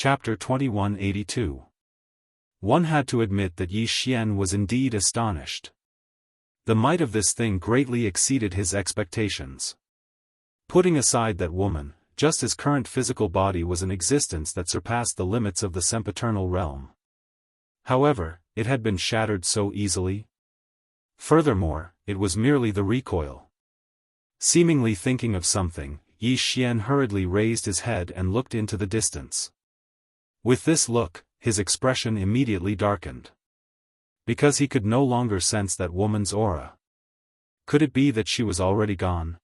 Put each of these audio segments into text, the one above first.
Chapter 2182. One had to admit that Yi Xian was indeed astonished. The might of this thing greatly exceeded his expectations. Putting aside that woman, just his current physical body was an existence that surpassed the limits of the sempiternal realm. However, it had been shattered so easily. Furthermore, it was merely the recoil. Seemingly thinking of something, Yi Xian hurriedly raised his head and looked into the distance. With this look, his expression immediately darkened. Because he could no longer sense that woman's aura. Could it be that she was already gone?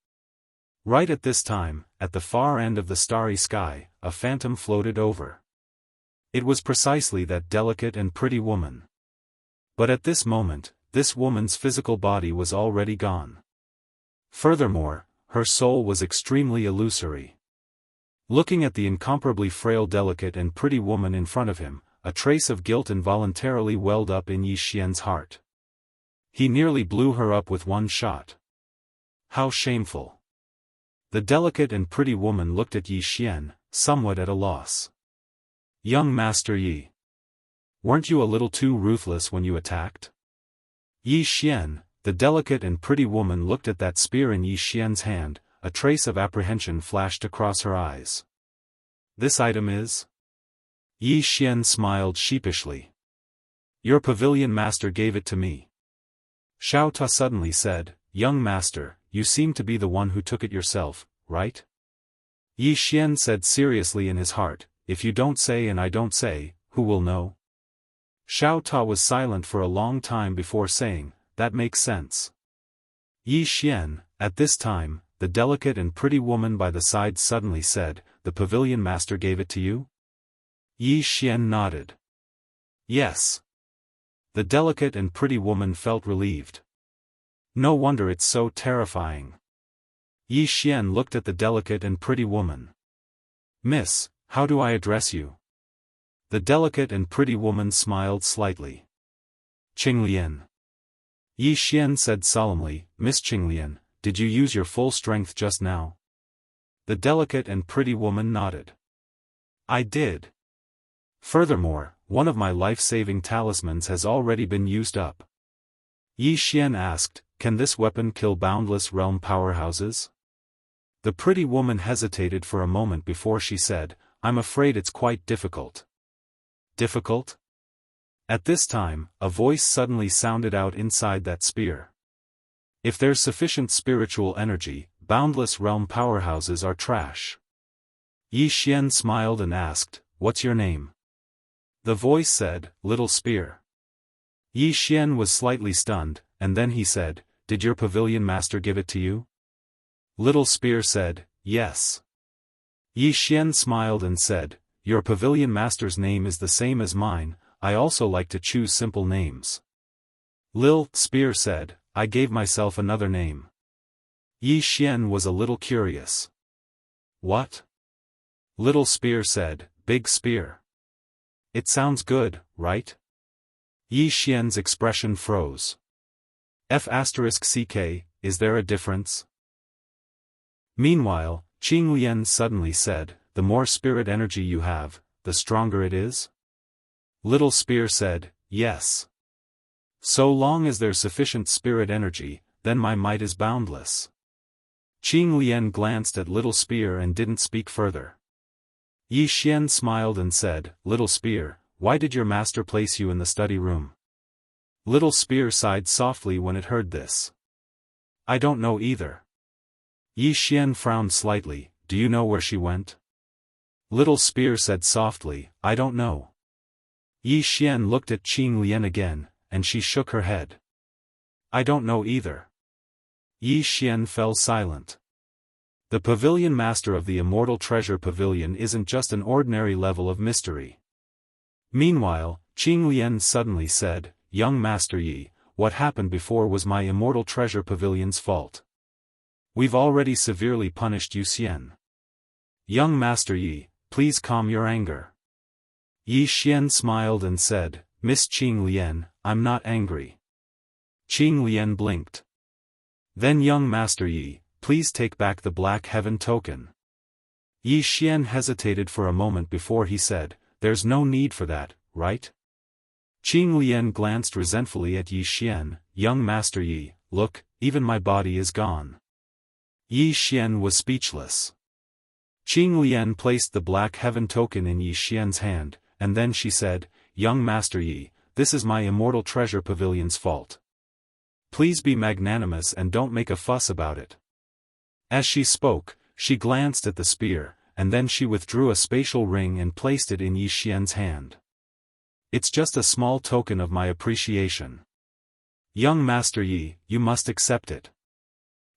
Right at this time, at the far end of the starry sky, a phantom floated over. It was precisely that delicate and pretty woman. But at this moment, this woman's physical body was already gone. Furthermore, her soul was extremely illusory. Looking at the incomparably frail, delicate and pretty woman in front of him, a trace of guilt involuntarily welled up in Yi Xian's heart. He nearly blew her up with one shot. How shameful. The delicate and pretty woman looked at Yi Xian, somewhat at a loss. Young Master Yi. Weren't you a little too ruthless when you attacked? Yi Xian, the delicate and pretty woman looked at that spear in Yi Xian's hand, a trace of apprehension flashed across her eyes. This item is? Yi Xian smiled sheepishly. Your pavilion master gave it to me. Xiao Ta suddenly said, Young master, you seem to be the one who took it yourself, right? Yi Xian said seriously in his heart, if you don't say and I don't say, who will know? Xiao Ta was silent for a long time before saying, that makes sense. Yi Xian, at this time, the delicate and pretty woman by the side suddenly said, the pavilion master gave it to you? Yi Xian nodded. Yes. The delicate and pretty woman felt relieved. No wonder it's so terrifying. Yi Xian looked at the delicate and pretty woman. Miss, how do I address you? The delicate and pretty woman smiled slightly. Qinglian. Yi Xian said solemnly, Miss Qinglian, did you use your full strength just now? The delicate and pretty woman nodded. I did. Furthermore, one of my life-saving talismans has already been used up. Yi Xian asked, can this weapon kill boundless realm powerhouses? The pretty woman hesitated for a moment before she said, I'm afraid it's quite difficult. Difficult? At this time, a voice suddenly sounded out inside that spear. If there's sufficient spiritual energy, boundless realm powerhouses are trash. Yi Xian smiled and asked, what's your name? The voice said, Little Spear. Yi Xian was slightly stunned, and then he said, did your pavilion master give it to you? Little Spear said, yes. Yi Xian smiled and said, your pavilion master's name is the same as mine, I also like to choose simple names. Lil Spear said, I gave myself another name. Yi Xian was a little curious. What? Little Spear said, Big Spear. It sounds good, right? Yi Xian's expression froze. F***ck, is there a difference? Meanwhile, Qinglian suddenly said, the more spirit energy you have, the stronger it is? Little Spear said, yes. So long as there's sufficient spirit energy, then my might is boundless. Qinglian glanced at Little Spear and didn't speak further. Yi Xian smiled and said, Little Spear, why did your master place you in the study room? Little Spear sighed softly when it heard this. I don't know either. Yi Xian frowned slightly, do you know where she went? Little Spear said softly, I don't know. Yi Xian looked at Qinglian again, and she shook her head. I don't know either. Yi Xian fell silent. The pavilion master of the Immortal Treasure Pavilion isn't just an ordinary level of mystery. Meanwhile, Qinglian suddenly said, Young Master Yi, what happened before was my Immortal Treasure Pavilion's fault. We've already severely punished Yu Xian. Young Master Yi, please calm your anger. Yi Xian smiled and said, Miss Qinglian, I'm not angry. Qinglian blinked. Then Young Master Yi, please take back the Black Heaven token. Yi Xian hesitated for a moment before he said, there's no need for that, right? Qing Lian glanced resentfully at Yi Xian. Young Master Yi, look, even my body is gone. Yi Xian was speechless. Qing Lian placed the Black Heaven token in Yi Xian's hand, and then she said, Young Master Yi, this is my immortal treasure pavilion's fault. Please be magnanimous and don't make a fuss about it. As she spoke, she glanced at the spear, and then she withdrew a spatial ring and placed it in Yi Xian's hand. It's just a small token of my appreciation. Young Master Yi, you must accept it.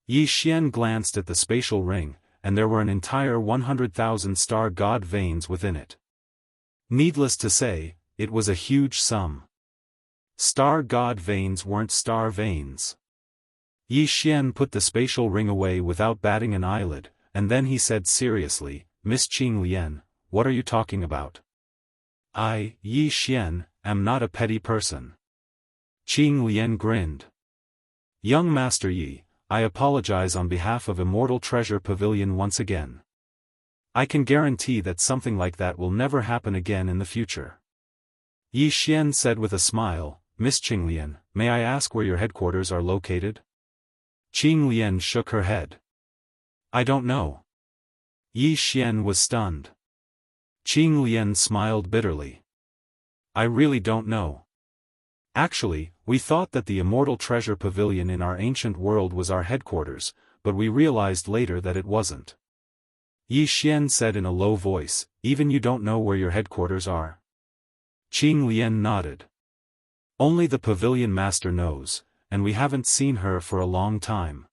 Yi Xian glanced at the spatial ring, and there were an entire 100,000 star god veins within it. Needless to say, it was a huge sum. Star god veins weren't star veins. Yi Xian put the spatial ring away without batting an eyelid, and then he said seriously, Miss Qing Lian, what are you talking about? I, Yi Xian, am not a petty person. Qing Lian grinned. Young Master Yi, I apologize on behalf of Immortal Treasure Pavilion once again. I can guarantee that something like that will never happen again in the future. Yi Xian said with a smile, Miss Qing Lian, may I ask where your headquarters are located? Qing Lian shook her head. I don't know. Yi Xian was stunned. Qing Lian smiled bitterly. I really don't know. Actually, we thought that the Immortal Treasure Pavilion in our ancient world was our headquarters, but we realized later that it wasn't. Yi Xian said in a low voice, even you don't know where your headquarters are? Qing Lian nodded. Only the pavilion master knows, and we haven't seen her for a long time.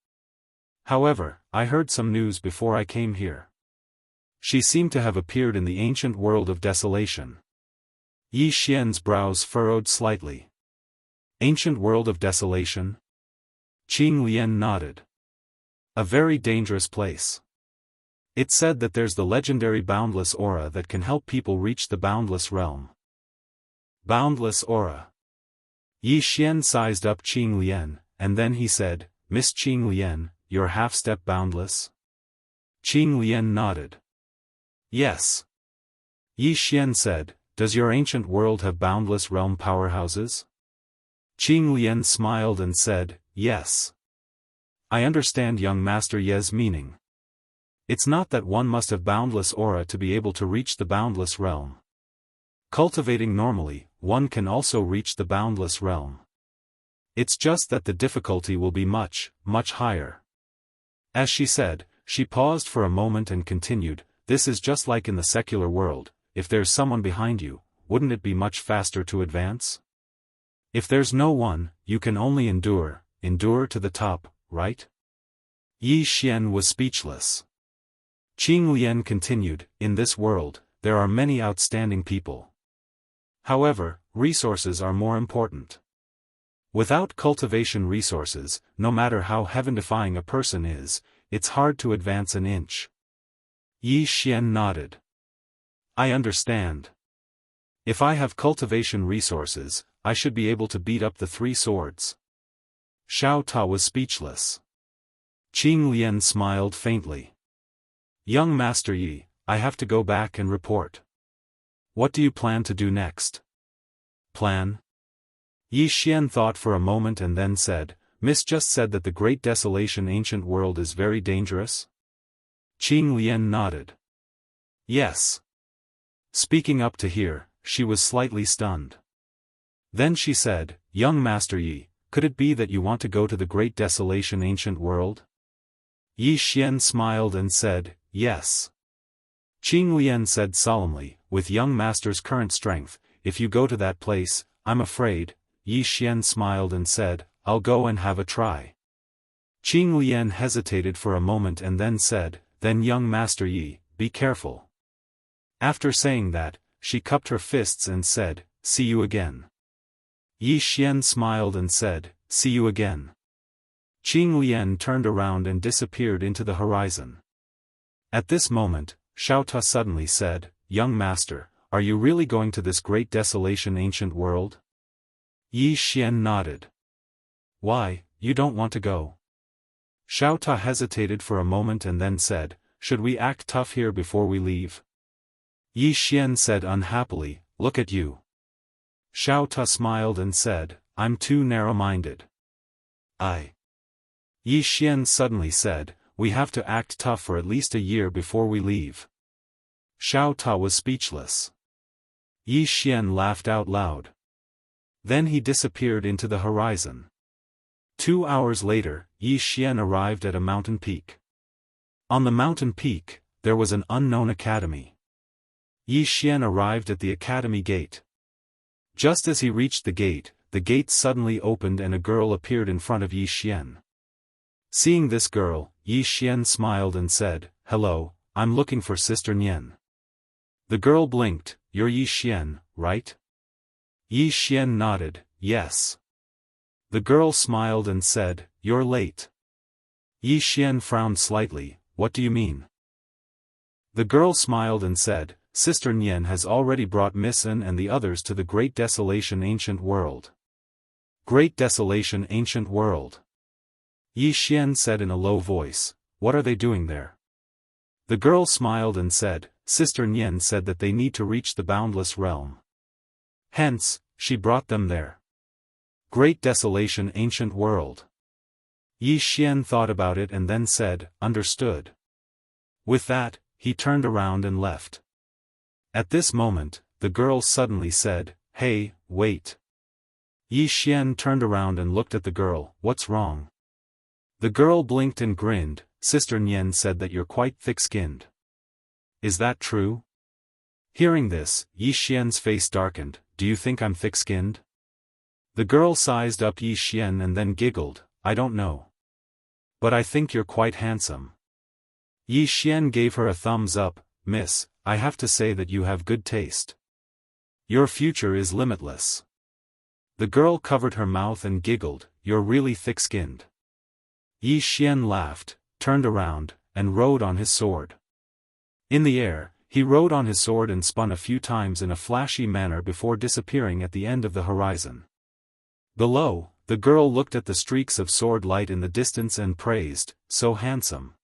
However, I heard some news before I came here. She seemed to have appeared in the ancient world of desolation. Yi Xian's brows furrowed slightly. Ancient world of desolation? Qing Lian nodded. A very dangerous place. It said that there's the legendary boundless aura that can help people reach the boundless realm. Boundless aura. Yi Xian sized up Qing Lian, and then he said, Miss Qing Lian, you're half-step boundless? Qing Lian nodded. Yes. Yi Xian said, does your ancient world have boundless realm powerhouses? Qing Lian smiled and said, yes. I understand young Master Ye's meaning. It's not that one must have boundless aura to be able to reach the boundless realm. Cultivating normally, one can also reach the boundless realm. It's just that the difficulty will be much, much higher. As she said, she paused for a moment and continued, this is just like in the secular world, if there's someone behind you, wouldn't it be much faster to advance? If there's no one, you can only endure to the top, right? Yi Xian was speechless. Qing Lian continued, in this world, there are many outstanding people. However, resources are more important. Without cultivation resources, no matter how heaven-defying a person is, it's hard to advance an inch. Yi Xian nodded. I understand. If I have cultivation resources, I should be able to beat up the 3 swords. Xiao Ta was speechless. Qing Lian smiled faintly. Young Master Yi, I have to go back and report. What do you plan to do next? Plan? Yi Xian thought for a moment and then said, Miss just said that the Great Desolation ancient world is very dangerous? Qing Lian nodded. Yes. Speaking up to hear, she was slightly stunned. Then she said, Young Master Yi, could it be that you want to go to the Great Desolation ancient world? Yi Xian smiled and said, yes. Qing Lian said solemnly, with young master's current strength, if you go to that place, I'm afraid. Yi Xian smiled and said, I'll go and have a try. Qing Lian hesitated for a moment and then said, then young Master Yi, be careful. After saying that, she cupped her fists and said, see you again. Yi Xian smiled and said, see you again. Qing Lian turned around and disappeared into the horizon. At this moment, Xiao Ta suddenly said, young master, are you really going to this Great Desolation ancient world? Yi Xian nodded. Why, you don't want to go? Xiao Ta hesitated for a moment and then said, should we act tough here before we leave? Yi Xian said unhappily, look at you. Xiao Tu smiled and said, I'm too narrow-minded. Yi Xian suddenly said, we have to act tough for at least a year before we leave. Xiao Tu was speechless. Yi Xian laughed out loud. Then he disappeared into the horizon. 2 hours later, Yi Xian arrived at a mountain peak. On the mountain peak, there was an unknown academy. Yi Xian arrived at the academy gate. Just as he reached the gate suddenly opened and a girl appeared in front of Yi Xian. Seeing this girl, Yi Xian smiled and said, hello, I'm looking for Sister Nian. The girl blinked, you're Yi Xian, right? Yi Xian nodded, yes. The girl smiled and said, you're late. Yi Xian frowned slightly, what do you mean? The girl smiled and said, Sister Nian has already brought Miss An and the others to the Great Desolation Ancient World. Great Desolation Ancient World. Yi Xian said in a low voice, what are they doing there? The girl smiled and said, Sister Nian said that they need to reach the boundless realm. Hence, she brought them there. Great Desolation Ancient World. Yi Xian thought about it and then said, understood. With that, he turned around and left. At this moment, the girl suddenly said, hey, wait. Yi Xian turned around and looked at the girl, what's wrong? The girl blinked and grinned, Sister Nian said that you're quite thick-skinned. Is that true? Hearing this, Yi Xian's face darkened, do you think I'm thick-skinned? The girl sized up Yi Xian and then giggled, I don't know. But I think you're quite handsome. Yi Xian gave her a thumbs up, Miss, I have to say that you have good taste. Your future is limitless. The girl covered her mouth and giggled, you're really thick-skinned. Yi Xian laughed, turned around, and rode on his sword. In the air, he rode on his sword and spun a few times in a flashy manner before disappearing at the end of the horizon. Below, the girl looked at the streaks of sword light in the distance and praised, so handsome.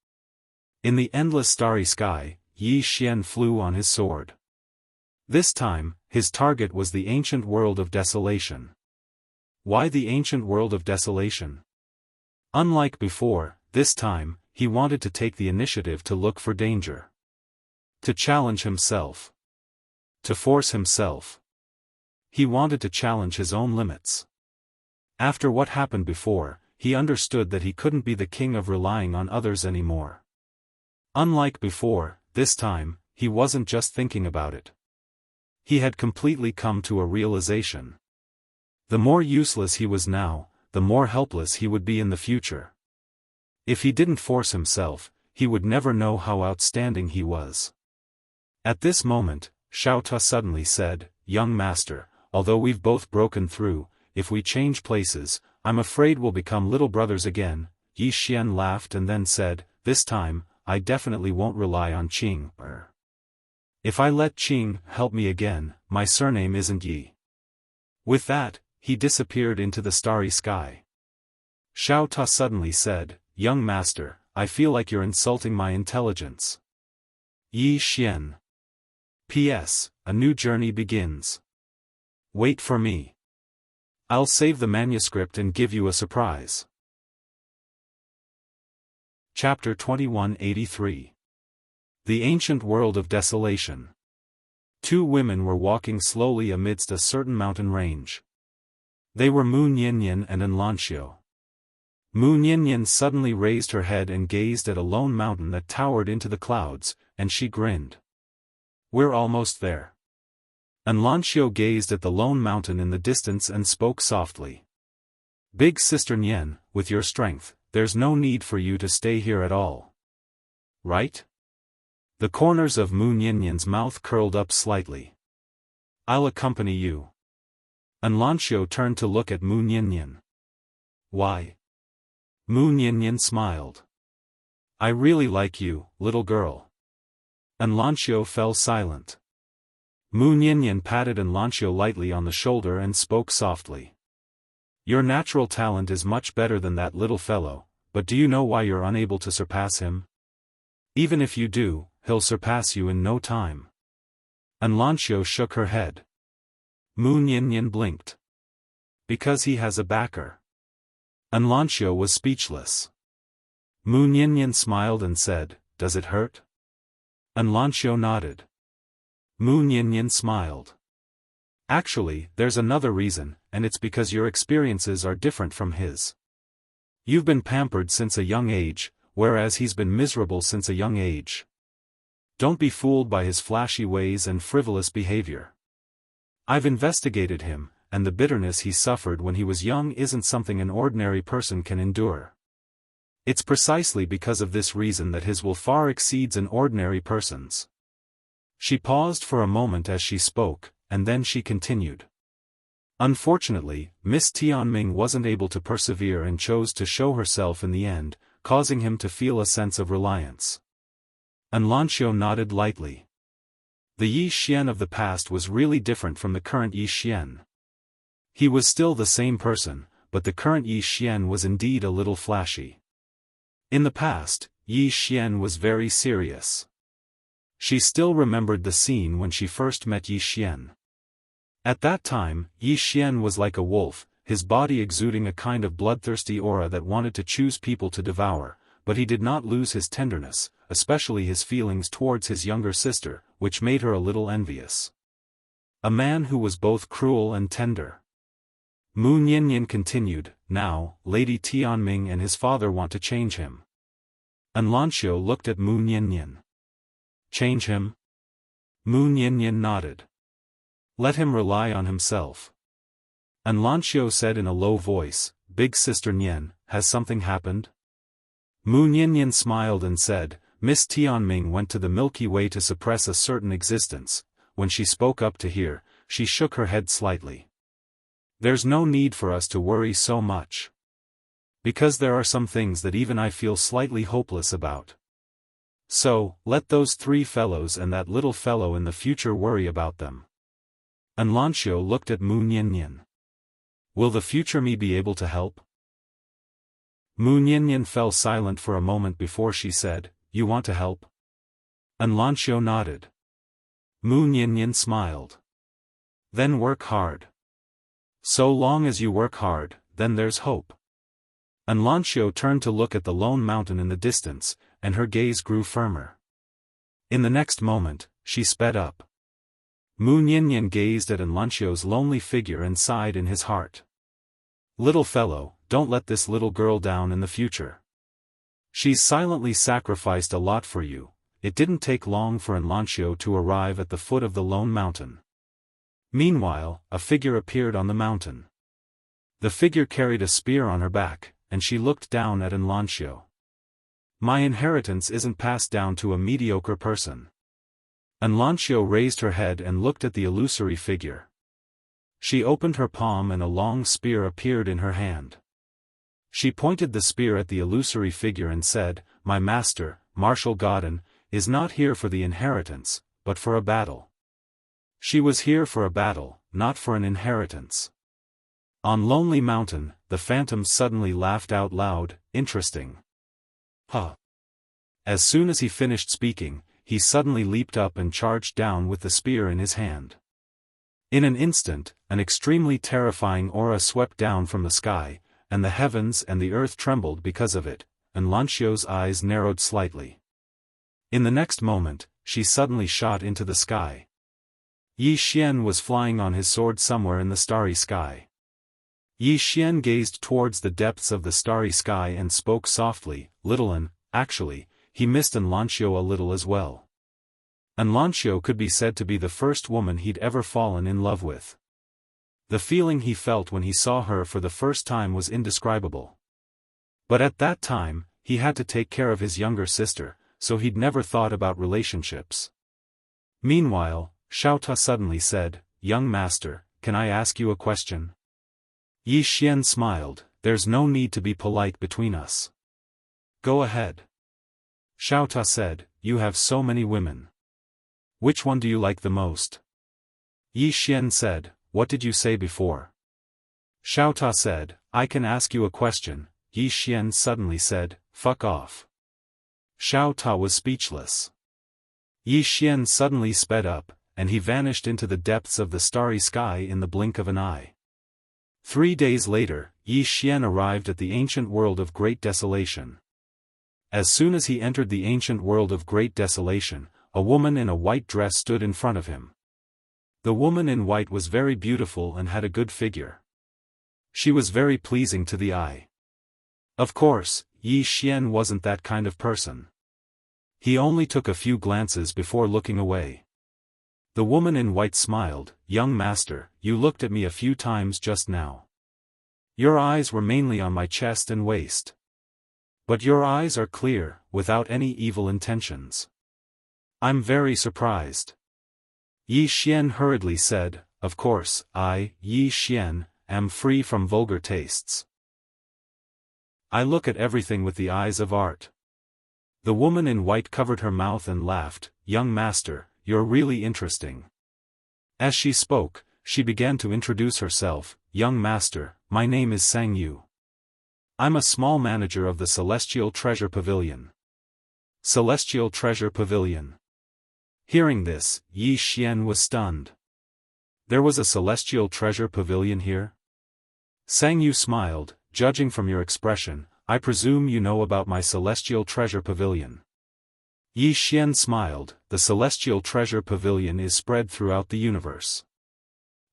In the endless starry sky, Yi Xian flew on his sword. This time, his target was the ancient world of desolation. Why the ancient world of desolation? Unlike before, this time, he wanted to take the initiative to look for danger. To challenge himself. To force himself. He wanted to challenge his own limits. After what happened before, he understood that he couldn't be the king of relying on others anymore. Unlike before, this time, he wasn't just thinking about it. He had completely come to a realization. The more useless he was now, the more helpless he would be in the future. If he didn't force himself, he would never know how outstanding he was. At this moment, Xiao Tu suddenly said, Young master, although we've both broken through, if we change places, I'm afraid we'll become little brothers again. Yi Xian laughed and then said, this time, I definitely won't rely on Qing. If I let Qing help me again, my surname isn't Yi. With that, he disappeared into the starry sky. Xiao Tu suddenly said, Young master, I feel like you're insulting my intelligence. Yi Xian. P.S. A new journey begins. Wait for me. I'll save the manuscript and give you a surprise. Chapter 2183. The Ancient World of Desolation. 2 women were walking slowly amidst a certain mountain range. They were Mu Niannian and Anlanxiu. Mu Niannian suddenly raised her head and gazed at a lone mountain that towered into the clouds, and she grinned. We're almost there. Anlanxiu gazed at the lone mountain in the distance and spoke softly. Big Sister Nian, with your strength, there's no need for you to stay here at all. Right? The corners of Mu Niannian's mouth curled up slightly. I'll accompany you. Anlanxiu turned to look at Mu Niannian. Why? Mu Niannian smiled. I really like you, little girl. Anlanxiu fell silent. Mu Niannian patted Anlanxiu lightly on the shoulder and spoke softly. Your natural talent is much better than that little fellow, but do you know why you're unable to surpass him? Even if you do, he'll surpass you in no time. And Lanxiu shook her head. Mu Niannian blinked. Because he has a backer. And Lanxiu was speechless. Mu Niannian smiled and said, does it hurt? And Lanxiu nodded. Mu Niannian smiled. Actually, there's another reason, and it's because your experiences are different from his. You've been pampered since a young age, whereas he's been miserable since a young age. Don't be fooled by his flashy ways and frivolous behavior. I've investigated him, and the bitterness he suffered when he was young isn't something an ordinary person can endure. It's precisely because of this reason that his will far exceeds an ordinary person's. She paused for a moment as she spoke, and then she continued. Unfortunately, Miss Tianming wasn't able to persevere and chose to show herself in the end, causing him to feel a sense of reliance. And Lanxiu nodded lightly. The Yi Xian of the past was really different from the current Yi Xian. He was still the same person, but the current Yi Xian was indeed a little flashy. In the past, Yi Xian was very serious. She still remembered the scene when she first met Yi Xian. At that time, Yi Xian was like a wolf, his body exuding a kind of bloodthirsty aura that wanted to choose people to devour, but he did not lose his tenderness, especially his feelings towards his younger sister, which made her a little envious. A man who was both cruel and tender. Mu Niannian continued, now, Lady Tianming and his father want to change him. And Lanxiu looked at Mu Niannian. Change him? Mu Niannian nodded. Let him rely on himself. And Lanxiu said in a low voice, Big Sister Nian, has something happened? Mu Niannian smiled and said, Miss Tianming went to the Milky Way to suppress a certain existence. When she spoke up to hear, she shook her head slightly. There's no need for us to worry so much. Because there are some things that even I feel slightly hopeless about. So, let those three fellows and that little fellow in the future worry about them. And Lanxiu looked at Mu Niannian. Will the future me be able to help? Mu Niannian fell silent for a moment before she said, You want to help? And Lanxiu nodded. Mu Niannian smiled. Then work hard. So long as you work hard, then there's hope. And Lanxiu turned to look at the lone mountain in the distance, and her gaze grew firmer. In the next moment, she sped up. Mu Niannian gazed at Lanxiu's lonely figure and sighed in his heart. Little fellow, don't let this little girl down in the future. She's silently sacrificed a lot for you. It didn't take long for Lanxiu to arrive at the foot of the lone mountain. Meanwhile, a figure appeared on the mountain. The figure carried a spear on her back, and she looked down at Lanxiu. My inheritance isn't passed down to a mediocre person. Lanxiu raised her head and looked at the illusory figure. She opened her palm and a long spear appeared in her hand. She pointed the spear at the illusory figure and said, My master, Marshal Godin, is not here for the inheritance, but for a battle. She was here for a battle, not for an inheritance. On Lonely Mountain, the phantom suddenly laughed out loud, interesting. Huh. As soon as he finished speaking, he suddenly leaped up and charged down with the spear in his hand. In an instant, an extremely terrifying aura swept down from the sky, and the heavens and the earth trembled because of it, and Lanxiu's eyes narrowed slightly. In the next moment, she suddenly shot into the sky. Yi Xian was flying on his sword somewhere in the starry sky. Yi Xian gazed towards the depths of the starry sky and spoke softly, Little An. Actually, he missed Lanxiu a little as well. Lanxiu could be said to be the first woman he'd ever fallen in love with. The feeling he felt when he saw her for the first time was indescribable. But at that time, he had to take care of his younger sister, so he'd never thought about relationships. Meanwhile, Xiaofan suddenly said, Young master, can I ask you a question? Yi Xian smiled, There's no need to be polite between us. Go ahead. Xiaofan said, You have so many women. Which one do you like the most? Yi Xian said, What did you say before? Xiaofan said, I can ask you a question. Yi Xian suddenly said, Fuck off. Xiaofan was speechless. Yi Xian suddenly sped up, and he vanished into the depths of the starry sky in the blink of an eye. 3 days later, Yi Xian arrived at the ancient world of Great Desolation. As soon as he entered the ancient world of Great Desolation, a woman in a white dress stood in front of him. The woman in white was very beautiful and had a good figure. She was very pleasing to the eye. Of course, Yi Xian wasn't that kind of person. He only took a few glances before looking away. The woman in white smiled. "Young master, you looked at me a few times just now. Your eyes were mainly on my chest and waist. But your eyes are clear, without any evil intentions. I'm very surprised." Yi Xian hurriedly said, "Of course, I, Yi Xian, am free from vulgar tastes. I look at everything with the eyes of art." The woman in white covered her mouth and laughed. "Young master, you're really interesting." As she spoke, she began to introduce herself. "Young master, my name is Sang Yu. I'm a small manager of the Celestial Treasure Pavilion." Celestial Treasure Pavilion. Hearing this, Yi Xian was stunned. There was a Celestial Treasure Pavilion here? Sang Yu smiled. "Judging from your expression, I presume you know about my Celestial Treasure Pavilion." Yi Xian smiled. "The Celestial Treasure Pavilion is spread throughout the universe.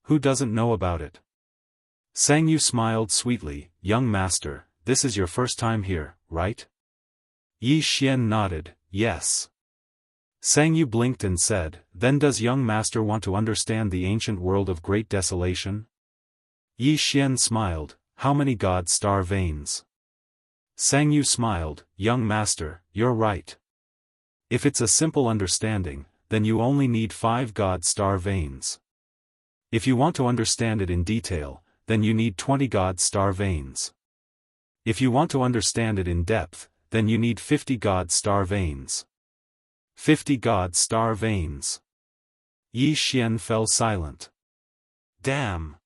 Who doesn't know about it?" Sang Yu smiled sweetly. "Young master, this is your first time here, right?" Yi Xian nodded. "Yes." Sang Yu blinked and said, "Then does young master want to understand the ancient world of Great Desolation?" Yi Xian smiled. "How many god star veins?" Sang Yu smiled. "Young master, you're right. If it's a simple understanding, then you only need 5 god star veins. If you want to understand it in detail, then you need 20 god star veins. If you want to understand it in depth, then you need 50 god star veins. 50 god star veins. Yi Xian fell silent. Damn!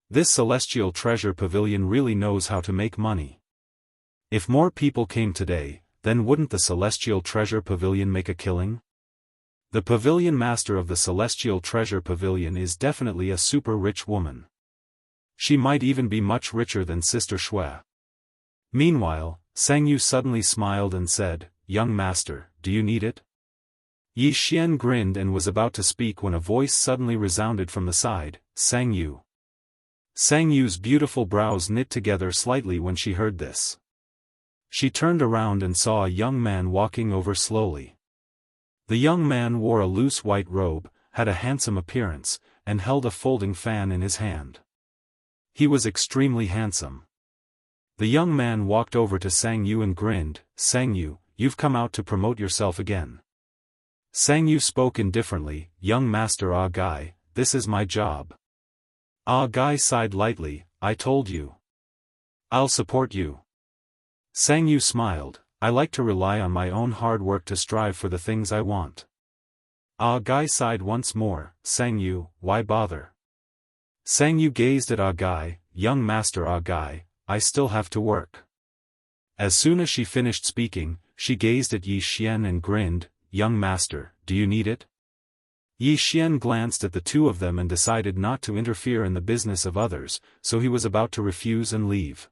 This Celestial Treasure Pavilion really knows how to make money. If more people came today, then wouldn't the Celestial Treasure Pavilion make a killing? The pavilion master of the Celestial Treasure Pavilion is definitely a super rich woman. She might even be much richer than Sister Shui. Meanwhile, Sang Yu suddenly smiled and said, "Young master, do you need it?" Yi Xian grinned and was about to speak when a voice suddenly resounded from the side, "Sang Yu." Sang Yu's beautiful brows knit together slightly when she heard this. She turned around and saw a young man walking over slowly. The young man wore a loose white robe, had a handsome appearance, and held a folding fan in his hand. He was extremely handsome. The young man walked over to Sang Yu and grinned. "Sang Yu, you've come out to promote yourself again." Sang Yu spoke indifferently. "Young master Ah Gai, this is my job." Ah Gai sighed lightly. "I told you. I'll support you." Sang Yu smiled. "I like to rely on my own hard work to strive for the things I want." Ah Gai sighed once more. "Sang Yu, why bother?" Sang Yu gazed at Ah Gai. "Young master Ah Gai, I still have to work." As soon as she finished speaking, she gazed at Yi Xian and grinned. "Young master, do you need it?" Yi Xian glanced at the two of them and decided not to interfere in the business of others, so he was about to refuse and leave.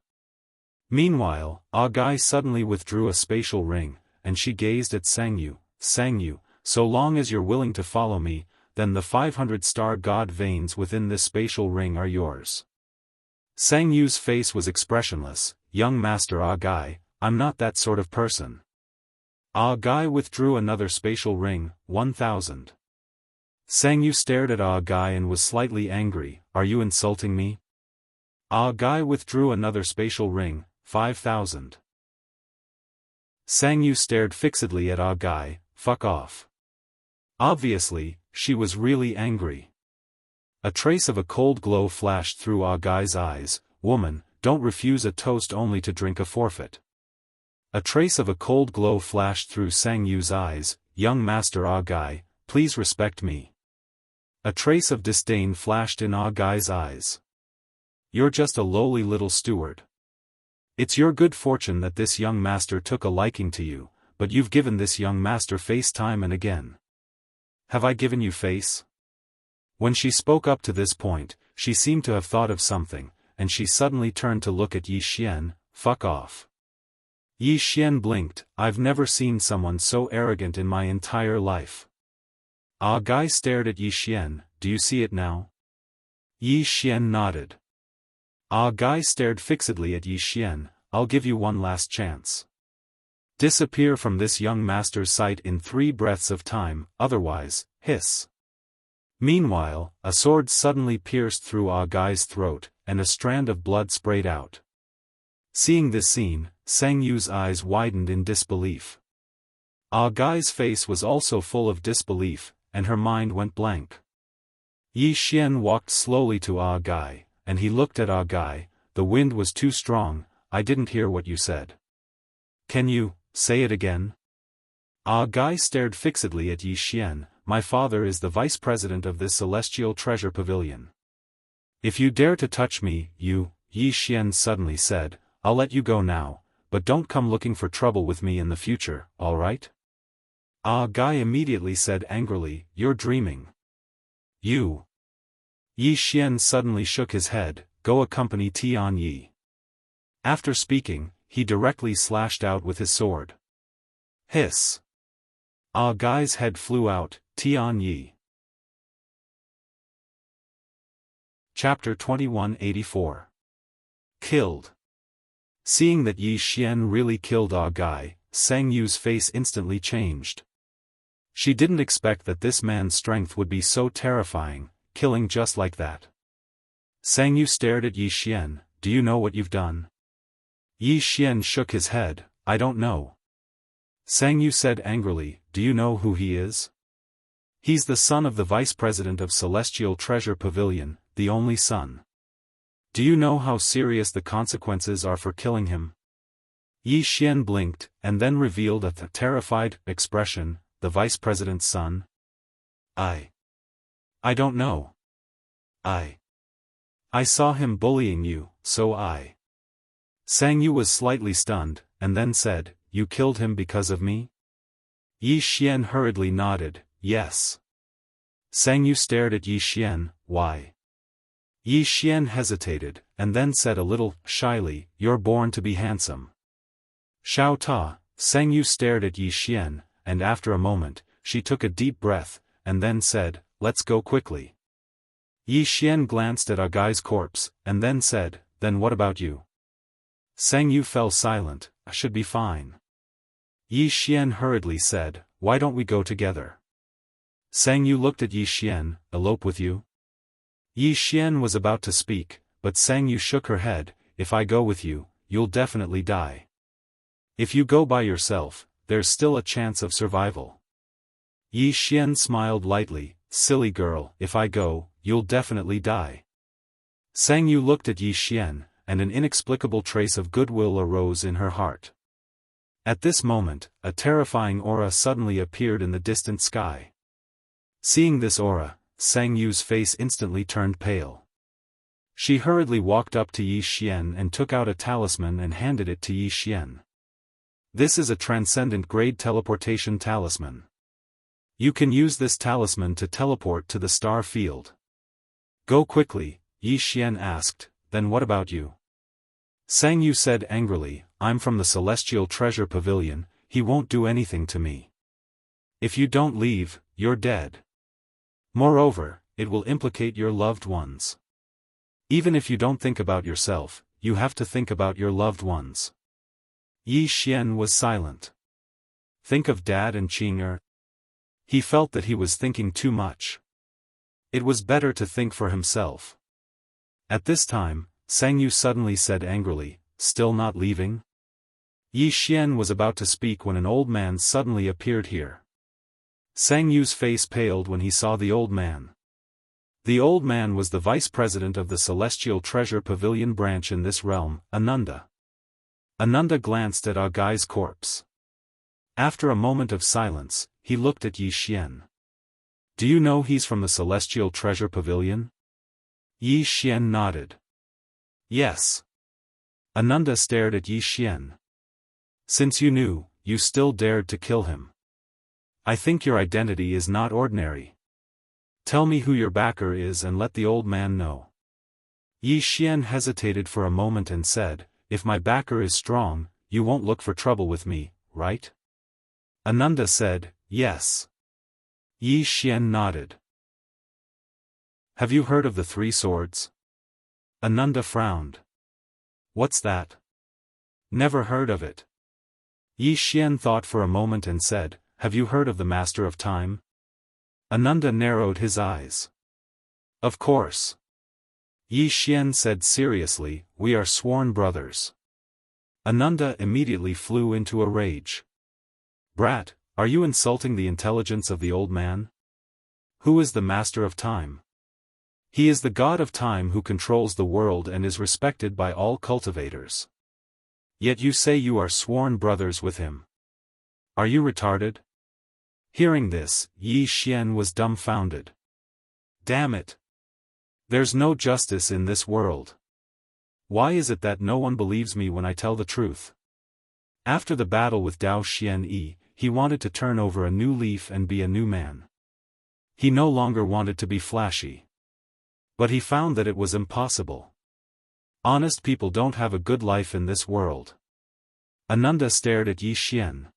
Meanwhile, Ah Gai suddenly withdrew a spatial ring, and she gazed at Sang Yu. "Sang Yu, so long as you're willing to follow me, then the 500 star god veins within this spatial ring are yours." Sang Yu's face was expressionless. "Young master Ah Gai, I'm not that sort of person." Ah Gai withdrew another spatial ring. 1,000. Sang Yu stared at Ah Gai and was slightly angry. "Are you insulting me?" Ah Gai withdrew another spatial ring. 5,000. Sang Yu stared fixedly at Ah Gai. "Fuck off." Obviously, she was really angry. A trace of a cold glow flashed through Ah Gai's eyes. "Woman, don't refuse a toast only to drink a forfeit." A trace of a cold glow flashed through Sang Yu's eyes. "Young master Ah Gai, please respect me." A trace of disdain flashed in Ah Gai's eyes. "You're just a lowly little steward. It's your good fortune that this young master took a liking to you, but you've given this young master face time and again. Have I given you face? When she spoke up to this point, she seemed to have thought of something, and she suddenly turned to look at Yi Xian. Fuck off. Yi Xian blinked. I've never seen someone so arrogant in my entire life. Ah Gai stared at Yi Xian. Do you see it now? Yi Xian nodded. Ah Gai stared fixedly at Yi Xian. I'll give you one last chance. Disappear from this young master's sight in 3 breaths of time, otherwise, hiss. Meanwhile, a sword suddenly pierced through Ah Gai's throat, and a strand of blood sprayed out. Seeing this scene, Sang Yu's eyes widened in disbelief. Ah Gai's face was also full of disbelief, and her mind went blank. Yi Xian walked slowly to Ah Gai, and he looked at Ah Gai. The wind was too strong. I didn't hear what you said. Can you say it again? Ah Gai stared fixedly at Yi Xian. My father is the vice president of this celestial treasure pavilion. If you dare to touch me, Yi Xian suddenly said, I'll let you go now, but don't come looking for trouble with me in the future, alright? Ah Gai immediately said angrily, you're dreaming. You. Yi Xian suddenly shook his head. Go accompany Tian Yi. After speaking, he directly slashed out with his sword. Hiss. Ah Gai's head flew out. Tian Yi. Chapter 2184. Killed. Seeing that Yi Xian really killed Ah Gai, Sang Yu's face instantly changed. She didn't expect that this man's strength would be so terrifying, killing just like that. Sang Yu stared at Yi Xian. Do you know what you've done? Yi Xian shook his head. I don't know. Sang Yu said angrily, do you know who he is? He's the son of the vice president of Celestial Treasure Pavilion, the only son. Do you know how serious the consequences are for killing him? Yi Xian blinked, and then revealed a terrified expression. The vice president's son? I don't know. I saw him bullying you, so I. Sang Yu was slightly stunned, and then said, you killed him because of me? Yi Xian hurriedly nodded, yes. Sang Yu stared at Yi Xian, why? Yi Xian hesitated, and then said a little shyly, you're born to be handsome. Xiao Ta. Sang Yu stared at Yi Xian, and after a moment, she took a deep breath, and then said, let's go quickly. Yi Xian glanced at Ah Gai's corpse, and then said, then what about you? Sang Yu fell silent. I should be fine. Yi Xian hurriedly said, why don't we go together? Sang Yu looked at Yi Xian, elope with you? Yi Xian was about to speak, but Sang Yu shook her head, if I go with you, you'll definitely die. If you go by yourself, there's still a chance of survival. Yi Xian smiled lightly, silly girl, if I go, you'll definitely die. Sang Yu looked at Yi Xian, and an inexplicable trace of goodwill arose in her heart. At this moment, a terrifying aura suddenly appeared in the distant sky. Seeing this aura, Sang Yu's face instantly turned pale. She hurriedly walked up to Yi Xian and took out a talisman and handed it to Yi Xian. This is a transcendent grade teleportation talisman. You can use this talisman to teleport to the star field. Go quickly, Yi Xian asked, then what about you? Sang Yu said angrily, I'm from the Celestial Treasure Pavilion, he won't do anything to me. If you don't leave, you're dead. Moreover, it will implicate your loved ones. Even if you don't think about yourself, you have to think about your loved ones. Yi Xian was silent. Think of Dad and Qing'er. He felt that he was thinking too much. It was better to think for himself. At this time, Sang Yu suddenly said angrily, still not leaving? Yi Xian was about to speak when an old man suddenly appeared here. Sang Yu's face paled when he saw the old man. The old man was the vice president of the Celestial Treasure Pavilion branch in this realm, Ananda. Ananda glanced at Ah Gai's corpse. After a moment of silence, he looked at Yi Xian. Do you know he's from the Celestial Treasure Pavilion? Yi Xian nodded. Yes. Ananda stared at Yi Xian. Since you knew, you still dared to kill him. I think your identity is not ordinary. Tell me who your backer is and let the old man know. Yi Xian hesitated for a moment and said, if my backer is strong, you won't look for trouble with me, right? Ananda said, yes. Yi Xian nodded. Have you heard of the 3 swords? Ananda frowned. What's that? Never heard of it. Yi Xian thought for a moment and said, have you heard of the Master of Time? Ananda narrowed his eyes. Of course. Yi Xian said seriously, we are sworn brothers. Ananda immediately flew into a rage. Brat, are you insulting the intelligence of the old man? Who is the Master of Time? He is the god of time who controls the world and is respected by all cultivators. Yet you say you are sworn brothers with him. Are you retarded? Hearing this, Yi Xian was dumbfounded. Damn it! There's no justice in this world. Why is it that no one believes me when I tell the truth? After the battle with Dao Xian Yi, he wanted to turn over a new leaf and be a new man. He no longer wanted to be flashy. But he found that it was impossible. Honest people don't have a good life in this world. Ananda stared at Yi Xian.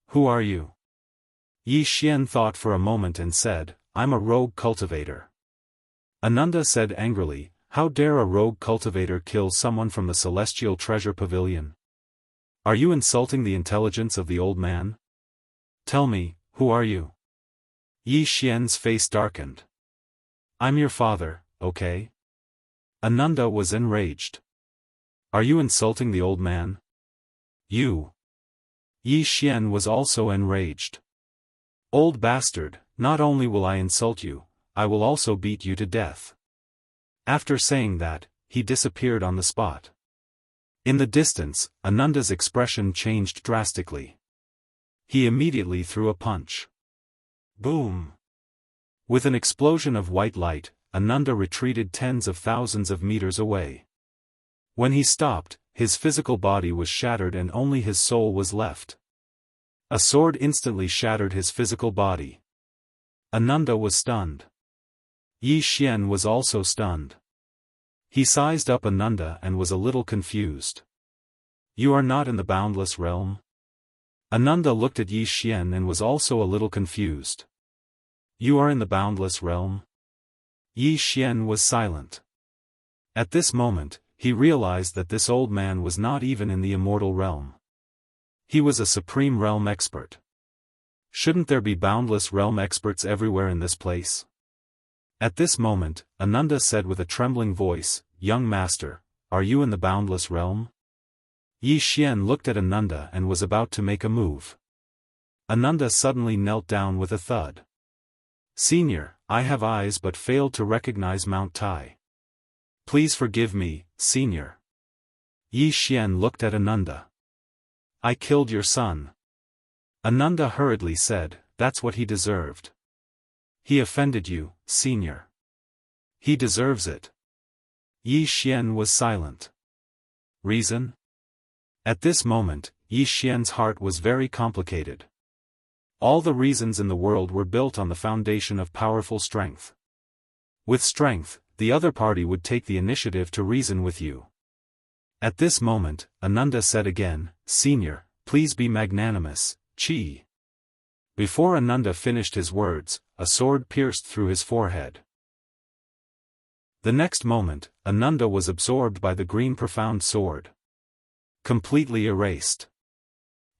Who are you? Yi Xian thought for a moment and said, I'm a rogue cultivator. Ananda said angrily, how dare a rogue cultivator kill someone from the celestial treasure pavilion? Are you insulting the intelligence of the old man? Tell me, who are you? Yi Xian's face darkened. I'm your father, okay? Ananda was enraged. Are you insulting the old man? You. Yi Xian was also enraged. Old bastard, not only will I insult you, I will also beat you to death. After saying that, he disappeared on the spot. In the distance, Ananda's expression changed drastically. He immediately threw a punch. Boom! With an explosion of white light, Ananda retreated tens of thousands of meters away. When he stopped, his physical body was shattered and only his soul was left. A sword instantly shattered his physical body. Ananda was stunned. Yi Xian was also stunned. He sized up Ananda and was a little confused. You are not in the boundless realm? Ananda looked at Yi Xian and was also a little confused. You are in the boundless realm? Yi Xian was silent. At this moment, he realized that this old man was not even in the immortal realm. He was a supreme realm expert. Shouldn't there be boundless realm experts everywhere in this place? At this moment, Ananda said with a trembling voice, Young master, are you in the boundless realm? Yi Xian looked at Ananda and was about to make a move. Ananda suddenly knelt down with a thud. Senior, I have eyes but failed to recognize Mount Tai. Please forgive me, Senior. Yi Xian looked at Ananda. I killed your son. Ananda hurriedly said, that's what he deserved. He offended you, Senior. He deserves it. Yi Xian was silent. Reason? At this moment, Yi Xian's heart was very complicated. All the reasons in the world were built on the foundation of powerful strength. With strength, the other party would take the initiative to reason with you. At this moment, Ananda said again, Senior, please be magnanimous, Chi. Before Ananda finished his words, a sword pierced through his forehead. The next moment, Ananda was absorbed by the green profound sword. Completely erased.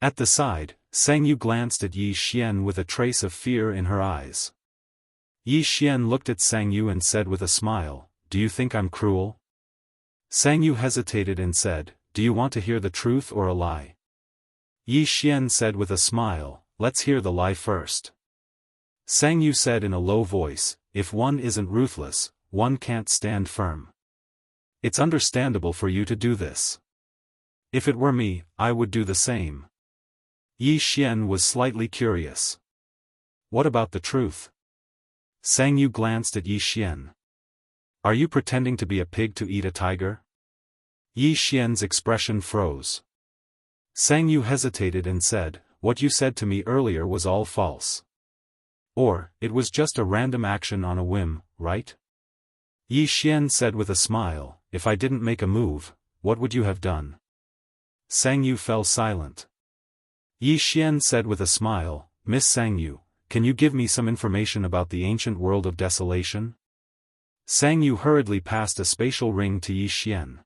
At the side, Sangyu glanced at Yi Xian with a trace of fear in her eyes. Yi Xian looked at Sangyu and said with a smile, do you think I'm cruel? Sangyu hesitated and said, do you want to hear the truth or a lie? Yi Xian said with a smile, let's hear the lie first. Sangyu said in a low voice, if one isn't ruthless, one can't stand firm. It's understandable for you to do this. If it were me, I would do the same. Yi Xian was slightly curious. What about the truth? Sangyu glanced at Yi Xian. Are you pretending to be a pig to eat a tiger? Yi Xian's expression froze. Sangyu hesitated and said, what you said to me earlier was all false. Or, it was just a random action on a whim, right? Yi Xian said with a smile, if I didn't make a move, what would you have done? Sang Yu fell silent. Yi Xian said with a smile, Miss Sang Yu, can you give me some information about the ancient world of desolation? Sang Yu hurriedly passed a spatial ring to Yi Xian.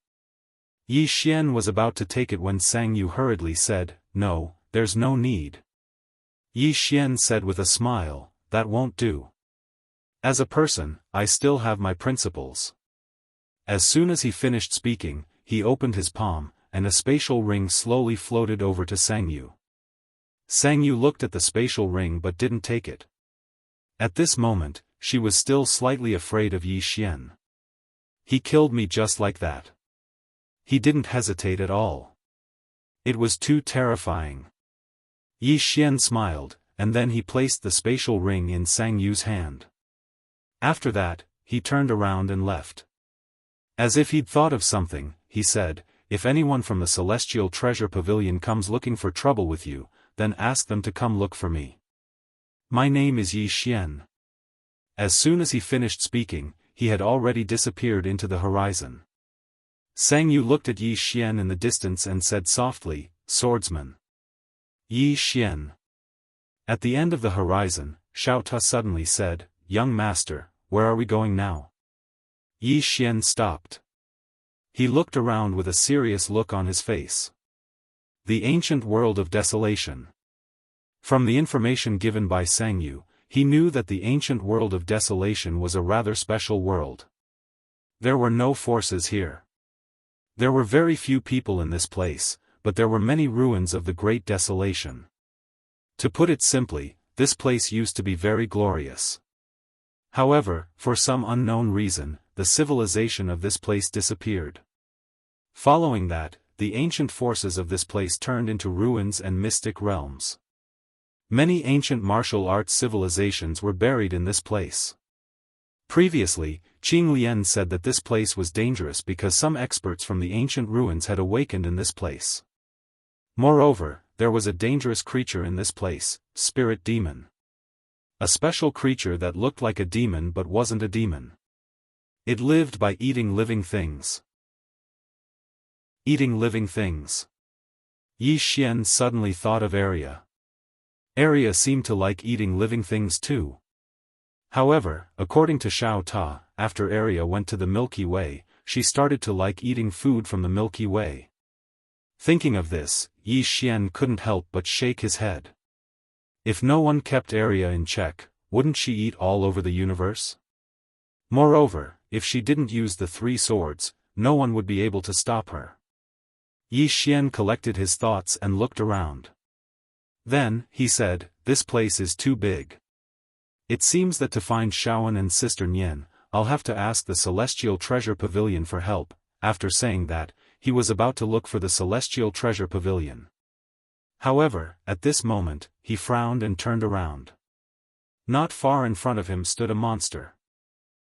Yi Xian was about to take it when Sang Yu hurriedly said, no, there's no need. Yi Xian said with a smile, that won't do. As a person, I still have my principles. As soon as he finished speaking, he opened his palm, and a spatial ring slowly floated over to Sang Yu. Sang Yu looked at the spatial ring but didn't take it. At this moment, she was still slightly afraid of Yi Xian. He killed me just like that. He didn't hesitate at all. It was too terrifying. Yi Xian smiled, and then he placed the spatial ring in Sang Yu's hand. After that, he turned around and left. As if he'd thought of something, he said, if anyone from the Celestial Treasure Pavilion comes looking for trouble with you, then ask them to come look for me. My name is Yi Xian. As soon as he finished speaking, he had already disappeared into the horizon. Sang Yu looked at Yi Xian in the distance and said softly, swordsman. Yi Xian. At the end of the horizon, Xiaofan suddenly said, young master, where are we going now? Yi Xian stopped. He looked around with a serious look on his face. The ancient world of desolation. From the information given by Sang Yu, he knew that the ancient world of desolation was a rather special world. There were no forces here. There were very few people in this place, but there were many ruins of the great desolation. To put it simply, this place used to be very glorious. However, for some unknown reason, the civilization of this place disappeared. Following that, the ancient forces of this place turned into ruins and mystic realms. Many ancient martial arts civilizations were buried in this place. Previously, Qing Lian said that this place was dangerous because some experts from the ancient ruins had awakened in this place. Moreover, there was a dangerous creature in this place, Spirit Demon. A special creature that looked like a demon but wasn't a demon. It lived by eating living things. Eating living things. Yi Xian suddenly thought of Arya. Arya seemed to like eating living things too. However, according to Xiaofan, after Arya went to the Milky Way, she started to like eating food from the Milky Way. Thinking of this, Yi Xian couldn't help but shake his head. If no one kept Arya in check, wouldn't she eat all over the universe? Moreover, if she didn't use the 3 swords, no one would be able to stop her. Yi Xian collected his thoughts and looked around. Then, he said, this place is too big. It seems that to find Xiaofan and Sister Nian, I'll have to ask the Celestial Treasure Pavilion for help. After saying that, he was about to look for the Celestial Treasure Pavilion. However, at this moment, he frowned and turned around. Not far in front of him stood a monster.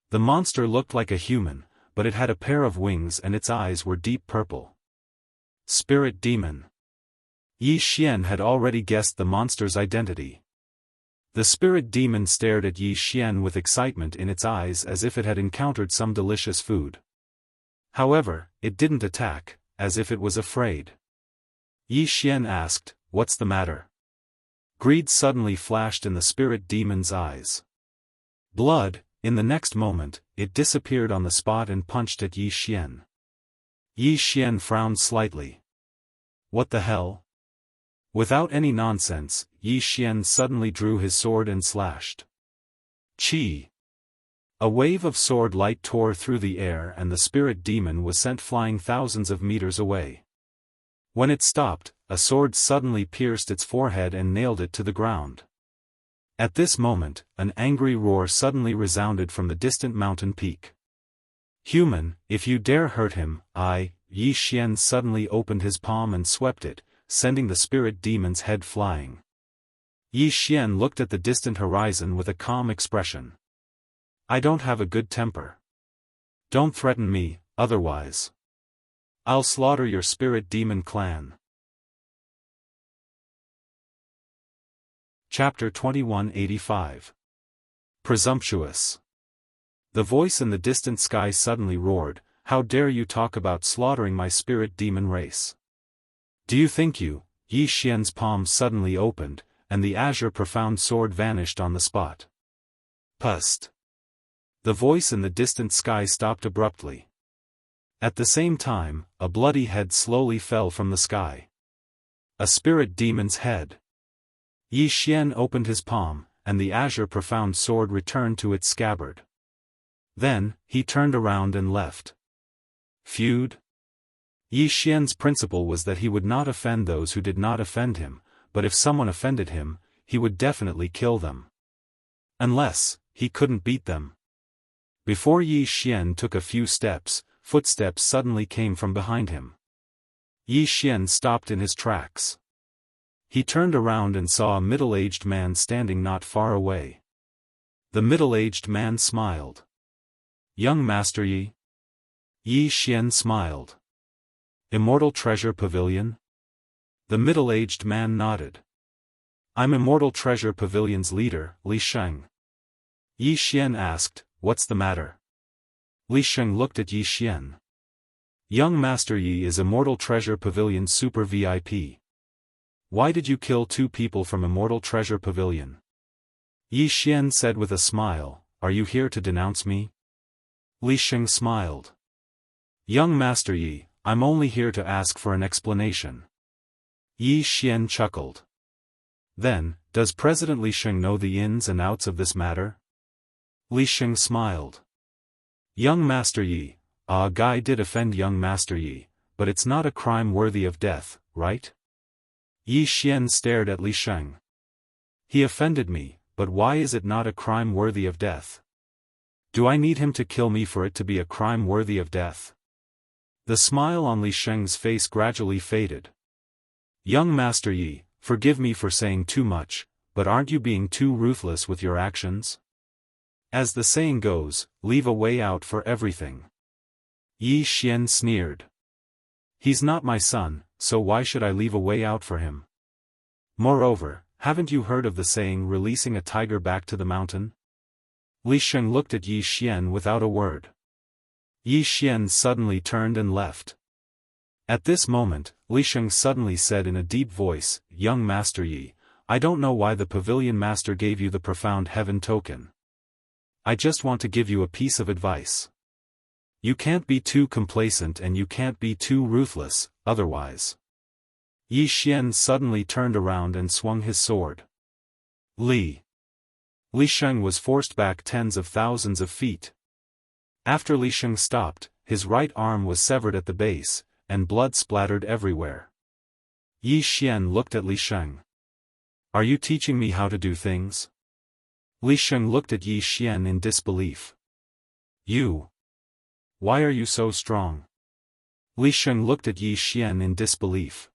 The monster looked like a human, but it had a pair of wings and its eyes were deep purple. Spirit Demon. Yi Xian had already guessed the monster's identity. The spirit demon stared at Yi Xian with excitement in its eyes as if it had encountered some delicious food. However, it didn't attack, as if it was afraid. Yi Xian asked, "What's the matter?" Greed suddenly flashed in the spirit demon's eyes. Blood. In the next moment, it disappeared on the spot and punched at Yi Xian. Yi Xian frowned slightly. What the hell? Without any nonsense, Yi Xian suddenly drew his sword and slashed. Chi! A wave of sword light tore through the air and the spirit demon was sent flying thousands of meters away. When it stopped, a sword suddenly pierced its forehead and nailed it to the ground. At this moment, an angry roar suddenly resounded from the distant mountain peak. Human, if you dare hurt him, Yi Xian suddenly opened his palm and swept it, sending the spirit demon's head flying. Yi Xian looked at the distant horizon with a calm expression. I don't have a good temper. Don't threaten me, otherwise I'll slaughter your spirit demon clan. Chapter 2185. Presumptuous. The voice in the distant sky suddenly roared, "How dare you talk about slaughtering my spirit demon race? Do you think you?" Yi Xian's palm suddenly opened, and the azure profound sword vanished on the spot. Pust. The voice in the distant sky stopped abruptly. At the same time, a bloody head slowly fell from the sky. A spirit demon's head. Yi Xian opened his palm, and the azure profound sword returned to its scabbard. Then, he turned around and left. Feud? Yi Xian's principle was that he would not offend those who did not offend him, but if someone offended him, he would definitely kill them. Unless, he couldn't beat them. Before Yi Xian took a few steps, footsteps suddenly came from behind him. Yi Xian stopped in his tracks. He turned around and saw a middle-aged man standing not far away. The middle-aged man smiled. "Young Master Yi?" Yi Xian smiled. "Immortal Treasure Pavilion?" The middle-aged man nodded. "I'm Immortal Treasure Pavilion's leader, Li Sheng." Yi Xian asked, "What's the matter?" Li Sheng looked at Yi Xian. "Young Master Yi is Immortal Treasure Pavilion's super VIP. Why did you kill 2 people from Immortal Treasure Pavilion?" Yi Xian said with a smile, "Are you here to denounce me?" Li Sheng smiled. "Young Master Yi, I'm only here to ask for an explanation." Yi Xian chuckled. "Then, does President Li Sheng know the ins and outs of this matter?" Li Sheng smiled. "Young Master Yi, a guy did offend young Master Yi, but it's not a crime worthy of death, right?" Yi Xian stared at Li Sheng. "He offended me, but why is it not a crime worthy of death? Do I need him to kill me for it to be a crime worthy of death?" The smile on Li Sheng's face gradually faded. "Young Master Yi, forgive me for saying too much, but aren't you being too ruthless with your actions? As the saying goes, leave a way out for everything." Yi Xian sneered. "He's not my son, so why should I leave a way out for him? Moreover, haven't you heard of the saying releasing a tiger back to the mountain?" Li Sheng looked at Yi Xian without a word. Yi Xian suddenly turned and left. At this moment, Li Sheng suddenly said in a deep voice, "Young Master Yi, I don't know why the Pavilion Master gave you the profound heaven token. I just want to give you a piece of advice. You can't be too complacent and you can't be too ruthless, otherwise." Yi Xian suddenly turned around and swung his sword. Li Sheng was forced back tens of thousands of feet. After Li Sheng stopped, his right arm was severed at the base, and blood splattered everywhere. Yi Xian looked at Li Sheng. "Are you teaching me how to do things?" Li Sheng looked at Yi Xian in disbelief. "You? Why are you so strong?" Li Sheng looked at Yi Xian in disbelief.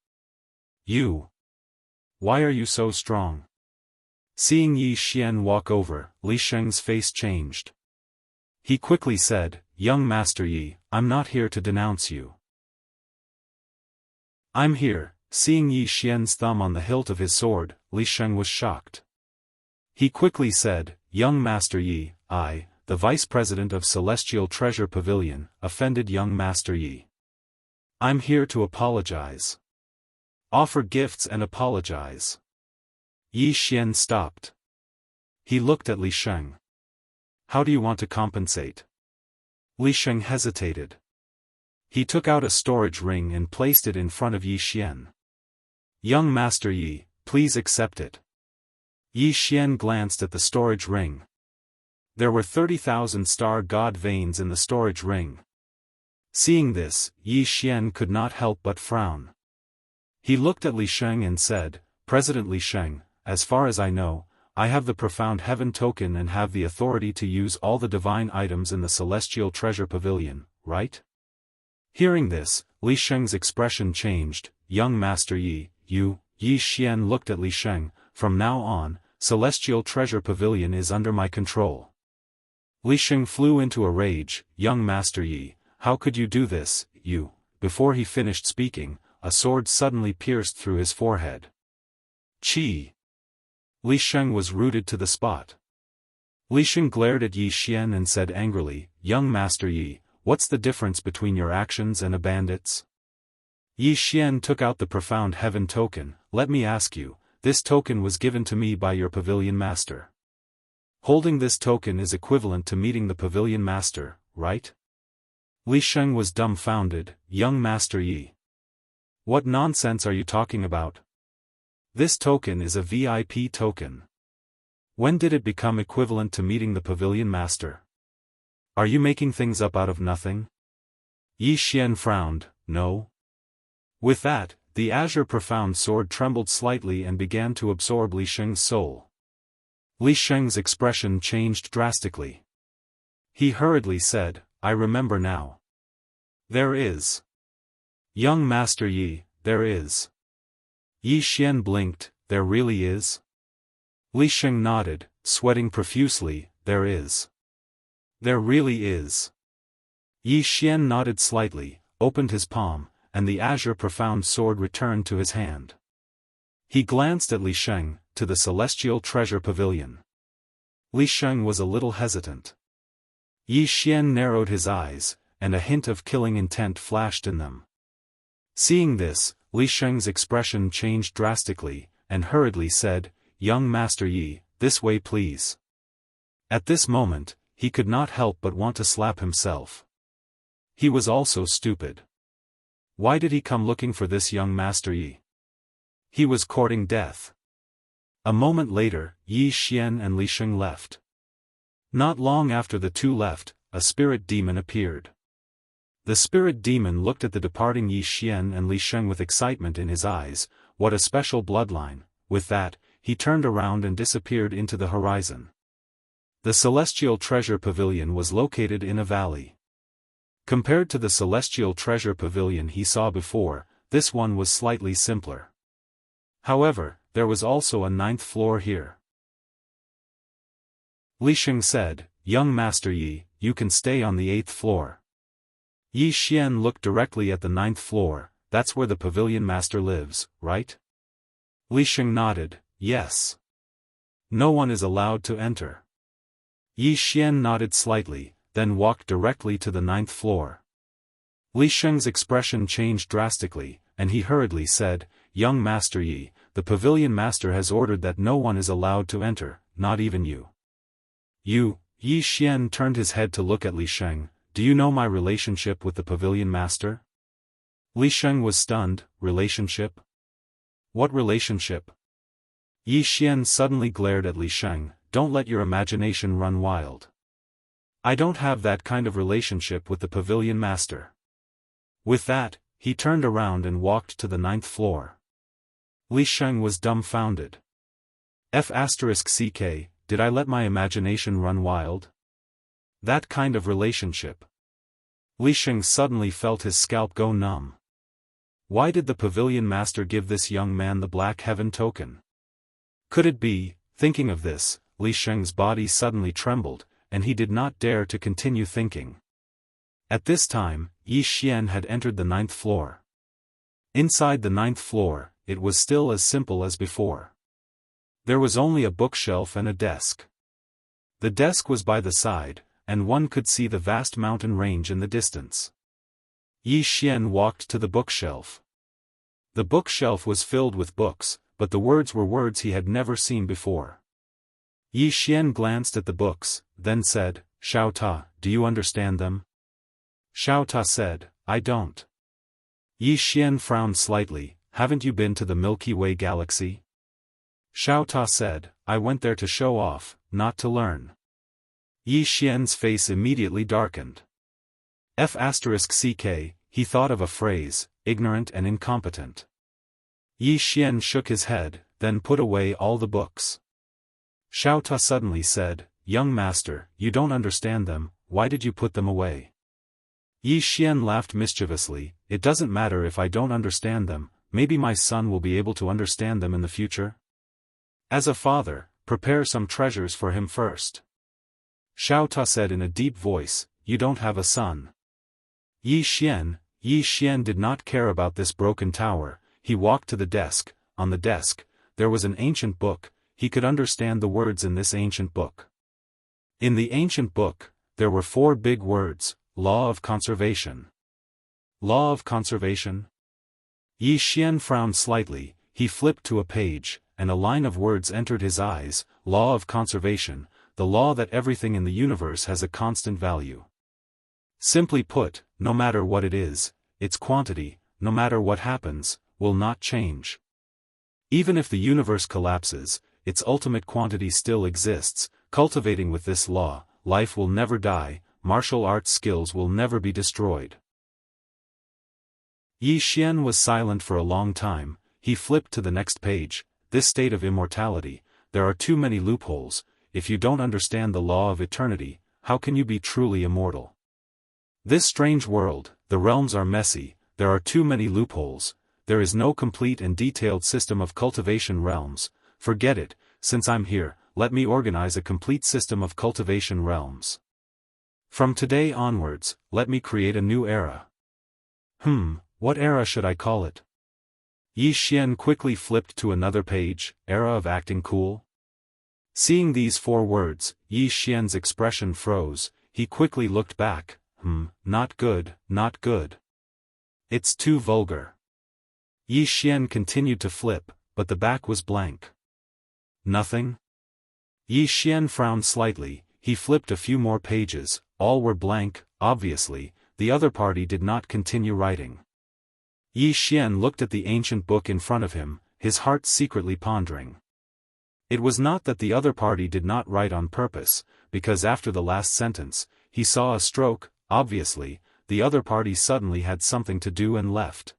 "You? Why are you so strong?" Seeing Yi Xian walk over, Li Sheng's face changed. He quickly said, "Young Master Yi, I'm not here to denounce you. I'm here." Seeing Yi Xian's thumb on the hilt of his sword, Li Sheng was shocked. He quickly said, "Young Master Yi, I, the Vice President of Celestial Treasure Pavilion, offended young Master Yi. I'm here to apologize. Offer gifts and apologize." Yi Xian stopped. He looked at Li Sheng. "How do you want to compensate?" Li Sheng hesitated. He took out a storage ring and placed it in front of Yi Xian. "Young Master Yi, please accept it." Yi Xian glanced at the storage ring. There were 30,000 star god veins in the storage ring. Seeing this, Yi Xian could not help but frown. He looked at Li Sheng and said, "President Li Sheng, as far as I know, I have the profound heaven token and have the authority to use all the divine items in the Celestial Treasure Pavilion, right?" Hearing this, Li Sheng's expression changed. "Young Master Yi, you," Yi Xian looked at Li Sheng, "from now on, Celestial Treasure Pavilion is under my control." Li Sheng flew into a rage. "Young Master Yi, how could you do this, you?" Before he finished speaking, a sword suddenly pierced through his forehead. Chi! Li Sheng was rooted to the spot. Li Sheng glared at Yi Xian and said angrily, "Young Master Yi, what's the difference between your actions and a bandit's?" Yi Xian took out the profound heaven token. "Let me ask you, this token was given to me by your pavilion master. Holding this token is equivalent to meeting the pavilion master, right?" Li Sheng was dumbfounded. "Young Master Yi. What nonsense are you talking about? This token is a VIP token. When did it become equivalent to meeting the pavilion master? Are you making things up out of nothing?" Yi Xian frowned. "No." With that, the azure profound sword trembled slightly and began to absorb Li Sheng's soul. Li Sheng's expression changed drastically. He hurriedly said, "I remember now. There is. Young Master Yi, there is." Yi Xian blinked. "There really is?" Li Sheng nodded, sweating profusely. "There is. There really is." Yi Xian nodded slightly, opened his palm, and the azure profound sword returned to his hand. He glanced at Li Sheng, to the celestial treasure pavilion. Li Sheng was a little hesitant. Yi Xian narrowed his eyes, and a hint of killing intent flashed in them. Seeing this, Li Sheng's expression changed drastically, and hurriedly said, "Young Master Yi, this way please." At this moment, he could not help but want to slap himself. He was also stupid. Why did he come looking for this young Master Yi? He was courting death. A moment later, Yi Xian and Li Sheng left. Not long after the two left, a spirit demon appeared. The spirit demon looked at the departing Yi Xian and Li Sheng with excitement in his eyes. What a special bloodline. With that, he turned around and disappeared into the horizon. The celestial treasure pavilion was located in a valley. Compared to the celestial treasure pavilion he saw before, this one was slightly simpler. However, there was also a 9th floor here. Li Sheng said, "Young Master Yi, you can stay on the 8th floor." Yi Xian looked directly at the 9th floor. "That's where the pavilion master lives, right?" Li Sheng nodded, "Yes. No one is allowed to enter." Yi Xian nodded slightly, then walked directly to the 9th floor. Li Sheng's expression changed drastically, and he hurriedly said, "Young Master Yi, the pavilion master has ordered that no one is allowed to enter, not even you." "You?" Yi Xian turned his head to look at Li Sheng. "Do you know my relationship with the pavilion master?" Li Sheng was stunned. "Relationship? What relationship?" Yi Xian suddenly glared at Li Sheng. "Don't let your imagination run wild. I don't have that kind of relationship with the pavilion master." With that, he turned around and walked to the 9th floor. Li Sheng was dumbfounded. F***ck, did I let my imagination run wild? That kind of relationship. Li Sheng suddenly felt his scalp go numb. Why did the pavilion master give this young man the Black Heaven token? Could it be? Thinking of this, Li Sheng's body suddenly trembled, and he did not dare to continue thinking. At this time, Yi Xian had entered the 9th floor. Inside the 9th floor, it was still as simple as before. There was only a bookshelf and a desk. The desk was by the side, and one could see the vast mountain range in the distance. Yi Xian walked to the bookshelf. The bookshelf was filled with books, but the words were words he had never seen before. Yi Xian glanced at the books, then said, "Xiao Ta, do you understand them?" Xiao Ta said, "I don't." Yi Xian frowned slightly. "Haven't you been to the Milky Way galaxy?" Xiao Ta said, "I went there to show off, not to learn." Yi Xian's face immediately darkened. F***ck, he thought of a phrase, ignorant and incompetent. Yi Xian shook his head, then put away all the books. Xiao Ta suddenly said, "Young master, you don't understand them, why did you put them away?" Yi Xian laughed mischievously. "It doesn't matter if I don't understand them, maybe my son will be able to understand them in the future. As a father, prepare some treasures for him first." Xiao Ta said in a deep voice, "You don't have a son." Yi Xian did not care about this broken tower. He walked to the desk. On the desk, there was an ancient book. he could understand the words in this ancient book. In the ancient book, there were 4 big words: law of conservation. Law of conservation? Yi Xian frowned slightly. He flipped to a page, and a line of words entered his eyes: law of conservation, the law that everything in the universe has a constant value. Simply put, no matter what it is, its quantity, no matter what happens, will not change. Even if the universe collapses, its ultimate quantity still exists. Cultivating with this law, life will never die, martial arts skills will never be destroyed. Yi Xian was silent for a long time. He flipped to the next page. This state of immortality, there are too many loopholes. If you don't understand the law of eternity, how can you be truly immortal? This strange world, the realms are messy, there are too many loopholes, there is no complete and detailed system of cultivation realms. Forget it, since I'm here, let me organize a complete system of cultivation realms. From today onwards, let me create a new era. What era should I call it? Yi Xian quickly flipped to another page: era of acting cool. Seeing these 4 words, Yi Xian's expression froze. He quickly looked back. Not good, not good. It's too vulgar. Yi Xian continued to flip, but the back was blank. Nothing? Yi Xian frowned slightly. He flipped a few more pages, all were blank. Obviously, the other party did not continue writing. Yi Xian looked at the ancient book in front of him, his heart secretly pondering. It was not that the other party did not write on purpose, because after the last sentence, he saw a stroke. Obviously, the other party suddenly had something to do and left.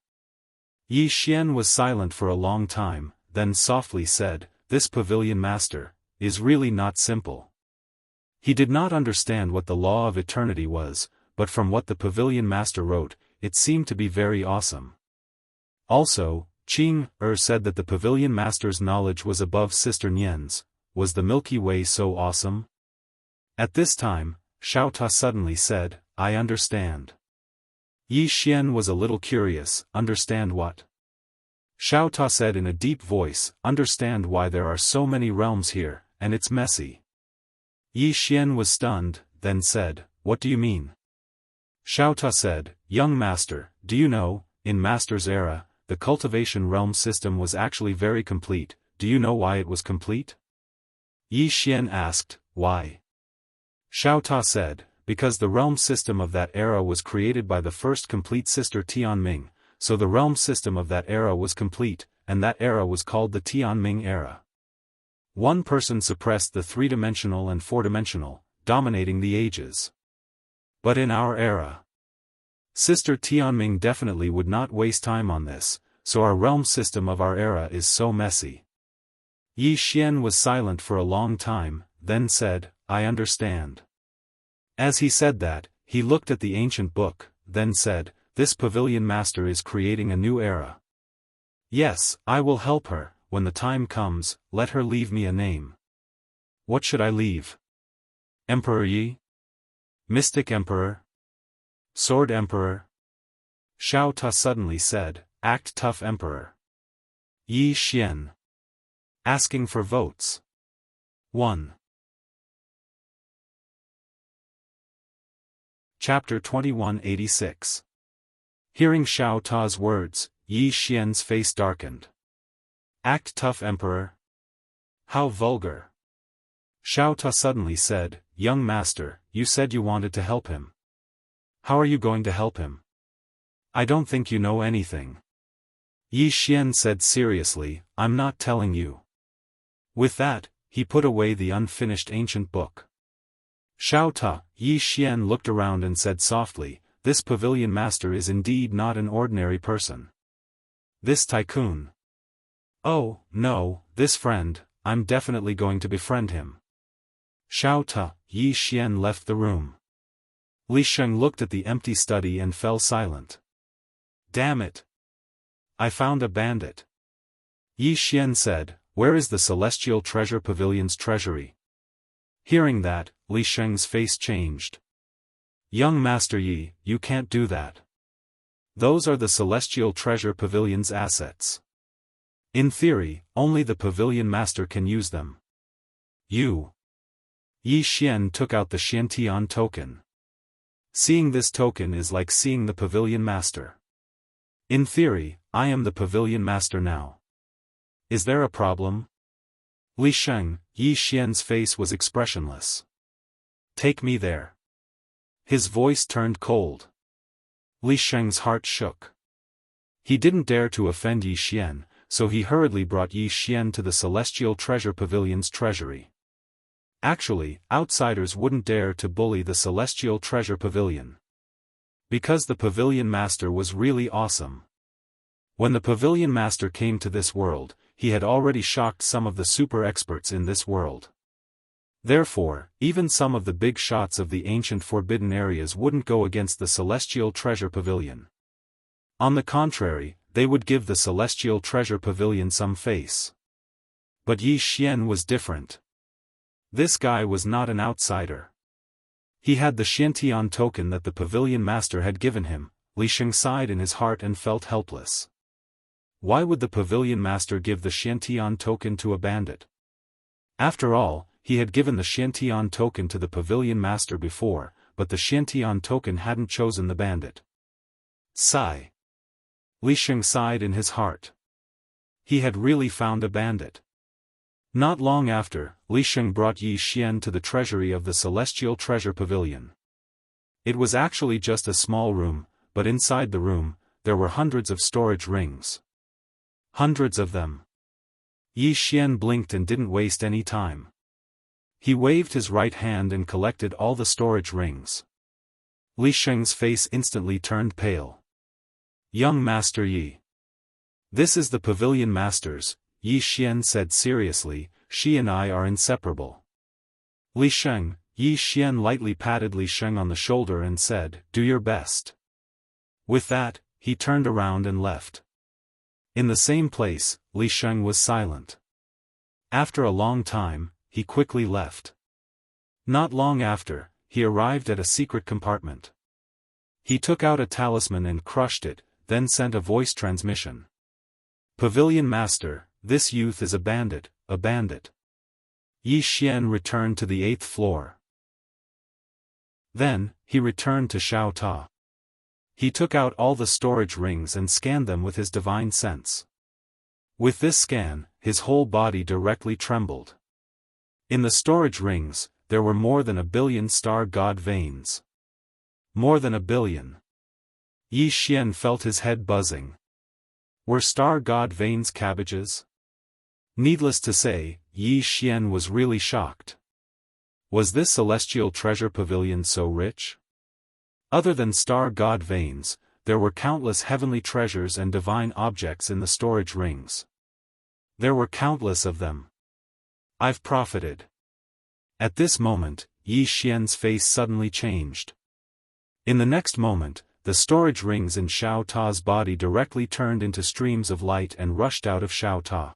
Yi Xian was silent for a long time, then softly said, "This pavilion master is really not simple." He did not understand what the law of eternity was, but from what the pavilion master wrote, it seemed to be very awesome. Also, Qing said that the pavilion master's knowledge was above Sister Nian's. Was the Milky Way so awesome? At this time, Xiaofan suddenly said, "I understand." Yi Xian was a little curious. Understand what? Xiaofan said in a deep voice, "Understand why there are so many realms here, and it's messy." Yi Xian was stunned, then said, "What do you mean?" Xiaofan said, "Young master, do you know, in Master's era, the cultivation realm system was actually very complete. Do you know why it was complete?" Yi Xian asked, "Why?" Xiaofan said, "Because the realm system of that era was created by the first complete sister Tianming, so the realm system of that era was complete, and that era was called the Tianming era. One person suppressed the 3-dimensional and 4-dimensional, dominating the ages. But in our era, Sister Tianming definitely would not waste time on this, so our realm system of our era is so messy." Yi Xian was silent for a long time, then said, "I understand." As he said that, he looked at the ancient book, then said, "This pavilion master is creating a new era. Yes, I will help her. When the time comes, let her leave me a name." "What should I leave? Emperor Yi? Mystic Emperor? Sword Emperor?" Xiaofan suddenly said, "Act tough Emperor." Yi Xian. Asking for votes. 1. Chapter 2186. Hearing Xiaofan's words, Yi Xian's face darkened. Act tough Emperor? How vulgar. Xiaofan suddenly said, "Young master, you said you wanted to help him. How are you going to help him? I don't think you know anything." Yi Xian said seriously, "I'm not telling you." With that, he put away the unfinished ancient book. Xiaofan, Yi Xian looked around and said softly, "This pavilion master is indeed not an ordinary person. This tycoon. Oh, no, this friend, I'm definitely going to befriend him." Xiaofan, Yi Xian left the room. Li Sheng looked at the empty study and fell silent. "Damn it! I found a bandit." Yi Xian said, "Where is the Celestial Treasure Pavilion's treasury?" Hearing that, Li Sheng's face changed. "Young Master Yi, you can't do that. Those are the Celestial Treasure Pavilion's assets. In theory, only the Pavilion Master can use them. Yi Xian took out the Xiantian token. Seeing this token is like seeing the Pavilion Master. In theory, I am the Pavilion Master now. Is there a problem? Yi Xian's face was expressionless. Take me there. His voice turned cold. Li Sheng's heart shook. He didn't dare to offend Yi Xian, so he hurriedly brought Yi Xian to the Celestial Treasure Pavilion's treasury. Actually, outsiders wouldn't dare to bully the Celestial Treasure Pavilion. Because the Pavilion Master was really awesome. When the Pavilion Master came to this world, he had already shocked some of the super experts in this world. Therefore, even some of the big shots of the ancient forbidden areas wouldn't go against the Celestial Treasure Pavilion. On the contrary, they would give the Celestial Treasure Pavilion some face. But Yi Xian was different. This guy was not an outsider. He had the Xiantian token that the Pavilion Master had given him. Li Sheng sighed in his heart and felt helpless. Why would the Pavilion Master give the Xiantian token to a bandit? After all, he had given the Xiantian token to the Pavilion Master before, but the Xiantian token hadn't chosen the bandit. Sigh. Li Sheng sighed in his heart. He had really found a bandit. Not long after, Li Sheng brought Yi Xian to the treasury of the Celestial Treasure Pavilion. It was actually just a small room, but inside the room, there were hundreds of storage rings. Hundreds of them. Yi Xian blinked and didn't waste any time. He waved his right hand and collected all the storage rings. Li Sheng's face instantly turned pale. Young Master Yi. This is the Pavilion Master's, Yi Xian said seriously, she and I are inseparable. Li Sheng, Yi Xian lightly patted Li Sheng on the shoulder and said, do your best. With that, he turned around and left. In the same place, Li Sheng was silent. After a long time, he quickly left. Not long after, he arrived at a secret compartment. He took out a talisman and crushed it, then sent a voice transmission. Pavilion Master, this youth is a bandit, a bandit. Yi Xian returned to the 8th floor. Then, he returned to Xiao Ta. He took out all the storage rings and scanned them with his divine sense. With this scan, his whole body directly trembled. In the storage rings, there were more than 1 billion star god veins. More than 1 billion. Yi Xian felt his head buzzing. Were star god veins cabbages? Needless to say, Yi Xian was really shocked. Was this Celestial Treasure Pavilion so rich? Other than star god veins, there were countless heavenly treasures and divine objects in the storage rings. There were countless of them. I've profited. At this moment, Yi Xian's face suddenly changed. In the next moment, the storage rings in Xiao Ta's body directly turned into streams of light and rushed out of Xiao Ta.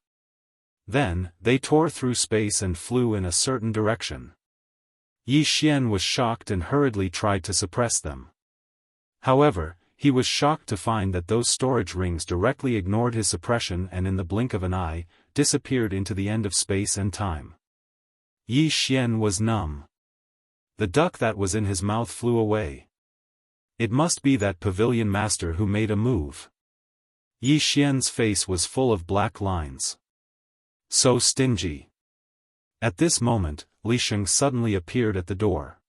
Then, they tore through space and flew in a certain direction. Yi Xian was shocked and hurriedly tried to suppress them. However, he was shocked to find that those storage rings directly ignored his suppression and in the blink of an eye, disappeared into the end of space and time. Yi Xian was numb. The duck that was in his mouth flew away. It must be that Pavilion Master who made a move. Yi Xian's face was full of black lines. So stingy. At this moment, Li Sheng suddenly appeared at the door.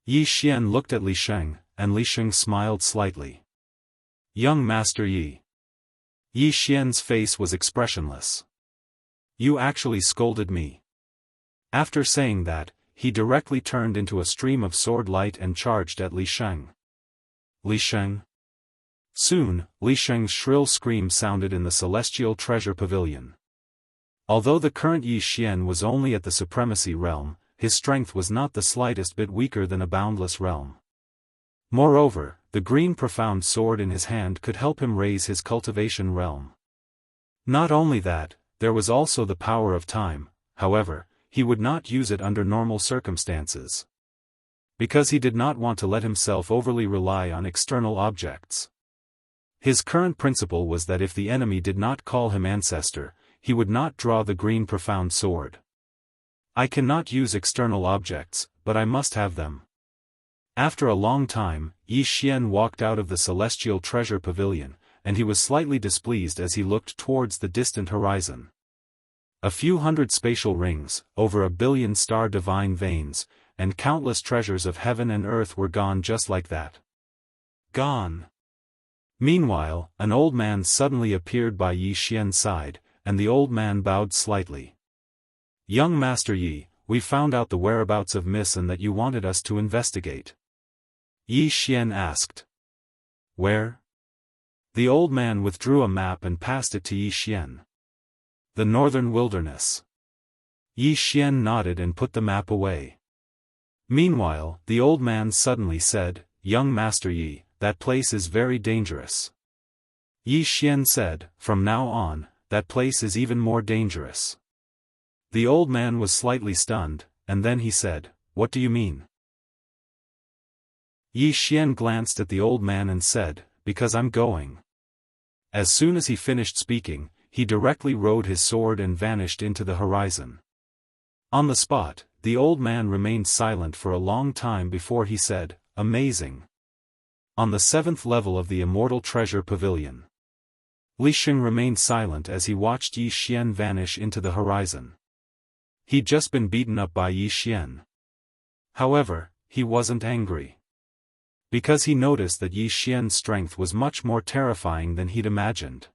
Yi Xian looked at Li Sheng, and Li Sheng smiled slightly. Young Master Yi. Yi Xian's face was expressionless. You actually scolded me. After saying that, he directly turned into a stream of sword light and charged at Li Sheng. Li Sheng? Soon, Li Sheng's shrill scream sounded in the Celestial Treasure Pavilion. Although the current Yi Xian was only at the Supremacy Realm, his strength was not the slightest bit weaker than a boundless realm. Moreover, the green profound sword in his hand could help him raise his cultivation realm. Not only that, there was also the power of time, however, he would not use it under normal circumstances. Because he did not want to let himself overly rely on external objects. His current principle was that if the enemy did not call him ancestor, he would not draw the green profound sword. I cannot use external objects, but I must have them. After a long time, Yi Xian walked out of the celestial treasure pavilion, and he was slightly displeased as he looked towards the distant horizon. A few hundred spatial rings, over 1 billion star divine veins, and countless treasures of heaven and earth were gone just like that. Gone. Meanwhile, an old man suddenly appeared by Yi Xian's side, and the old man bowed slightly. Young Master Yi, we found out the whereabouts of Misan that you wanted us to investigate. Yi Xian asked. Where? The old man withdrew a map and passed it to Yi Xian. The northern wilderness. Yi Xian nodded and put the map away. Meanwhile, the old man suddenly said, Young Master Yi, that place is very dangerous. Yi Xian said, From now on, that place is even more dangerous. The old man was slightly stunned, and then he said, What do you mean? Yi Xian glanced at the old man and said, Because I'm going. As soon as he finished speaking, he directly rode his sword and vanished into the horizon. On the spot, the old man remained silent for a long time before he said, Amazing. On the 7th level of the Immortal Treasure Pavilion. Li Sheng remained silent as he watched Yi Xian vanish into the horizon. He'd just been beaten up by Yi Xian. However, he wasn't angry. Because he noticed that Yi Xian's strength was much more terrifying than he'd imagined.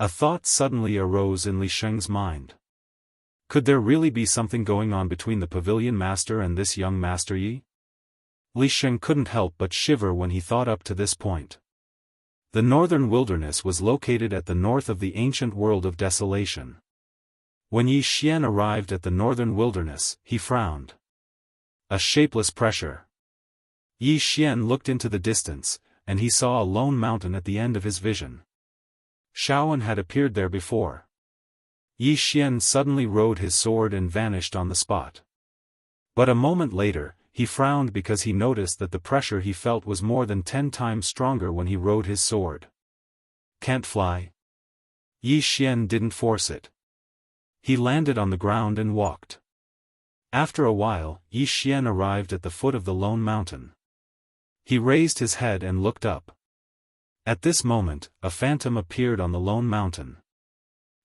A thought suddenly arose in Li Sheng's mind. Could there really be something going on between the pavilion master and this young Master Yi? Li Sheng couldn't help but shiver when he thought up to this point. The northern wilderness was located at the north of the ancient world of desolation. When Yi Xian arrived at the northern wilderness, he frowned. A shapeless pressure. Yi Xian looked into the distance, and he saw a lone mountain at the end of his vision. Xiaofan had appeared there before. Yi Xian suddenly rode his sword and vanished on the spot. But a moment later, he frowned because he noticed that the pressure he felt was more than 10 times stronger when he rode his sword. Can't fly? Yi Xian didn't force it. He landed on the ground and walked. After a while, Yi Xian arrived at the foot of the lone mountain. He raised his head and looked up. At this moment, a phantom appeared on the lone mountain.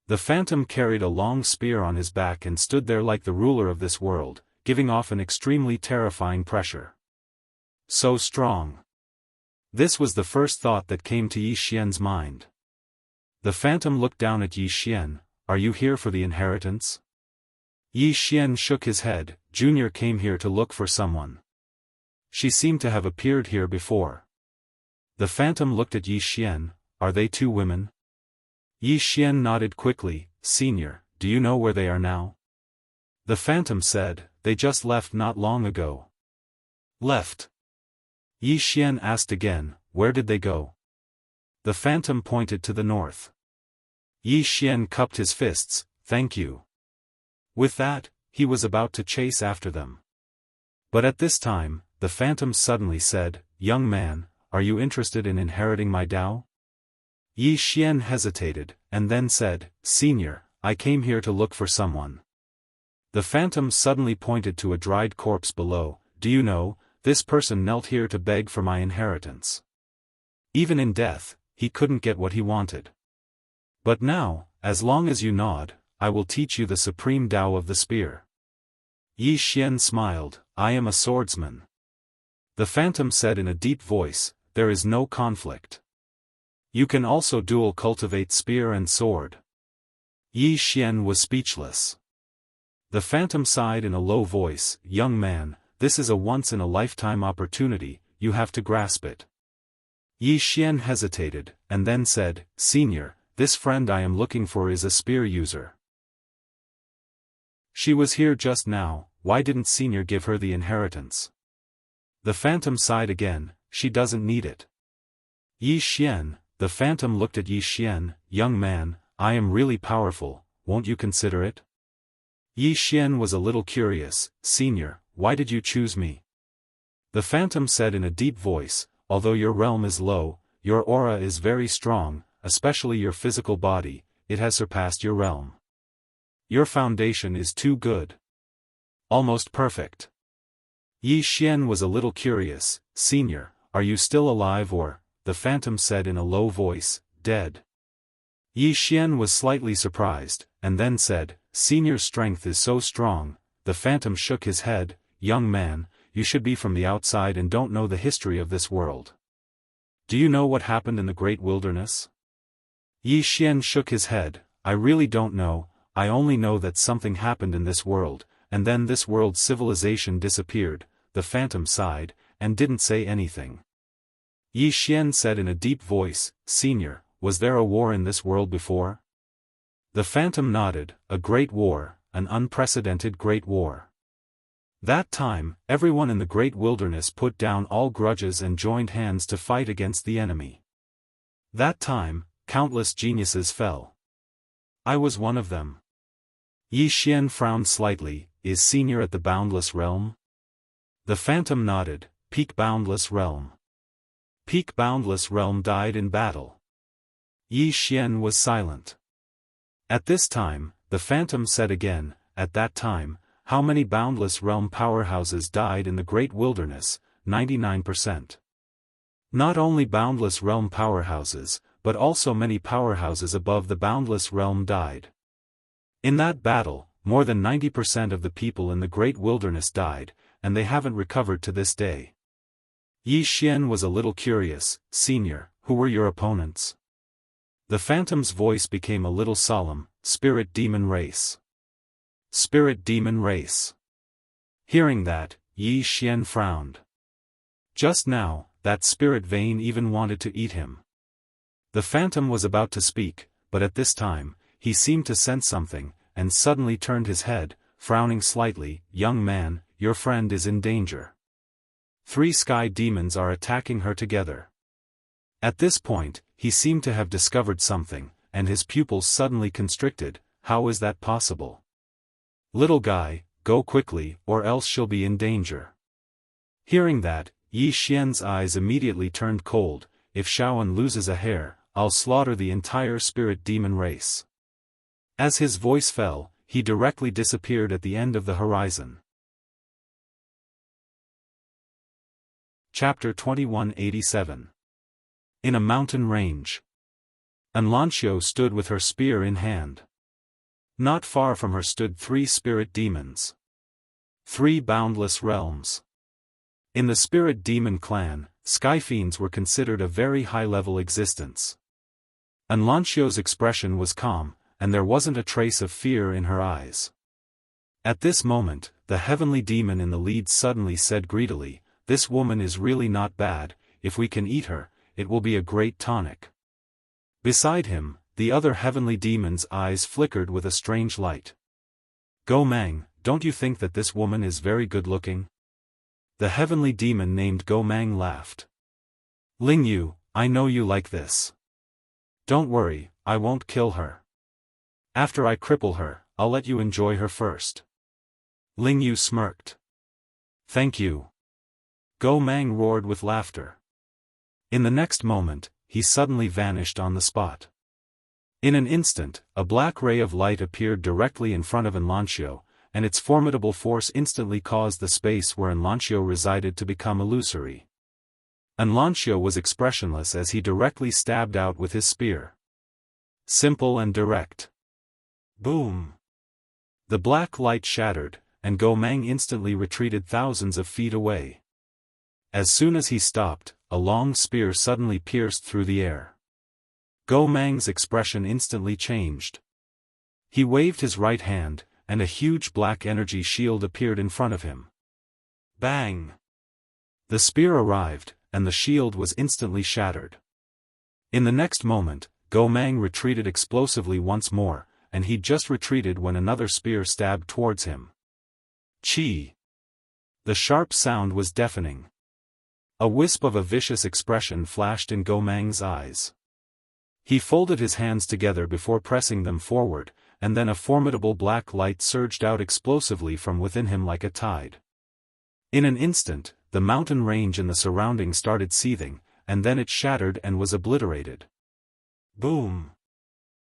The phantom carried a long spear on his back and stood there like the ruler of this world, giving off an extremely terrifying pressure. So strong. This was the first thought that came to Yi Xian's mind. The phantom looked down at Yi Xian. Are you here for the inheritance? Yi Xian shook his head. Junior came here to look for someone. She seemed to have appeared here before. The phantom looked at Yi Xian. Are they 2 women? Yi Xian nodded quickly. Senior, do you know where they are now? The phantom said, They just left not long ago. Left? Yi Xian asked again, Where did they go? The phantom pointed to the north. Yi Xian cupped his fists. Thank you. With that, he was about to chase after them. But at this time, the phantom suddenly said, Young man, are you interested in inheriting my Dao? Yi Xian hesitated, and then said, Senior, I came here to look for someone. The phantom suddenly pointed to a dried corpse below. Do you know, this person knelt here to beg for my inheritance. Even in death, he couldn't get what he wanted. But now, as long as you nod, I will teach you the supreme Tao of the spear. Yi Xian smiled. I am a swordsman. The phantom said in a deep voice, There is no conflict. You can also dual cultivate spear and sword. Yi Xian was speechless. The phantom sighed in a low voice, Young man, this is a once-in-a-lifetime opportunity, you have to grasp it. Yi Xian hesitated, and then said, Senior, this friend I am looking for is a spear user. She was here just now, why didn't Senior give her the inheritance? The phantom sighed again, she doesn't need it. Yi Xian, the phantom looked at Yi Xian, Young man, I am really powerful, won't you consider it? Yi Xian was a little curious, Senior, why did you choose me? The phantom said in a deep voice, Although your realm is low, your aura is very strong, especially your physical body, it has surpassed your realm. Your foundation is too good. Almost perfect. Yi Xian was a little curious. Senior, are you still alive or, the phantom said in a low voice, dead? Yi Xian was slightly surprised, and then said, Senior's strength is so strong. The phantom shook his head, young man, you should be from the outside and don't know the history of this world. Do you know what happened in the great wilderness? Yi Xian shook his head, I really don't know, I only know that something happened in this world, and then this world's civilization disappeared. The phantom sighed, and didn't say anything. Yi Xian said in a deep voice, Senior, was there a war in this world before? The phantom nodded, a great war, an unprecedented great war. That time, everyone in the great wilderness put down all grudges and joined hands to fight against the enemy. That time, countless geniuses fell. I was one of them. Yi Xian frowned slightly, is Senior at the Boundless Realm? The phantom nodded, Peak Boundless Realm. Peak Boundless Realm died in battle. Yi Xian was silent. At this time, the phantom said again, at that time, how many Boundless Realm powerhouses died in the great wilderness? 99%. Not only Boundless Realm powerhouses, but also many powerhouses above the Boundless Realm died. In that battle, more than 90% of the people in the great wilderness died, and they haven't recovered to this day. Yi Xian was a little curious, Senior, who were your opponents? The phantom's voice became a little solemn, Spirit Demon Race. Spirit Demon Race. Hearing that, Yi Xian frowned. Just now, that spirit vein even wanted to eat him. The phantom was about to speak, but at this time, he seemed to sense something, and suddenly turned his head, frowning slightly, young man, your friend is in danger. 3 sky demons are attacking her together. At this point, he seemed to have discovered something, and his pupils suddenly constricted, how is that possible? Little guy, go quickly, or else she'll be in danger. Hearing that, Yi Xian's eyes immediately turned cold, if Xiaofan loses a hair, I'll slaughter the entire spirit demon race. As his voice fell, he directly disappeared at the end of the horizon. Chapter 2187. In a mountain range. Anlancio stood with her spear in hand. Not far from her stood 3 spirit demons. 3 boundless realms. In the spirit demon clan, sky fiends were considered a very high-level existence. Anlancio's expression was calm, and there wasn't a trace of fear in her eyes. At this moment, the heavenly demon in the lead suddenly said greedily, this woman is really not bad, if we can eat her, it will be a great tonic. Beside him, the other heavenly demon's eyes flickered with a strange light. Go Mang, don't you think that this woman is very good-looking? The heavenly demon named Go Mang laughed. Ling Yu, I know you like this. Don't worry, I won't kill her. After I cripple her, I'll let you enjoy her first. Ling Yu smirked. Thank you. Go Mang roared with laughter. In the next moment, he suddenly vanished on the spot. In an instant, a black ray of light appeared directly in front of Anlancio, and its formidable force instantly caused the space where Anlancio resided to become illusory. Anlancio was expressionless as he directly stabbed out with his spear. Simple and direct. Boom! The black light shattered, and Go Mang instantly retreated thousands of feet away. As soon as he stopped, a long spear suddenly pierced through the air. Go Mang's expression instantly changed. He waved his right hand, and a huge black energy shield appeared in front of him. Bang! The spear arrived, and the shield was instantly shattered. In the next moment, Go Mang retreated explosively once more, and he just retreated when another spear stabbed towards him. Chi! The sharp sound was deafening. A wisp of a vicious expression flashed in Go Mang's eyes. He folded his hands together before pressing them forward, and then a formidable black light surged out explosively from within him like a tide. In an instant, the mountain range and the surroundings started seething, and then it shattered and was obliterated. Boom!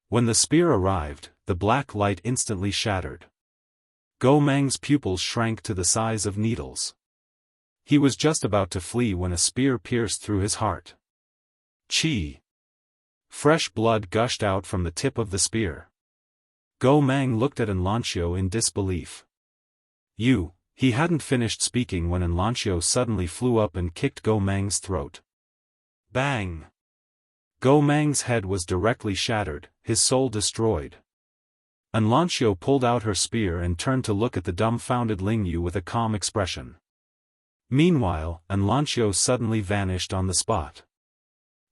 When the spear arrived, the black light instantly shattered. Go Mang's pupils shrank to the size of needles. He was just about to flee when a spear pierced through his heart. Chi! Fresh blood gushed out from the tip of the spear. Go Mang looked at Enlancio in disbelief. He hadn't finished speaking when Enlancio suddenly flew up and kicked Go Mang's throat. Bang! Go Mang's head was directly shattered, his soul destroyed. Enlancio pulled out her spear and turned to look at the dumbfounded Ling Yu with a calm expression. Meanwhile, Enlancio suddenly vanished on the spot.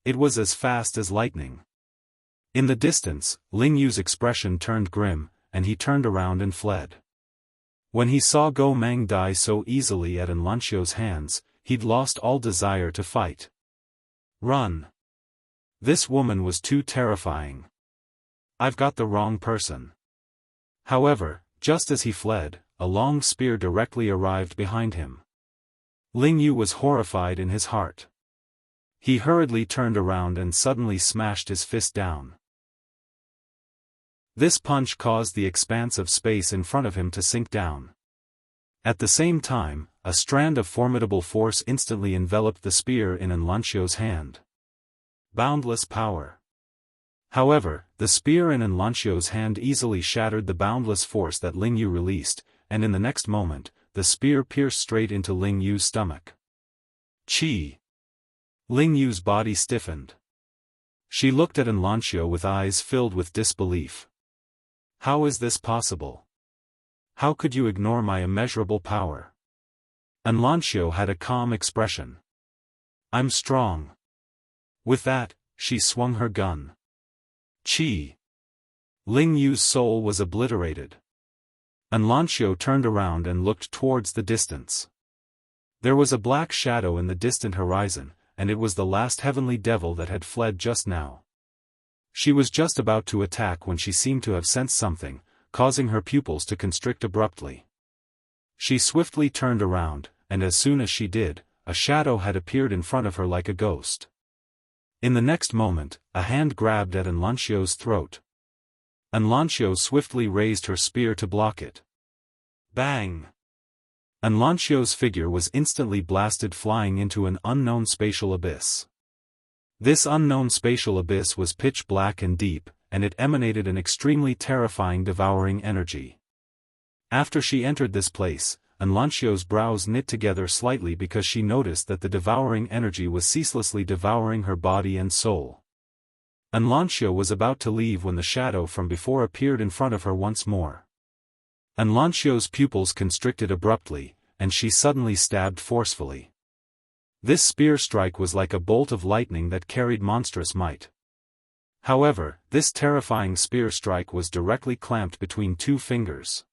It was as fast as lightning. In the distance, Ling Yu's expression turned grim, and he turned around and fled. When he saw Go Mang die so easily at Enlancio's hands, he'd lost all desire to fight. Run! This woman was too terrifying. I've got the wrong person. However, just as he fled, a long spear directly arrived behind him. Ling Yu was horrified in his heart. He hurriedly turned around and suddenly smashed his fist down. This punch caused the expanse of space in front of him to sink down. At the same time, a strand of formidable force instantly enveloped the spear in Enlancio's hand. Boundless power. However, the spear in Enlancio's hand easily shattered the boundless force that Ling Yu released, and in the next moment, the spear pierced straight into Ling Yu's stomach. Chi! Ling Yu's body stiffened. She looked at Enlancio with eyes filled with disbelief. How is this possible? How could you ignore my immeasurable power? Enlancio had a calm expression. I'm strong. With that, she swung her gun. Chi! Ling Yu's soul was obliterated. Enlancio turned around and looked towards the distance. There was a black shadow in the distant horizon, and it was the last heavenly devil that had fled just now. She was just about to attack when she seemed to have sensed something, causing her pupils to constrict abruptly. She swiftly turned around, and as soon as she did, a shadow had appeared in front of her like a ghost. In the next moment, a hand grabbed at Enlancio's throat. Enlancio swiftly raised her spear to block it. Bang! Enlancio's figure was instantly blasted flying into an unknown spatial abyss. This unknown spatial abyss was pitch black and deep, and it emanated an extremely terrifying devouring energy. After she entered this place, Enlancio's brows knit together slightly because she noticed that the devouring energy was ceaselessly devouring her body and soul. Enlancio was about to leave when the shadow from before appeared in front of her once more. Enlancio's pupils constricted abruptly, and she suddenly stabbed forcefully. This spear strike was like a bolt of lightning that carried monstrous might. However, this terrifying spear strike was directly clamped between two fingers.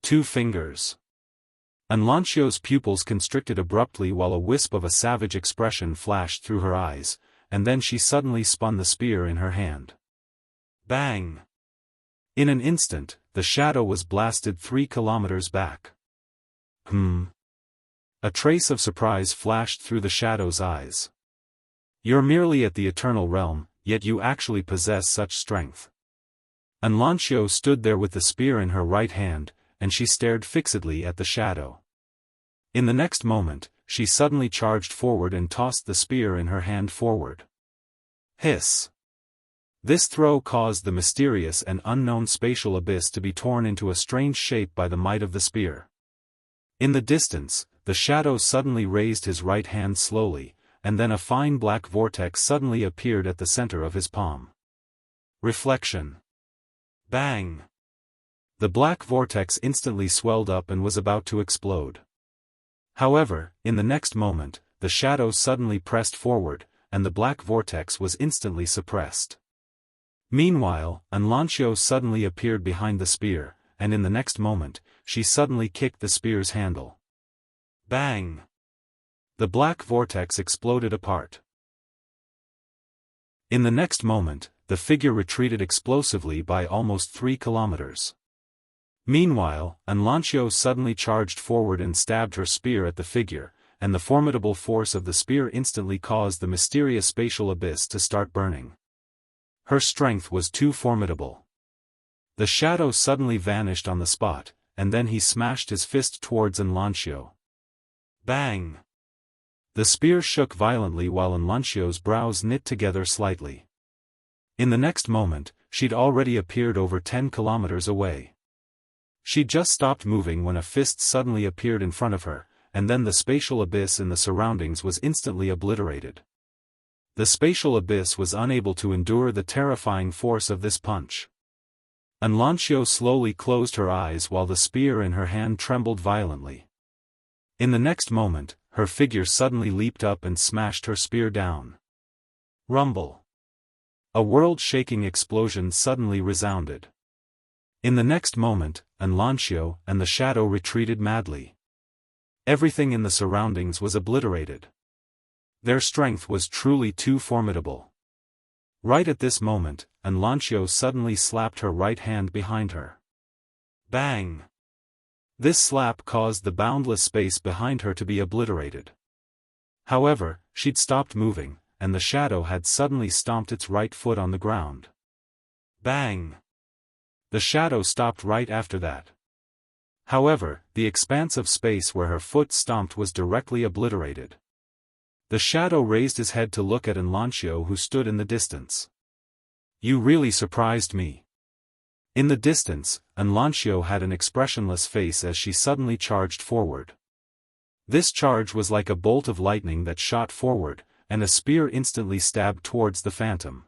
2 fingers. Enlancio's pupils constricted abruptly while a wisp of a savage expression flashed through her eyes, and then she suddenly spun the spear in her hand. Bang! In an instant, the shadow was blasted 3 kilometers back. A trace of surprise flashed through the shadow's eyes. You're merely at the eternal realm, yet you actually possess such strength. Enlancio stood there with the spear in her right hand, and she stared fixedly at the shadow. In the next moment, she suddenly charged forward and tossed the spear in her hand forward. Hiss! This throw caused the mysterious and unknown spatial abyss to be torn into a strange shape by the might of the spear. In the distance, the shadow suddenly raised his right hand slowly, and then a fine black vortex suddenly appeared at the center of his palm. Reflection. Bang! The black vortex instantly swelled up and was about to explode. However, in the next moment, the shadow suddenly pressed forward, and the black vortex was instantly suppressed. Meanwhile, Enlancio suddenly appeared behind the spear, and in the next moment, she suddenly kicked the spear's handle. Bang! The black vortex exploded apart. In the next moment, the figure retreated explosively by almost 3 kilometers. Meanwhile, Enlancio suddenly charged forward and stabbed her spear at the figure, and the formidable force of the spear instantly caused the mysterious spatial abyss to start burning. Her strength was too formidable. The shadow suddenly vanished on the spot, and then he smashed his fist towards Enlancio. Bang! The spear shook violently while Enlancio's brows knit together slightly. In the next moment, she'd already appeared over 10 kilometers away. She'd just stopped moving when a fist suddenly appeared in front of her, and then the spatial abyss in the surroundings was instantly obliterated. The spatial abyss was unable to endure the terrifying force of this punch. Enlancio slowly closed her eyes while the spear in her hand trembled violently. In the next moment, her figure suddenly leaped up and smashed her spear down. Rumble! A world-shaking explosion suddenly resounded. In the next moment, Enlancio and the shadow retreated madly. Everything in the surroundings was obliterated. Their strength was truly too formidable. Right at this moment, Enlancio suddenly slapped her right hand behind her. Bang! This slap caused the boundless space behind her to be obliterated. However, she'd stopped moving, and the shadow had suddenly stomped its right foot on the ground. Bang! The shadow stopped right after that. However, the expanse of space where her foot stomped was directly obliterated. The shadow raised his head to look at Enlancio, who stood in the distance. "You really surprised me." In the distance, Enlancio had an expressionless face as she suddenly charged forward. This charge was like a bolt of lightning that shot forward, and a spear instantly stabbed towards the phantom.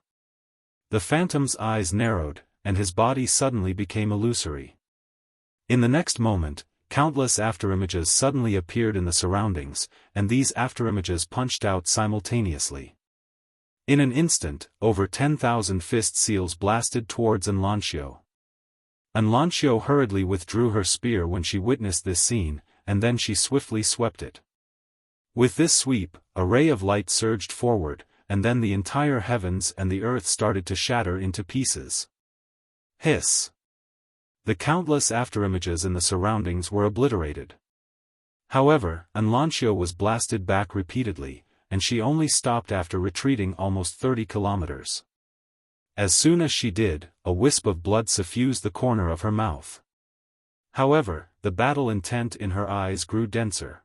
The phantom's eyes narrowed, and his body suddenly became illusory. In the next moment, countless afterimages suddenly appeared in the surroundings, and these afterimages punched out simultaneously. In an instant, over 10,000 fist seals blasted towards Enlancio. Enlancio hurriedly withdrew her spear when she witnessed this scene, and then she swiftly swept it. With this sweep, a ray of light surged forward, and then the entire heavens and the earth started to shatter into pieces. Hiss! The countless afterimages in the surroundings were obliterated. However, Enlancio was blasted back repeatedly, and she only stopped after retreating almost 30 kilometers. As soon as she did, a wisp of blood suffused the corner of her mouth. However, the battle intent in her eyes grew denser.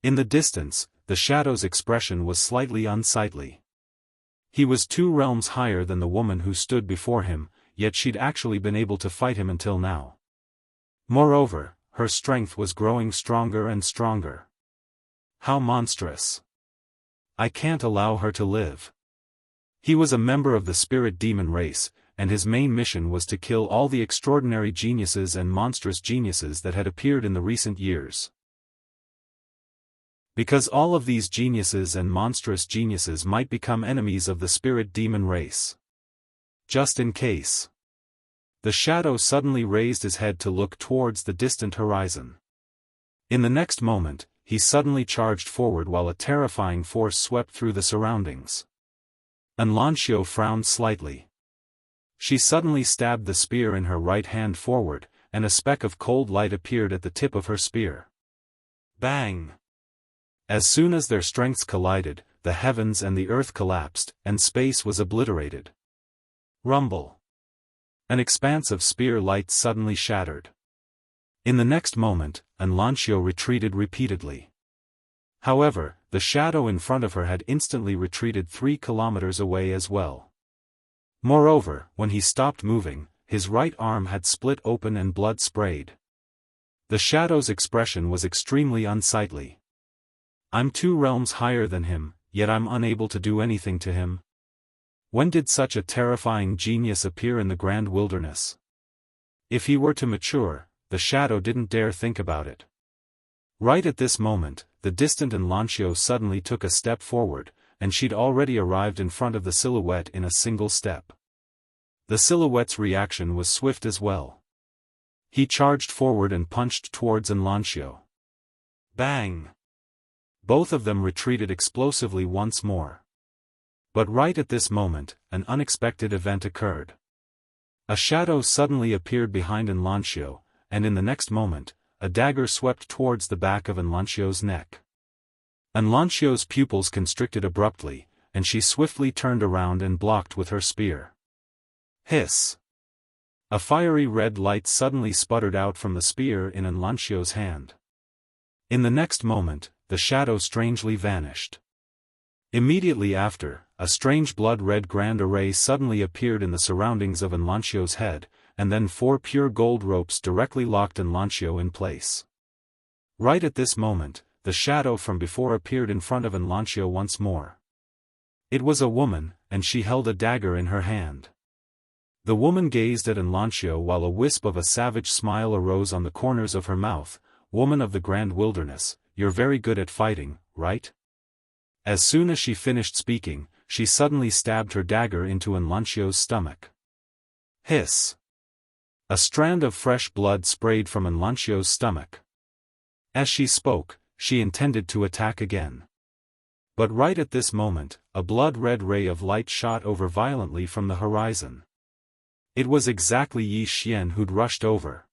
In the distance, the shadow's expression was slightly unsightly. He was 2 realms higher than the woman who stood before him, yet she'd actually been able to fight him until now. Moreover, her strength was growing stronger and stronger. How monstrous! I can't allow her to live. He was a member of the spirit demon race, and his main mission was to kill all the extraordinary geniuses and monstrous geniuses that had appeared in the recent years. Because all of these geniuses and monstrous geniuses might become enemies of the spirit demon race. Just in case. The shadow suddenly raised his head to look towards the distant horizon. In the next moment, he suddenly charged forward while a terrifying force swept through the surroundings. Enlancio frowned slightly. She suddenly stabbed the spear in her right hand forward, and a speck of cold light appeared at the tip of her spear. Bang! As soon as their strengths collided, the heavens and the earth collapsed, and space was obliterated. Rumble! An expanse of spear light suddenly shattered. In the next moment, Enlancio retreated repeatedly. However, the shadow in front of her had instantly retreated 3 kilometers away as well. Moreover, when he stopped moving, his right arm had split open and blood sprayed. The shadow's expression was extremely unsightly. I'm 2 realms higher than him, yet I'm unable to do anything to him. When did such a terrifying genius appear in the grand wilderness? If he were to mature, the shadow didn't dare think about it. Right at this moment, the distant Enlancio suddenly took a step forward, and she'd already arrived in front of the silhouette in a single step. The silhouette's reaction was swift as well. He charged forward and punched towards Enlancio. Bang! Both of them retreated explosively once more. But right at this moment, an unexpected event occurred. A shadow suddenly appeared behind Enlancio, and in the next moment, a dagger swept towards the back of Enlancio's neck. Anlanxio's pupils constricted abruptly, and she swiftly turned around and blocked with her spear. Hiss! A fiery red light suddenly sputtered out from the spear in Anlanxio's hand. In the next moment, the shadow strangely vanished. Immediately after, a strange blood-red grand array suddenly appeared in the surroundings of Anlanxio's head, and then 4 pure gold ropes directly locked Anlanxio in place. Right at this moment, the shadow from before appeared in front of Anlanxio once more. It was a woman, and she held a dagger in her hand. The woman gazed at Anlanxio while a wisp of a savage smile arose on the corners of her mouth. "Woman of the Grand Wilderness, you're very good at fighting, right?" As soon as she finished speaking, she suddenly stabbed her dagger into Anlanxio's stomach. Hiss! A strand of fresh blood sprayed from Anlanxio's stomach. As she spoke, she intended to attack again. But right at this moment, a blood-red ray of light shot over violently from the horizon. It was exactly Yi Xian who'd rushed over.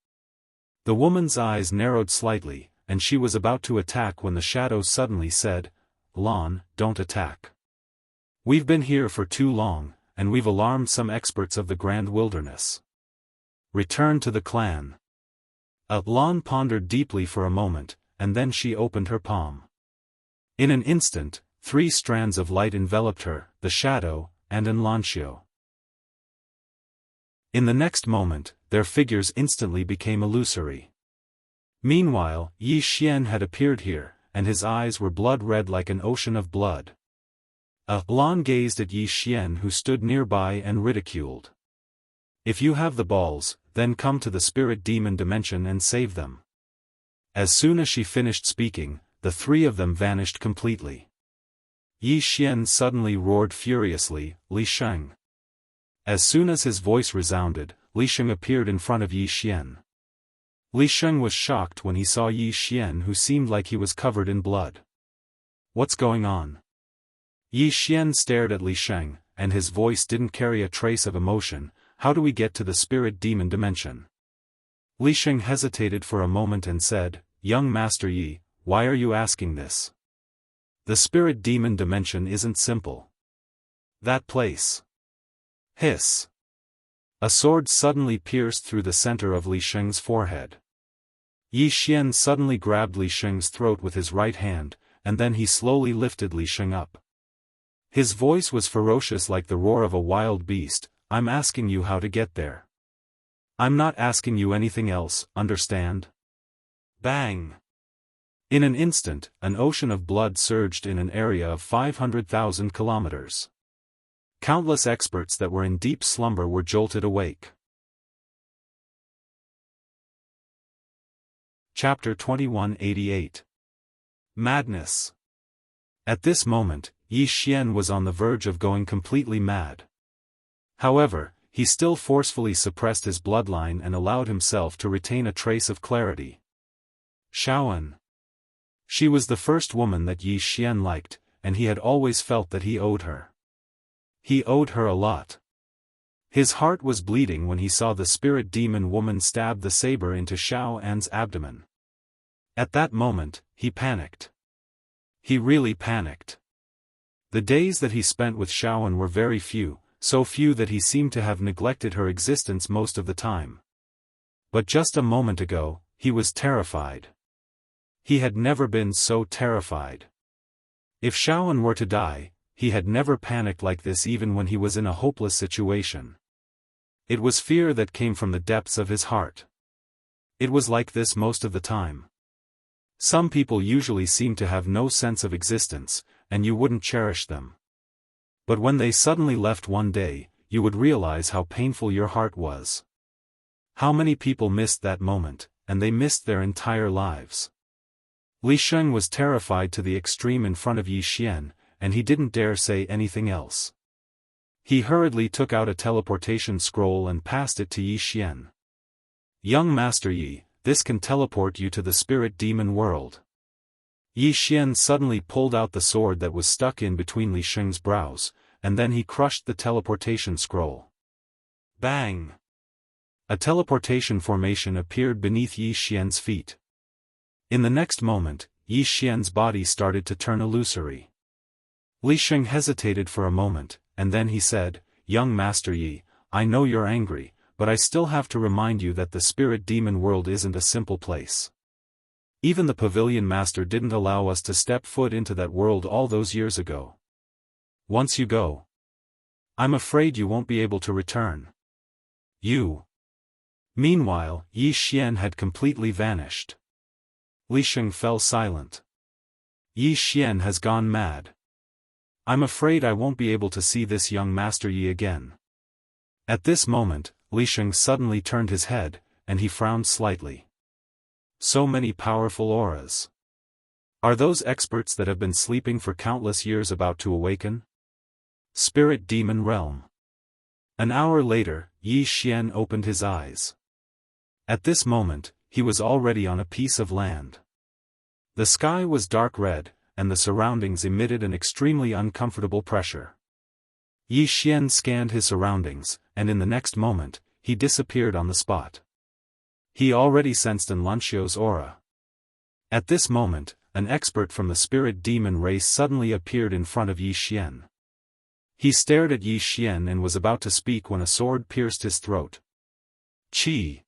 The woman's eyes narrowed slightly, and she was about to attack when the shadow suddenly said, "Lan, don't attack. We've been here for too long, and we've alarmed some experts of the Grand Wilderness. Return to the clan." Lan pondered deeply for a moment, and then she opened her palm. In an instant, 3 strands of light enveloped her, the shadow, and Anlanxio. In the next moment, their figures instantly became illusory. Meanwhile, Yi Xian had appeared here, and his eyes were blood-red like an ocean of blood. Lan gazed at Yi Xian who stood nearby and ridiculed. "If you have the balls, then come to the spirit demon dimension and save them." As soon as she finished speaking, the 3 of them vanished completely. Yi Xian suddenly roared furiously, "Li Sheng!" As soon as his voice resounded, Li Sheng appeared in front of Yi Xian. Li Sheng was shocked when he saw Yi Xian who seemed like he was covered in blood. "What's going on?" Yi Xian stared at Li Sheng, and his voice didn't carry a trace of emotion. "How do we get to the spirit demon dimension?" Li Sheng hesitated for a moment and said, "Young Master Yi, why are you asking this? The spirit demon dimension isn't simple. That place." Hiss! A sword suddenly pierced through the center of Li Sheng's forehead. Yi Xian suddenly grabbed Li Sheng's throat with his right hand, and then he slowly lifted Li Sheng up. His voice was ferocious like the roar of a wild beast. "I'm asking you how to get there. I'm not asking you anything else, understand?" Bang! In an instant, an ocean of blood surged in an area of 500,000 kilometers. Countless experts that were in deep slumber were jolted awake. Chapter 2188. Madness. At this moment, Yi Xian was on the verge of going completely mad. However, he still forcefully suppressed his bloodline and allowed himself to retain a trace of clarity. Xiaofan. She was the first woman that Yi Xian liked, and he had always felt that he owed her. He owed her a lot. His heart was bleeding when he saw the spirit demon woman stab the saber into Xiaofan's abdomen. At that moment, he panicked. He really panicked. The days that he spent with Xiaofan were very few, so few that he seemed to have neglected her existence most of the time. But just a moment ago, he was terrified. He had never been so terrified. If Xiaofan were to die, he had never panicked like this even when he was in a hopeless situation. It was fear that came from the depths of his heart. It was like this most of the time. Some people usually seem to have no sense of existence, and you wouldn't cherish them. But when they suddenly left one day, you would realize how painful your heart was. How many people missed that moment, and they missed their entire lives. Li Sheng was terrified to the extreme in front of Yi Xian, and he didn't dare say anything else. He hurriedly took out a teleportation scroll and passed it to Yi Xian. "Young Master Yi, this can teleport you to the spirit demon world." Yi Xian suddenly pulled out the sword that was stuck in between Li Sheng's brows, and then he crushed the teleportation scroll. Bang! A teleportation formation appeared beneath Yi Xian's feet. In the next moment, Yi Xian's body started to turn illusory. Li Sheng hesitated for a moment, and then he said, "Young Master Yi, I know you're angry, but I still have to remind you that the spirit demon world isn't a simple place. Even the Pavilion Master didn't allow us to step foot into that world all those years ago. Once you go, I'm afraid you won't be able to return. You." Meanwhile, Yi Xian had completely vanished. Li Sheng fell silent. Yi Xian has gone mad. I'm afraid I won't be able to see this young Master Yi again. At this moment, Li Sheng suddenly turned his head, and he frowned slightly. So many powerful auras. Are those experts that have been sleeping for countless years about to awaken? Spirit Demon Realm. An hour later, Yi Xian opened his eyes. At this moment, he was already on a piece of land. The sky was dark red, and the surroundings emitted an extremely uncomfortable pressure. Yi Xian scanned his surroundings, and in the next moment, he disappeared on the spot. He already sensed Enlunxio's aura. At this moment, an expert from the spirit demon race suddenly appeared in front of Yi Xian. He stared at Yi Xian and was about to speak when a sword pierced his throat. Qi!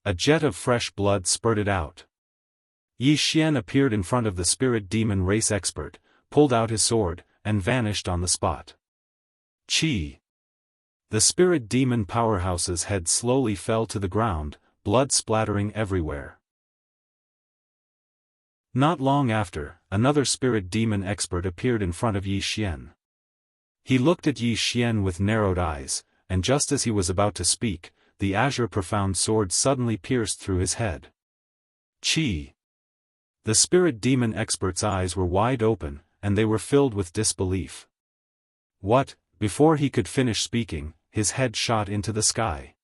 A jet of fresh blood spurted out. Yi Xian appeared in front of the spirit demon race expert, pulled out his sword, and vanished on the spot. Qi! The spirit demon powerhouse's head slowly fell to the ground, blood splattering everywhere. Not long after, another spirit demon expert appeared in front of Yi Xian. He looked at Yi Xian with narrowed eyes, and just as he was about to speak, the azure profound sword suddenly pierced through his head. Qi! The spirit demon expert's eyes were wide open, and they were filled with disbelief. What? Before he could finish speaking, his head shot into the sky.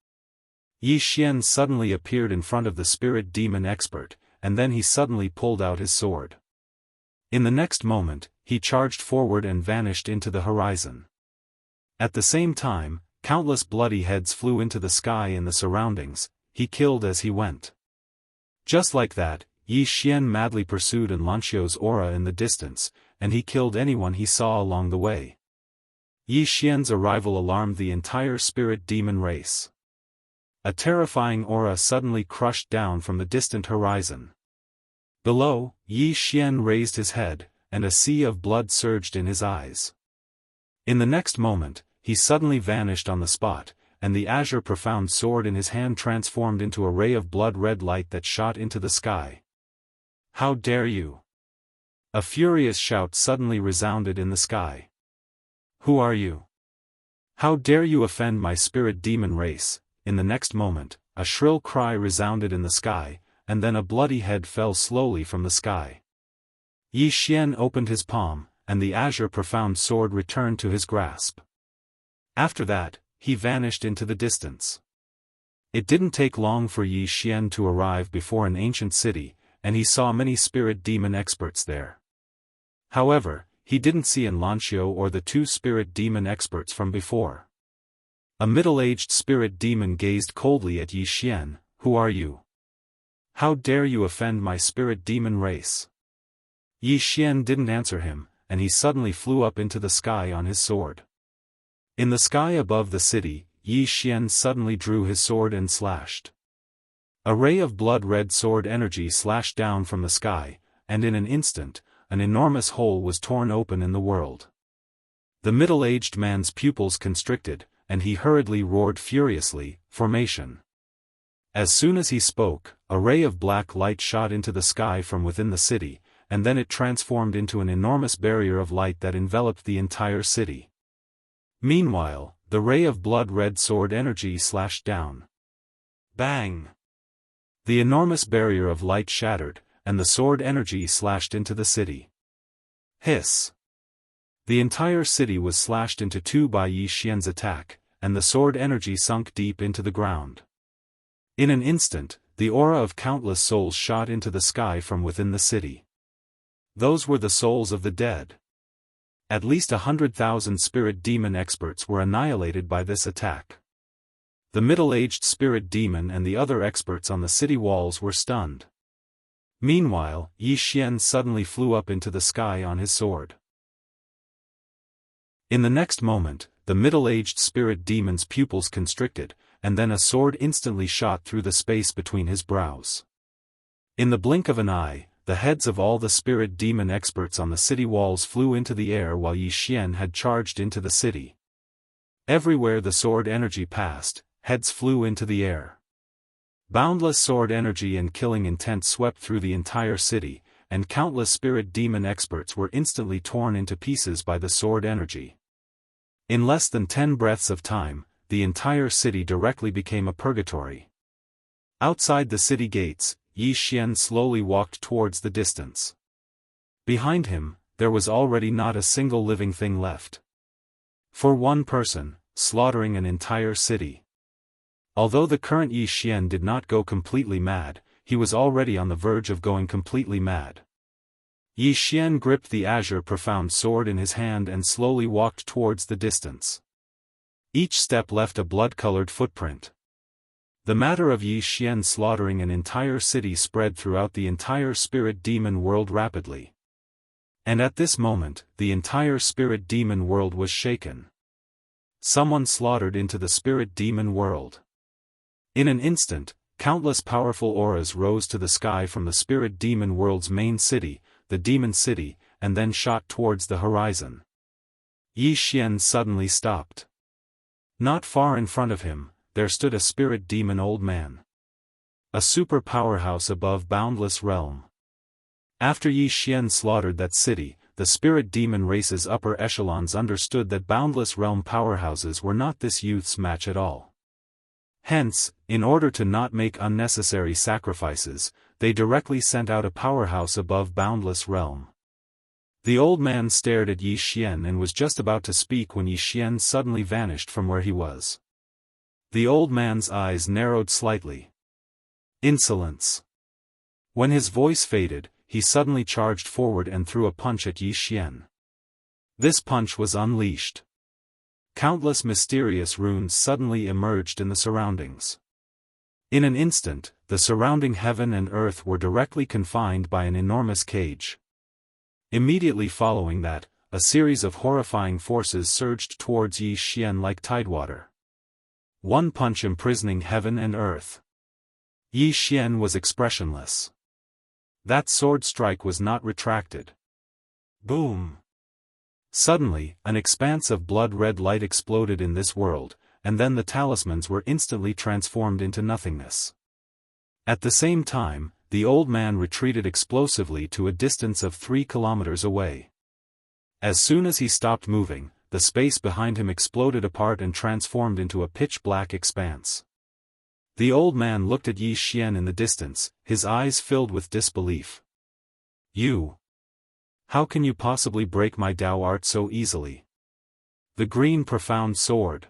Yi Xian suddenly appeared in front of the spirit demon expert, and then he suddenly pulled out his sword. In the next moment, he charged forward and vanished into the horizon. At the same time, countless bloody heads flew into the sky and the surroundings. He killed as he went. Just like that, Yi Xian madly pursued Enlunxio's aura in the distance, and he killed anyone he saw along the way. Yi Xian's arrival alarmed the entire spirit demon race. A terrifying aura suddenly crushed down from the distant horizon. Below, Yi Xian raised his head, and a sea of blood surged in his eyes. In the next moment, he suddenly vanished on the spot, and the azure profound sword in his hand transformed into a ray of blood-red light that shot into the sky. How dare you! A furious shout suddenly resounded in the sky. Who are you? How dare you offend my spirit demon race? In the next moment, a shrill cry resounded in the sky, and then a bloody head fell slowly from the sky. Yi Xian opened his palm, and the azure profound sword returned to his grasp. After that, he vanished into the distance. It didn't take long for Yi Xian to arrive before an ancient city, and he saw many spirit demon experts there. However, he didn't see Enlunxio or the two spirit demon experts from before. A middle-aged spirit demon gazed coldly at Yi Xian. Who are you? How dare you offend my spirit demon race? Yi Xian didn't answer him, and he suddenly flew up into the sky on his sword. In the sky above the city, Yi Xian suddenly drew his sword and slashed. A ray of blood-red sword energy slashed down from the sky, and in an instant, an enormous hole was torn open in the world. The middle-aged man's pupils constricted, and he hurriedly roared furiously, "Formation!" As soon as he spoke, a ray of black light shot into the sky from within the city, and then it transformed into an enormous barrier of light that enveloped the entire city. Meanwhile, the ray of blood-red sword energy slashed down. Bang! The enormous barrier of light shattered, and the sword energy slashed into the city. Hiss! The entire city was slashed into two by Yi Xian's attack, and the sword energy sunk deep into the ground. In an instant, the aura of countless souls shot into the sky from within the city. Those were the souls of the dead. At least 100,000 spirit demon experts were annihilated by this attack. The middle-aged spirit demon and the other experts on the city walls were stunned. Meanwhile, Yi Xian suddenly flew up into the sky on his sword. In the next moment, the middle-aged spirit demon's pupils constricted, and then a sword instantly shot through the space between his brows. In the blink of an eye, the heads of all the spirit demon experts on the city walls flew into the air while Yi Xian had charged into the city. Everywhere the sword energy passed, heads flew into the air. Boundless sword energy and killing intent swept through the entire city, and countless spirit demon experts were instantly torn into pieces by the sword energy. In less than 10 breaths of time, the entire city directly became a purgatory. Outside the city gates, Yi Xian slowly walked towards the distance. Behind him, there was already not a single living thing left. For one person, slaughtering an entire city. Although the current Yi Xian did not go completely mad, he was already on the verge of going completely mad. Yi Xian gripped the azure profound sword in his hand and slowly walked towards the distance. Each step left a blood-colored footprint. The matter of Yi Xian slaughtering an entire city spread throughout the entire spirit demon world rapidly. And at this moment, the entire spirit demon world was shaken. Someone slaughtered into the spirit demon world. In an instant, countless powerful auras rose to the sky from the spirit demon world's main city, the demon city, and then shot towards the horizon. Yi Xian suddenly stopped. Not far in front of him, there stood a spirit demon old man. A super powerhouse above boundless realm. After Yi Xian slaughtered that city, the spirit demon race's upper echelons understood that boundless realm powerhouses were not this youth's match at all. Hence, in order to not make unnecessary sacrifices, they directly sent out a powerhouse above boundless realm. The old man stared at Yi Xian and was just about to speak when Yi Xian suddenly vanished from where he was. The old man's eyes narrowed slightly. Insolence. When his voice faded, he suddenly charged forward and threw a punch at Yi Xian. This punch was unleashed. Countless mysterious runes suddenly emerged in the surroundings. In an instant, the surrounding heaven and earth were directly confined by an enormous cage. Immediately following that, a series of horrifying forces surged towards Yi Xian like tidewater. One punch imprisoning heaven and earth. Yi Xian was expressionless. That sword strike was not retracted. Boom! Suddenly, an expanse of blood-red light exploded in this world, and then the talismans were instantly transformed into nothingness. At the same time, the old man retreated explosively to a distance of 3 kilometers away. As soon as he stopped moving, the space behind him exploded apart and transformed into a pitch-black expanse. The old man looked at Yi Xian in the distance, his eyes filled with disbelief. You! How can you possibly break my Dao art so easily? The green profound sword.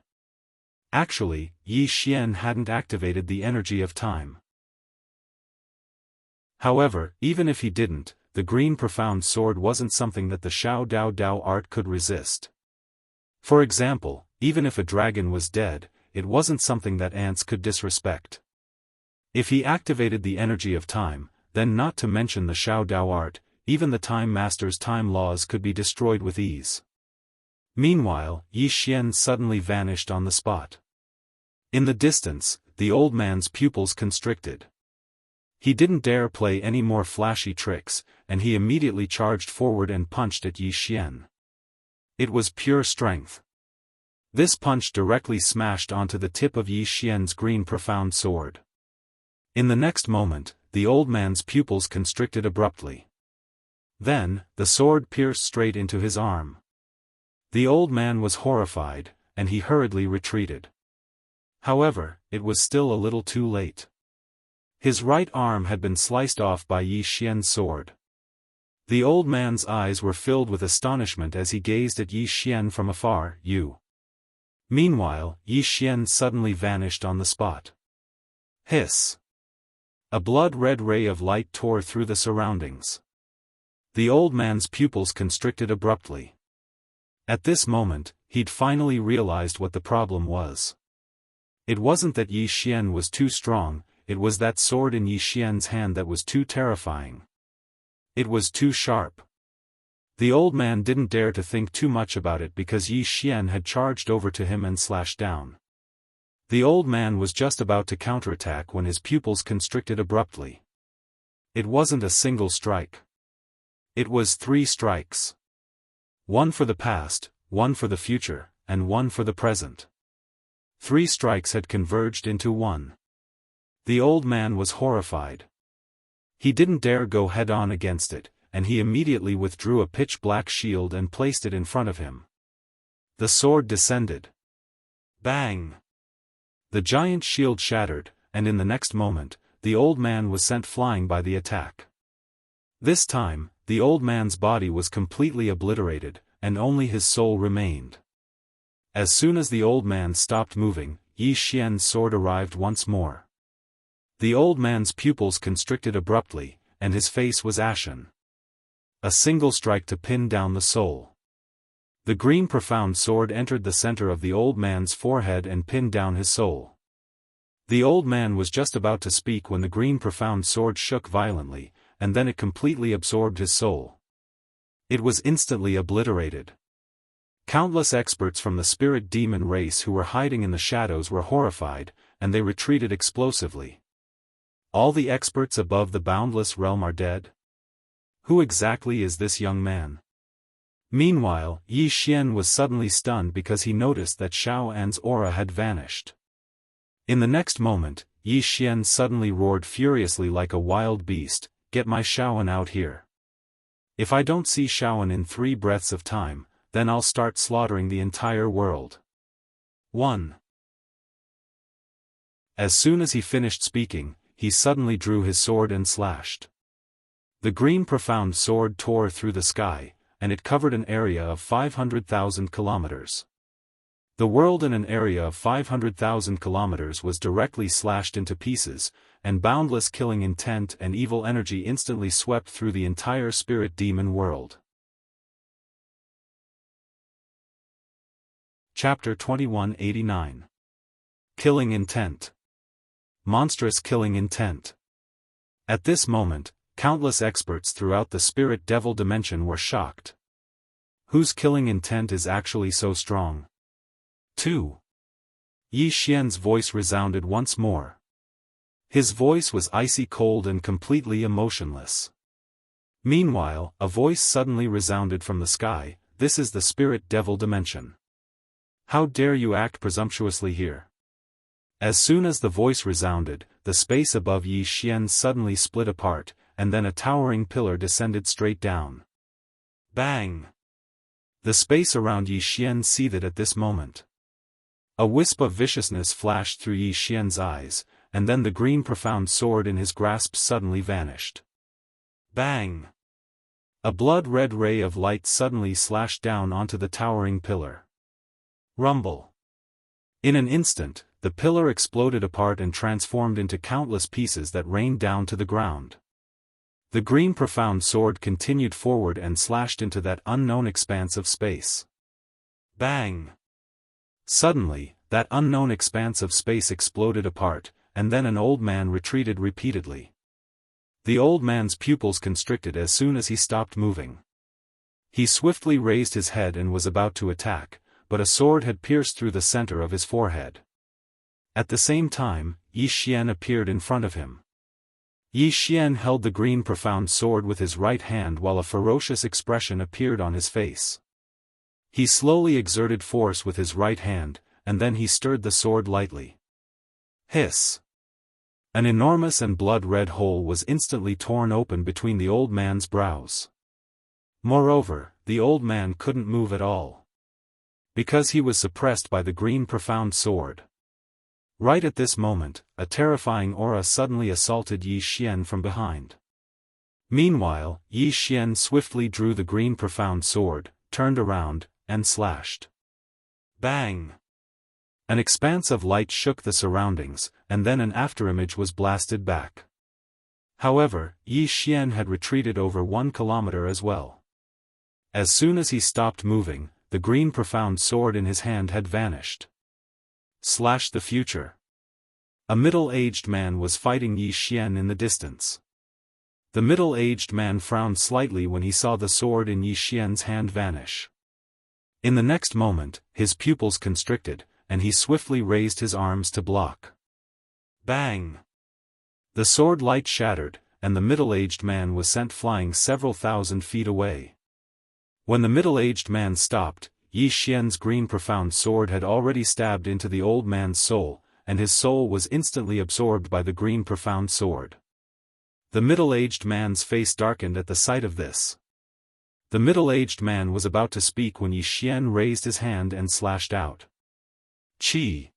Actually, Yi Xian hadn't activated the energy of time. However, even if he didn't, the green profound sword wasn't something that the Xiao Dao art could resist. For example, even if a dragon was dead, it wasn't something that ants could disrespect. If he activated the energy of time, then not to mention the Xiao Dao art, even the Time Master's time laws could be destroyed with ease. Meanwhile, Yi Xian suddenly vanished on the spot. In the distance, the old man's pupils constricted. He didn't dare play any more flashy tricks, and he immediately charged forward and punched at Yi Xian. It was pure strength. This punch directly smashed onto the tip of Yi Xian's green profound sword. In the next moment, the old man's pupils constricted abruptly. Then, the sword pierced straight into his arm. The old man was horrified, and he hurriedly retreated. However, it was still a little too late. His right arm had been sliced off by Yi Xian's sword. The old man's eyes were filled with astonishment as he gazed at Yi Xian from afar. Meanwhile, Yi Xian suddenly vanished on the spot. Hiss! A blood-red ray of light tore through the surroundings. The old man's pupils constricted abruptly. At this moment, he'd finally realized what the problem was. It wasn't that Yi Xian was too strong, it was that sword in Yi Xian's hand that was too terrifying. It was too sharp. The old man didn't dare to think too much about it because Yi Xian had charged over to him and slashed down. The old man was just about to counterattack when his pupils constricted abruptly. It wasn't a single strike. It was 3 strikes. One for the past, one for the future, and one for the present. 3 strikes had converged into one. The old man was horrified. He didn't dare go head-on against it, and he immediately withdrew a pitch-black shield and placed it in front of him. The sword descended. Bang! The giant shield shattered, and in the next moment, the old man was sent flying by the attack. This time, the old man's body was completely obliterated, and only his soul remained. As soon as the old man stopped moving, Yi Xian's sword arrived once more. The old man's pupils constricted abruptly, and his face was ashen. A single strike to pin down the soul. The green profound sword entered the center of the old man's forehead and pinned down his soul. The old man was just about to speak when the green profound sword shook violently, and then it completely absorbed his soul. It was instantly obliterated. Countless experts from the spirit demon race who were hiding in the shadows were horrified, and they retreated explosively. All the experts above the boundless realm are dead? Who exactly is this young man? Meanwhile, Yi Xian was suddenly stunned because he noticed that Xiaofan's aura had vanished. In the next moment, Yi Xian suddenly roared furiously like a wild beast, "Get my Xiaofan out here. If I don't see Xiaofan in 3 breaths of time, then I'll start slaughtering the entire world." 1. As soon as he finished speaking, he suddenly drew his sword and slashed. The green profound sword tore through the sky, and it covered an area of 500,000 kilometers. The world in an area of 500,000 kilometers was directly slashed into pieces, and boundless killing intent and evil energy instantly swept through the entire spirit demon world. Chapter 2189. Killing Intent. Monstrous killing intent. At this moment, countless experts throughout the spirit devil dimension were shocked. Whose killing intent is actually so strong? 2. Yi Xian's voice resounded once more. His voice was icy cold and completely emotionless. Meanwhile, a voice suddenly resounded from the sky, "This is the spirit devil dimension. How dare you act presumptuously here?" As soon as the voice resounded, the space above Yi Xian suddenly split apart, and then a towering pillar descended straight down. Bang! The space around Yi Xian seethed at this moment. A wisp of viciousness flashed through Yi Xian's eyes, and then the green profound sword in his grasp suddenly vanished. Bang! A blood-red ray of light suddenly slashed down onto the towering pillar. Rumble! In an instant, the pillar exploded apart and transformed into countless pieces that rained down to the ground. The green profound sword continued forward and slashed into that unknown expanse of space. Bang! Suddenly, that unknown expanse of space exploded apart, and then an old man retreated repeatedly. The old man's pupils constricted as soon as he stopped moving. He swiftly raised his head and was about to attack, but a sword had pierced through the center of his forehead. At the same time, Yi Xian appeared in front of him. Yi Xian held the green profound sword with his right hand while a ferocious expression appeared on his face. He slowly exerted force with his right hand, and then he stirred the sword lightly. Hiss! An enormous and blood-red hole was instantly torn open between the old man's brows. Moreover, the old man couldn't move at all, because he was suppressed by the green profound sword. Right at this moment, a terrifying aura suddenly assaulted Yi Xian from behind. Meanwhile, Yi Xian swiftly drew the green profound sword, turned around, and slashed. Bang! An expanse of light shook the surroundings, and then an afterimage was blasted back. However, Yi Xian had retreated over 1 kilometer as well. As soon as he stopped moving, the green profound sword in his hand had vanished. Slash the future. A middle-aged man was fighting Yi Xian in the distance. The middle-aged man frowned slightly when he saw the sword in Yi Xian's hand vanish. In the next moment, his pupils constricted, and he swiftly raised his arms to block. Bang! The sword light shattered, and the middle-aged man was sent flying several thousand feet away. When the middle-aged man stopped, Yi Xian's green profound sword had already stabbed into the old man's soul, and his soul was instantly absorbed by the green profound sword. The middle-aged man's face darkened at the sight of this. The middle-aged man was about to speak when Yi Xian raised his hand and slashed out. Chi!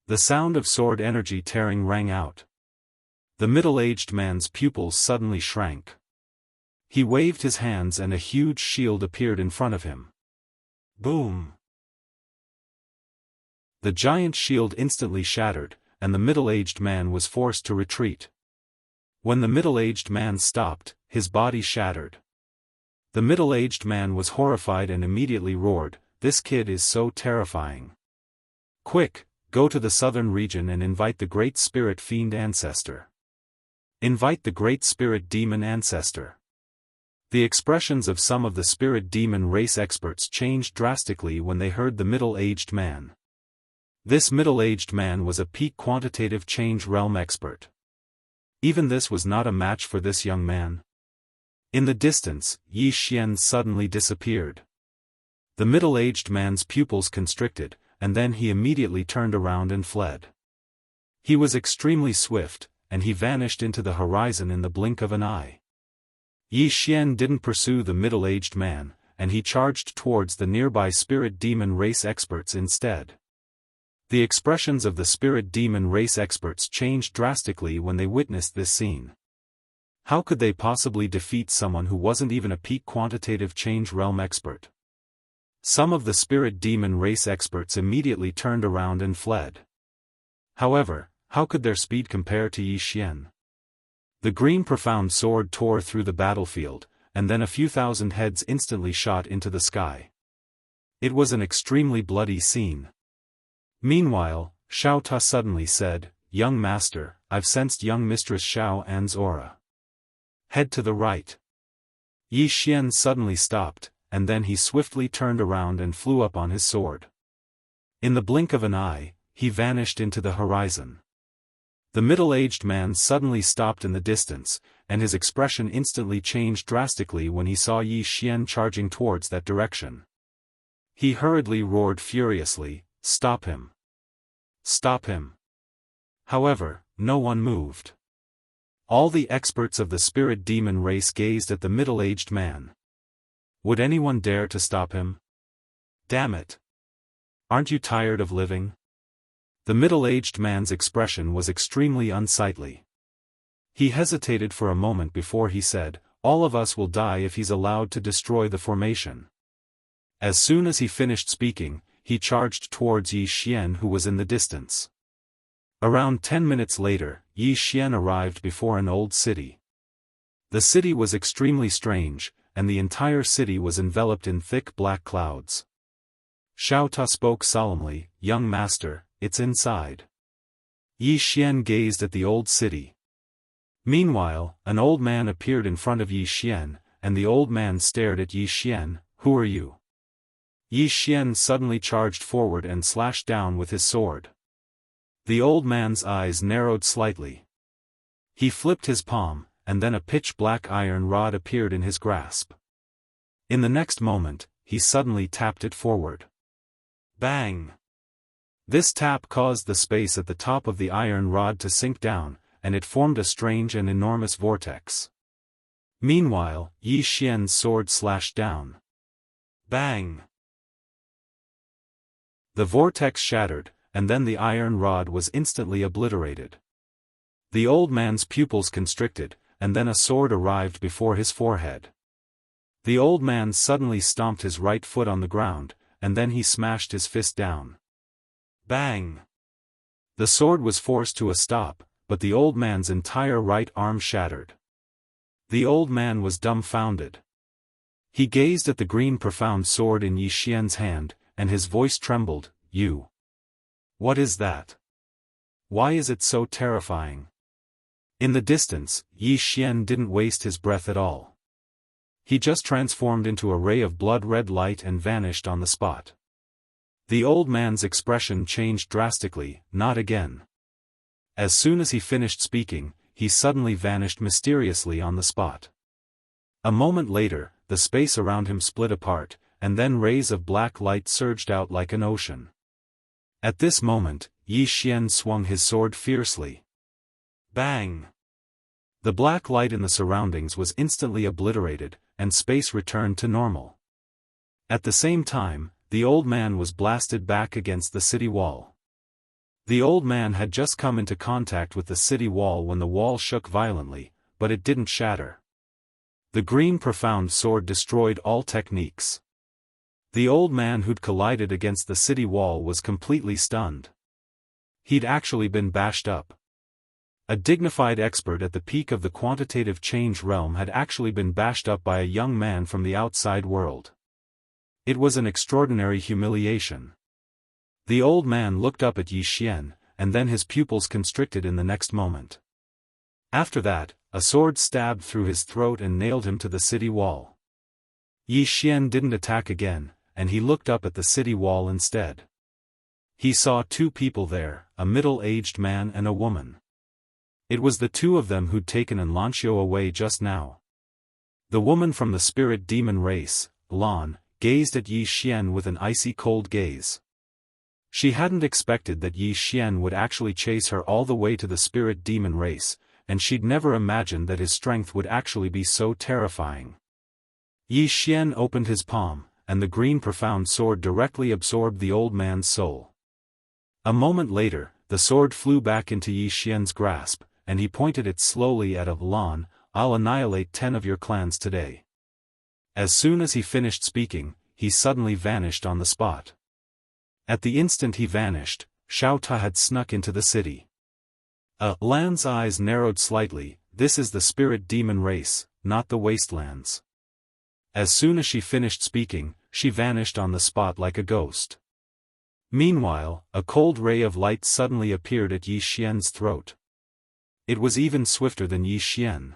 The sound of sword energy tearing rang out. The middle-aged man's pupils suddenly shrank. He waved his hands and a huge shield appeared in front of him. Boom! The giant shield instantly shattered, and the middle-aged man was forced to retreat. When the middle-aged man stopped, his body shattered. The middle-aged man was horrified and immediately roared, "This kid is so terrifying. Quick, go to the southern region and invite the Great Spirit Fiend Ancestor. Invite the Great Spirit Demon Ancestor." The expressions of some of the Spirit Demon race experts changed drastically when they heard the middle-aged man. This middle-aged man was a peak quantitative change realm expert. Even this was not a match for this young man. In the distance, Yi Xian suddenly disappeared. The middle-aged man's pupils constricted, and then he immediately turned around and fled. He was extremely swift, and he vanished into the horizon in the blink of an eye. Yi Xian didn't pursue the middle-aged man, and he charged towards the nearby spirit demon race experts instead. The expressions of the spirit demon race experts changed drastically when they witnessed this scene. How could they possibly defeat someone who wasn't even a peak quantitative change realm expert? Some of the spirit demon race experts immediately turned around and fled. However, how could their speed compare to Yi Xian? The green profound sword tore through the battlefield, and then a few thousand heads instantly shot into the sky. It was an extremely bloody scene. Meanwhile, Xiao Ta suddenly said, "Young master, I've sensed young mistress Xiao An's aura. Head to the right." Yi Xian suddenly stopped, and then he swiftly turned around and flew up on his sword. In the blink of an eye, he vanished into the horizon. The middle-aged man suddenly stopped in the distance, and his expression instantly changed drastically when he saw Yi Xian charging towards that direction. He hurriedly roared furiously, "Stop him! Stop him!" However, no one moved. All the experts of the spirit demon race gazed at the middle-aged man. Would anyone dare to stop him? Damn it! Aren't you tired of living? The middle-aged man's expression was extremely unsightly. He hesitated for a moment before he said, "All of us will die if he's allowed to destroy the formation." As soon as he finished speaking, he charged towards Yi Xian who was in the distance. Around 10 minutes later, Yi Xian arrived before an old city. The city was extremely strange, and the entire city was enveloped in thick black clouds. Xiao Ta spoke solemnly, "Young master, it's inside." Yi Xian gazed at the old city. Meanwhile, an old man appeared in front of Yi Xian, and the old man stared at Yi Xian. "Who are you?" Yi Xian suddenly charged forward and slashed down with his sword. The old man's eyes narrowed slightly. He flipped his palm, and then a pitch-black iron rod appeared in his grasp. In the next moment, he suddenly tapped it forward. Bang! This tap caused the space at the top of the iron rod to sink down, and it formed a strange and enormous vortex. Meanwhile, Yi Xian's sword slashed down. Bang! The vortex shattered, and then the iron rod was instantly obliterated. The old man's pupils constricted, and then a sword arrived before his forehead. The old man suddenly stomped his right foot on the ground, and then he smashed his fist down. Bang! The sword was forced to a stop, but the old man's entire right arm shattered. The old man was dumbfounded. He gazed at the green profound sword in Yi Xian's hand, and his voice trembled, "You. What is that? Why is it so terrifying? In the distance, Yi Xian didn't waste his breath at all. He just transformed into a ray of blood-red light and vanished on the spot. The old man's expression changed drastically. Not again. As soon as he finished speaking, he suddenly vanished mysteriously on the spot. A moment later, the space around him split apart, and then rays of black light surged out like an ocean. At this moment, Yi Xian swung his sword fiercely. Bang! The black light in the surroundings was instantly obliterated, and space returned to normal. At the same time, the old man was blasted back against the city wall. The old man had just come into contact with the city wall when the wall shook violently, but it didn't shatter. The green profound sword destroyed all techniques. The old man who'd collided against the city wall was completely stunned. He'd actually been bashed up. A dignified expert at the peak of the quantitative change realm had actually been bashed up by a young man from the outside world. It was an extraordinary humiliation. The old man looked up at Yi Xian, and then his pupils constricted in the next moment. After that, a sword stabbed through his throat and nailed him to the city wall. Yi Xian didn't attack again, and he looked up at the city wall instead. He saw two people there, a middle-aged man and a woman. It was the two of them who'd taken Lanxiu away just now. The woman from the spirit demon race, Lan, gazed at Yi Xian with an icy cold gaze. She hadn't expected that Yi Xian would actually chase her all the way to the spirit demon race, and she'd never imagined that his strength would actually be so terrifying. Yi Xian opened his palm, and the green profound sword directly absorbed the old man's soul. A moment later, the sword flew back into Yi Xian's grasp, and he pointed it slowly at Lan. I'll annihilate 10 of your clans today. As soon as he finished speaking, he suddenly vanished on the spot. At the instant he vanished, Xiao Ta had snuck into the city. Lan's eyes narrowed slightly. This is the spirit demon race, not the wastelands. As soon as she finished speaking, she vanished on the spot like a ghost. Meanwhile, a cold ray of light suddenly appeared at Yi Xian's throat. It was even swifter than Yi Xian.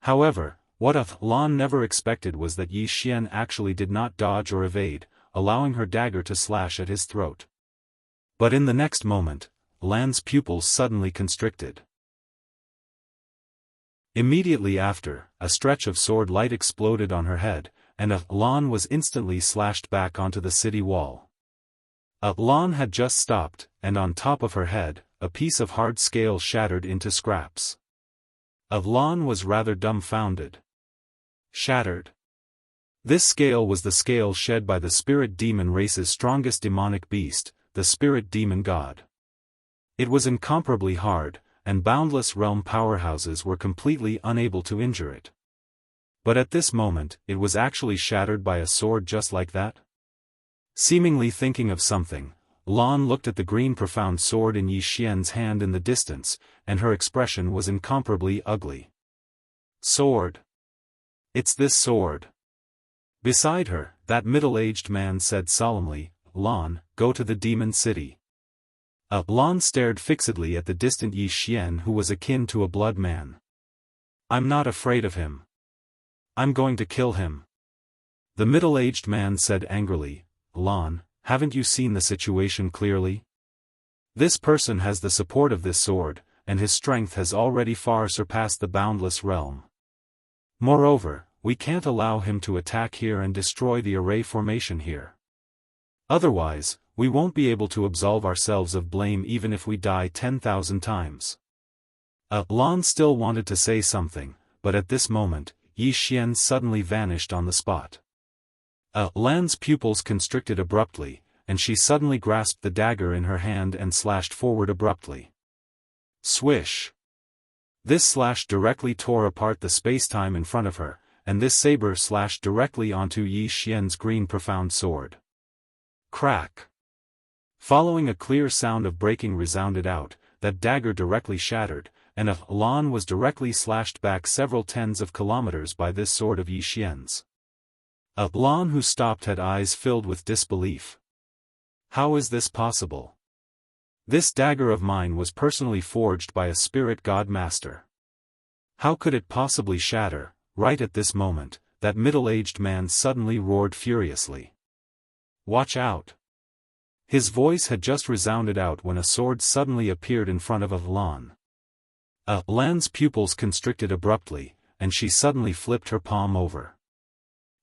However, what Lan never expected was that Yi Xian actually did not dodge or evade, allowing her dagger to slash at his throat. But in the next moment, Lan's pupils suddenly constricted. Immediately after, a stretch of sword light exploded on her head, and Lan was instantly slashed back onto the city wall. Lan had just stopped, and on top of her head, a piece of hard scale shattered into scraps. Lan was rather dumbfounded. Shattered. This scale was the scale shed by the spirit demon race's strongest demonic beast, the spirit demon god. It was incomparably hard, and boundless realm powerhouses were completely unable to injure it. But at this moment, it was actually shattered by a sword just like that? Seemingly thinking of something, Lan looked at the green profound sword in Yi Xian's hand in the distance, and her expression was incomparably ugly. Sword. It's this sword. Beside her, that middle-aged man said solemnly, Lan, go to the demon city. Lan stared fixedly at the distant Yi Xian who was akin to a blood man. I'm not afraid of him. I'm going to kill him. The middle-aged man said angrily, Lan, haven't you seen the situation clearly? This person has the support of this sword, and his strength has already far surpassed the boundless realm. Moreover, we can't allow him to attack here and destroy the array formation here. Otherwise, we won't be able to absolve ourselves of blame even if we die 10,000 times. Lan still wanted to say something, but at this moment, Yi Xian suddenly vanished on the spot. Lan's pupils constricted abruptly, and she suddenly grasped the dagger in her hand and slashed forward abruptly. Swish! This slash directly tore apart the space-time in front of her, and this saber slashed directly onto Yi Xian's green profound sword. Crack! Following a clear sound of breaking resounded out, that dagger directly shattered, and Lan was directly slashed back several tens of kilometers by this sword of Yi Xian's. Lan who stopped had eyes filled with disbelief. How is this possible? This dagger of mine was personally forged by a spirit god master. How could it possibly shatter? Right at this moment, that middle-aged man suddenly roared furiously. Watch out! His voice had just resounded out when a sword suddenly appeared in front of Lan. Lan's pupils constricted abruptly, and she suddenly flipped her palm over.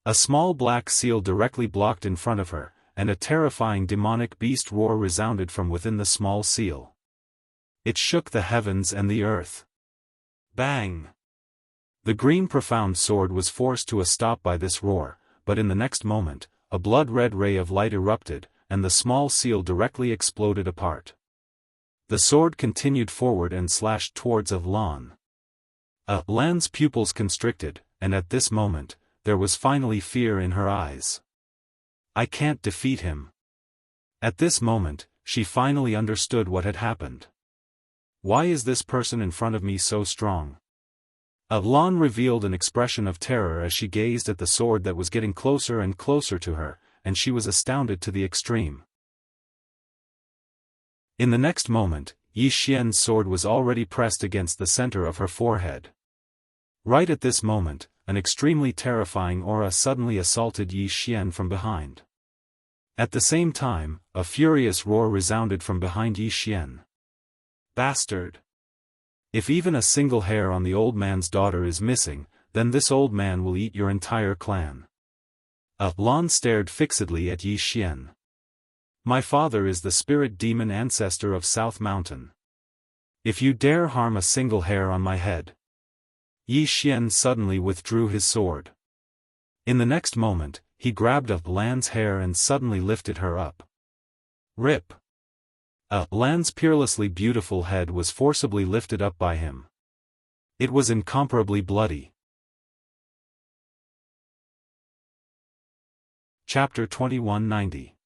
A small black seal directly blocked in front of her, and a terrifying demonic beast roar resounded from within the small seal. It shook the heavens and the earth. Bang! The green profound sword was forced to a stop by this roar, but in the next moment, a blood-red ray of light erupted, and the small seal directly exploded apart. The sword continued forward and slashed towards Lan. Lan's pupils constricted, and at this moment, there was finally fear in her eyes. I can't defeat him. At this moment, she finally understood what had happened. Why is this person in front of me so strong? Lan revealed an expression of terror as she gazed at the sword that was getting closer and closer to her, and she was astounded to the extreme. In the next moment, Yi Xian's sword was already pressed against the center of her forehead. Right at this moment, an extremely terrifying aura suddenly assaulted Yi Xian from behind. At the same time, a furious roar resounded from behind Yi Xian. Bastard! If even a single hair on the old man's daughter is missing, then this old man will eat your entire clan. Lan stared fixedly at Yi Xian. My father is the spirit demon ancestor of South Mountain. If you dare harm a single hair on my head. Yi Xian suddenly withdrew his sword. In the next moment, he grabbed Lan's hair and suddenly lifted her up. Rip! Lan's peerlessly beautiful head was forcibly lifted up by him. It was incomparably bloody. Chapter 2190.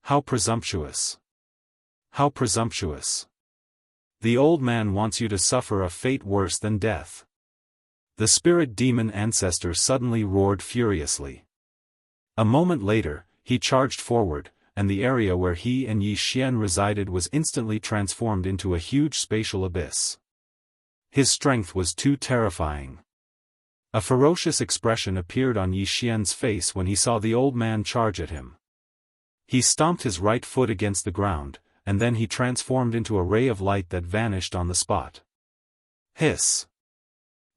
How presumptuous! How presumptuous! The old man wants you to suffer a fate worse than death. The spirit demon ancestor suddenly roared furiously. A moment later, he charged forward, and the area where he and Yi Xian resided was instantly transformed into a huge spatial abyss. His strength was too terrifying. A ferocious expression appeared on Yi Xian's face when he saw the old man charge at him. He stomped his right foot against the ground, and then he transformed into a ray of light that vanished on the spot. Hiss!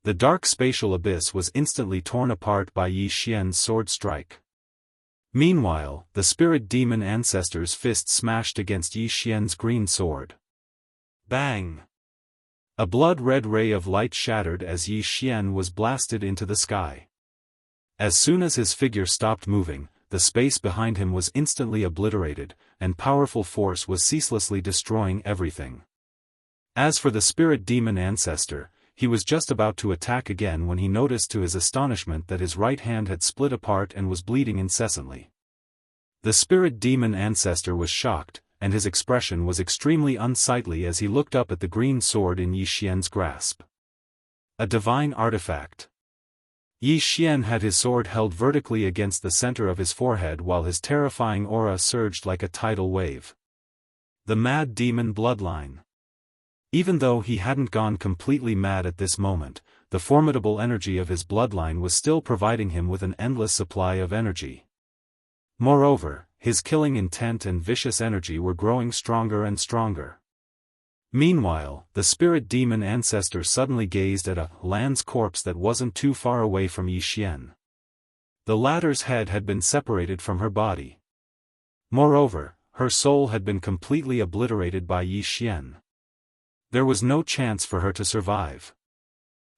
The dark spatial abyss was instantly torn apart by Yi Xian's sword strike. Meanwhile, the spirit demon ancestor's fist smashed against Yi Xian's green sword. Bang! A blood-red ray of light shattered as Yi Xian was blasted into the sky. As soon as his figure stopped moving, the space behind him was instantly obliterated, and powerful force was ceaselessly destroying everything. As for the spirit demon ancestor, he was just about to attack again when he noticed to his astonishment that his right hand had split apart and was bleeding incessantly. The spirit demon ancestor was shocked, and his expression was extremely unsightly as he looked up at the green sword in Yi Xian's grasp. A divine artifact. Yi Xian had his sword held vertically against the center of his forehead while his terrifying aura surged like a tidal wave. The mad demon bloodline. Even though he hadn't gone completely mad at this moment, the formidable energy of his bloodline was still providing him with an endless supply of energy. Moreover, his killing intent and vicious energy were growing stronger and stronger. Meanwhile, the spirit demon ancestor suddenly gazed at Lan's corpse that wasn't too far away from Yi Xian. The latter's head had been separated from her body. Moreover, her soul had been completely obliterated by Yi Xian. There was no chance for her to survive.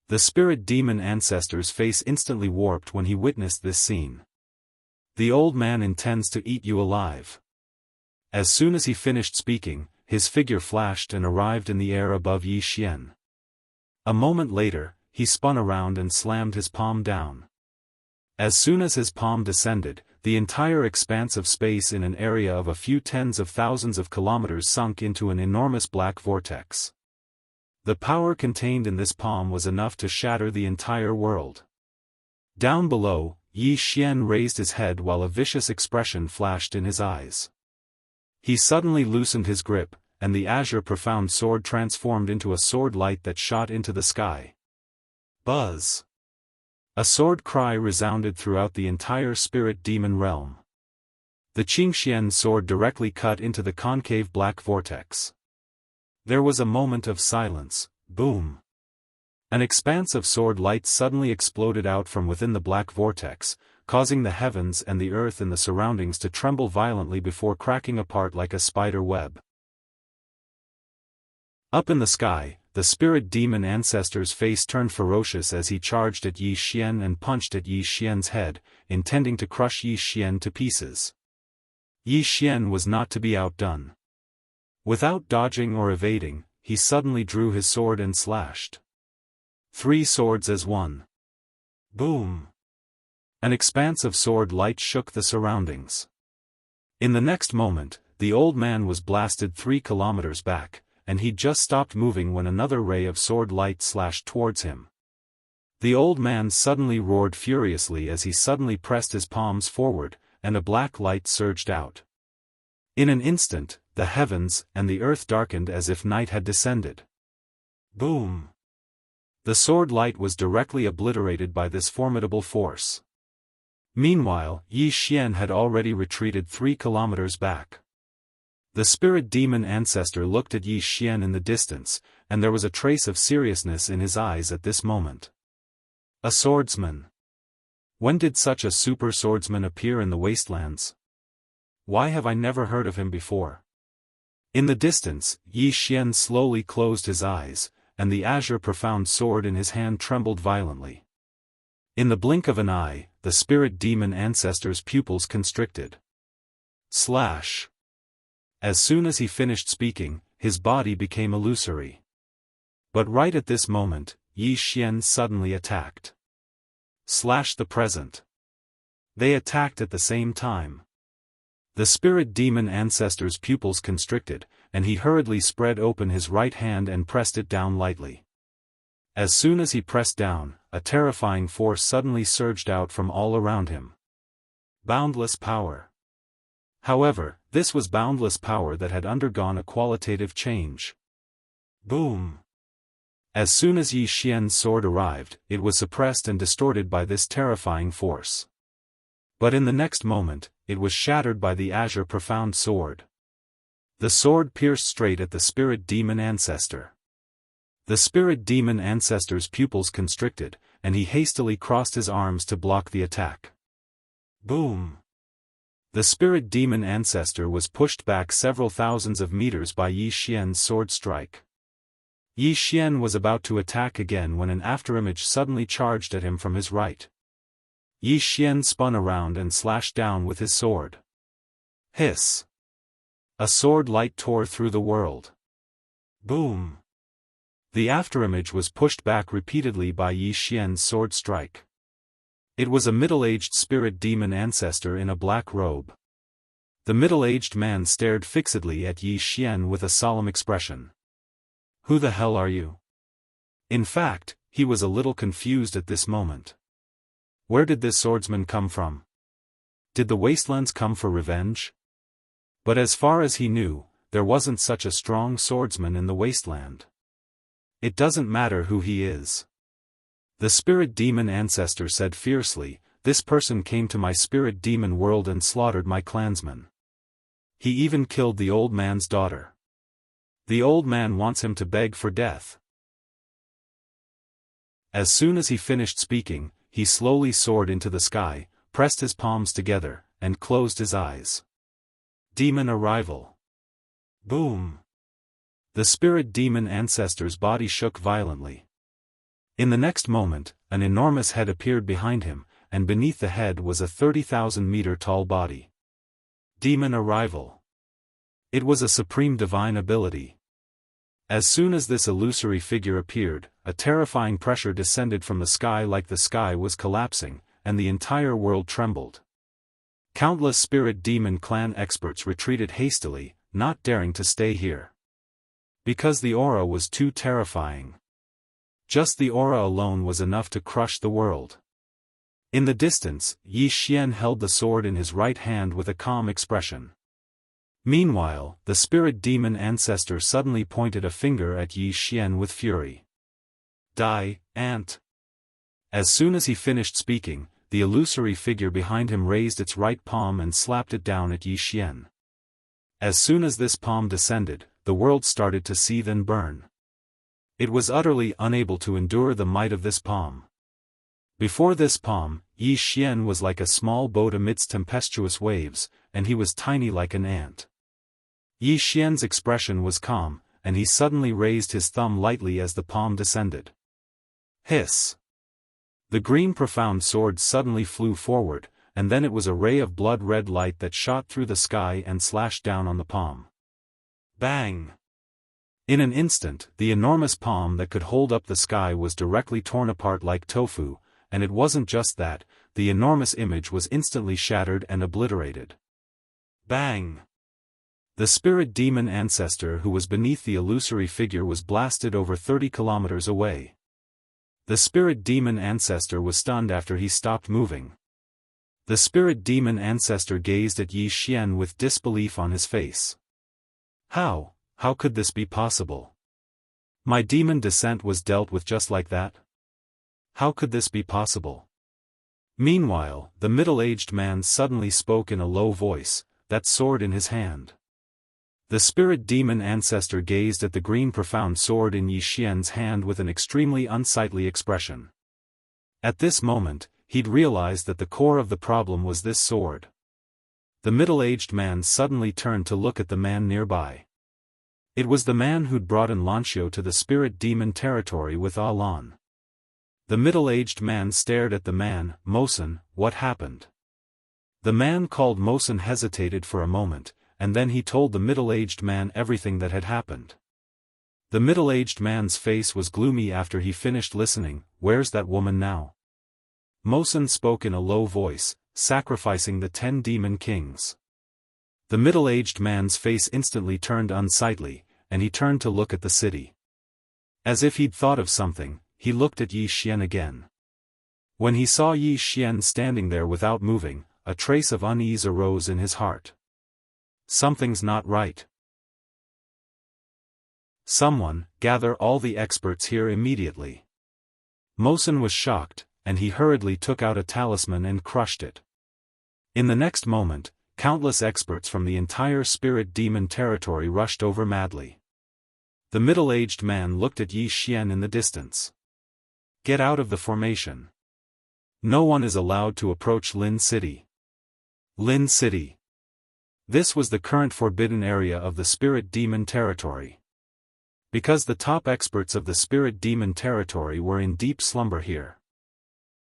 The spirit demon ancestor's face instantly warped when he witnessed this scene. The old man intends to eat you alive. As soon as he finished speaking, his figure flashed and arrived in the air above Yi Xian. A moment later, he spun around and slammed his palm down. As soon as his palm descended, the entire expanse of space in an area of a few tens of thousands of kilometers sunk into an enormous black vortex. The power contained in this palm was enough to shatter the entire world. Down below, Yi Xian raised his head while a vicious expression flashed in his eyes. He suddenly loosened his grip, and the azure profound sword transformed into a sword light that shot into the sky. Buzz! A sword cry resounded throughout the entire spirit demon realm. The Qingxian sword directly cut into the concave black vortex. There was a moment of silence. Boom! An expanse of sword light suddenly exploded out from within the black vortex, causing the heavens and the earth and the surroundings to tremble violently before cracking apart like a spider web. Up in the sky, the spirit demon ancestor's face turned ferocious as he charged at Yi Xian and punched at Yi Xian's head, intending to crush Yi Xian to pieces. Yi Xian was not to be outdone. Without dodging or evading, he suddenly drew his sword and slashed. 3 swords as one. Boom! An expanse of sword light shook the surroundings. In the next moment, the old man was blasted 3 kilometers back, and he'd just stopped moving when another ray of sword light slashed towards him. The old man suddenly roared furiously as he suddenly pressed his palms forward, and a black light surged out. In an instant, the heavens and the earth darkened as if night had descended. Boom! The sword light was directly obliterated by this formidable force. Meanwhile, Yi Xian had already retreated 3 kilometers back. The spirit demon ancestor looked at Yi Xian in the distance, and there was a trace of seriousness in his eyes at this moment. A swordsman. When did such a super swordsman appear in the wastelands? Why have I never heard of him before? In the distance, Yi Xian slowly closed his eyes, and the azure profound sword in his hand trembled violently. In the blink of an eye, the spirit demon ancestor's pupils constricted. Slash! As soon as he finished speaking, his body became illusory. But right at this moment, Yi Xian suddenly attacked. Slash the present. They attacked at the same time. The spirit demon ancestor's pupils constricted, and he hurriedly spread open his right hand and pressed it down lightly. As soon as he pressed down, a terrifying force suddenly surged out from all around him. Boundless power. However, this was boundless power that had undergone a qualitative change. Boom! As soon as Yi Xian's sword arrived, it was suppressed and distorted by this terrifying force. But in the next moment, it was shattered by the azure profound sword. The sword pierced straight at the spirit demon ancestor. The spirit demon ancestor's pupils constricted, and he hastily crossed his arms to block the attack. Boom! The spirit demon ancestor was pushed back several thousands of meters by Yi Xian's sword strike. Yi Xian was about to attack again when an afterimage suddenly charged at him from his right. Yi Xian spun around and slashed down with his sword. Hiss! A sword light tore through the world. Boom! The afterimage was pushed back repeatedly by Yi Xian's sword strike. It was a middle-aged spirit demon ancestor in a black robe. The middle-aged man stared fixedly at Yi Xian with a solemn expression. Who the hell are you? In fact, he was a little confused at this moment. Where did this swordsman come from? Did the wastelands come for revenge? But as far as he knew, there wasn't such a strong swordsman in the wasteland. It doesn't matter who he is. The spirit demon ancestor said fiercely, this person came to my spirit demon world and slaughtered my clansmen. He even killed the old man's daughter. The old man wants him to beg for death. As soon as he finished speaking, he slowly soared into the sky, pressed his palms together, and closed his eyes. Demon arrival. Boom! The spirit demon ancestor's body shook violently. In the next moment, an enormous head appeared behind him, and beneath the head was a 30,000-meter tall body. Demon arrival. It was a supreme divine ability. As soon as this illusory figure appeared, a terrifying pressure descended from the sky like the sky was collapsing, and the entire world trembled. Countless spirit demon clan experts retreated hastily, not daring to stay here. Because the aura was too terrifying. Just the aura alone was enough to crush the world. In the distance, Yi Xian held the sword in his right hand with a calm expression. Meanwhile, the spirit demon ancestor suddenly pointed a finger at Yi Xian with fury. Die, ant! As soon as he finished speaking, the illusory figure behind him raised its right palm and slapped it down at Yi Xian. As soon as this palm descended, the world started to seethe and burn. It was utterly unable to endure the might of this palm. Before this palm, Yi Xian was like a small boat amidst tempestuous waves, and he was tiny like an ant. Yi Xian's expression was calm, and he suddenly raised his thumb lightly as the palm descended. Hiss! The green profound sword suddenly flew forward, and then it was a ray of blood-red light that shot through the sky and slashed down on the palm. Bang! In an instant, the enormous palm that could hold up the sky was directly torn apart like tofu, and it wasn't just that, the enormous image was instantly shattered and obliterated. Bang! The spirit demon ancestor who was beneath the illusory figure was blasted over 30 kilometers away. The spirit demon ancestor was stunned after he stopped moving. The spirit demon ancestor gazed at Yi Xian with disbelief on his face. How could this be possible? My demon descent was dealt with just like that? How could this be possible? Meanwhile, the middle-aged man suddenly spoke in a low voice, that sword in his hand. The spirit demon ancestor gazed at the green profound sword in Yi Xian's hand with an extremely unsightly expression. At this moment, he'd realized that the core of the problem was this sword. The middle-aged man suddenly turned to look at the man nearby. It was the man who'd brought in Lanxio to the spirit demon territory with Alan. The middle-aged man stared at the man. Mosen, what happened? The man called Mosen hesitated for a moment, and then he told the middle-aged man everything that had happened. The middle-aged man's face was gloomy after he finished listening. Where's that woman now? Mosen spoke in a low voice, sacrificing the 10 demon kings. The middle-aged man's face instantly turned unsightly, and he turned to look at the city. As if he'd thought of something, he looked at Yi Xian again. When he saw Yi Xian standing there without moving, a trace of unease arose in his heart. Something's not right. Someone, gather all the experts here immediately. Mosen was shocked, and he hurriedly took out a talisman and crushed it. In the next moment, countless experts from the entire spirit demon territory rushed over madly. The middle-aged man looked at Yi Xian in the distance. Get out of the formation. No one is allowed to approach Lin City. Lin City. This was the current forbidden area of the spirit demon territory. Because the top experts of the spirit demon territory were in deep slumber here.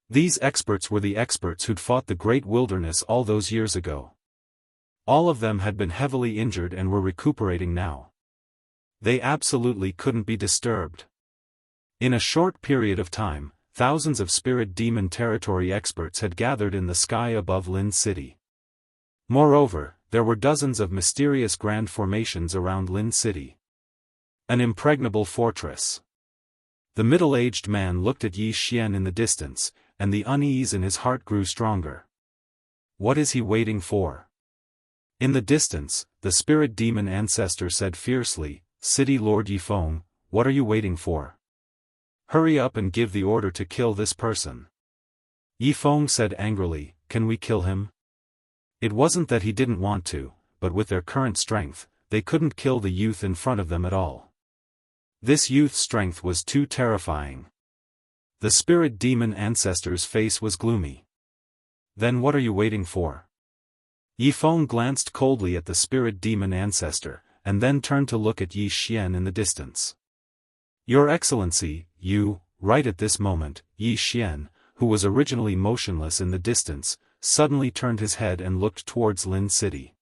These experts were the experts who'd fought the great wilderness all those years ago. All of them had been heavily injured and were recuperating now. They absolutely couldn't be disturbed. In a short period of time, thousands of spirit demon territory experts had gathered in the sky above Lin City. Moreover, there were dozens of mysterious grand formations around Lin City. An impregnable fortress. The middle-aged man looked at Yi Xian in the distance, and the unease in his heart grew stronger. What is he waiting for? In the distance, the spirit demon ancestor said fiercely, City Lord Yifeng, what are you waiting for? Hurry up and give the order to kill this person. Yifeng said angrily, can we kill him? It wasn't that he didn't want to, but with their current strength, they couldn't kill the youth in front of them at all. This youth's strength was too terrifying. The spirit demon ancestor's face was gloomy. Then what are you waiting for? Yifeng glanced coldly at the spirit demon ancestor, and then turned to look at Yi Xian in the distance. Your Excellency, you, right at this moment, Yi Xian, who was originally motionless in the distance, suddenly turned his head and looked towards Lin City.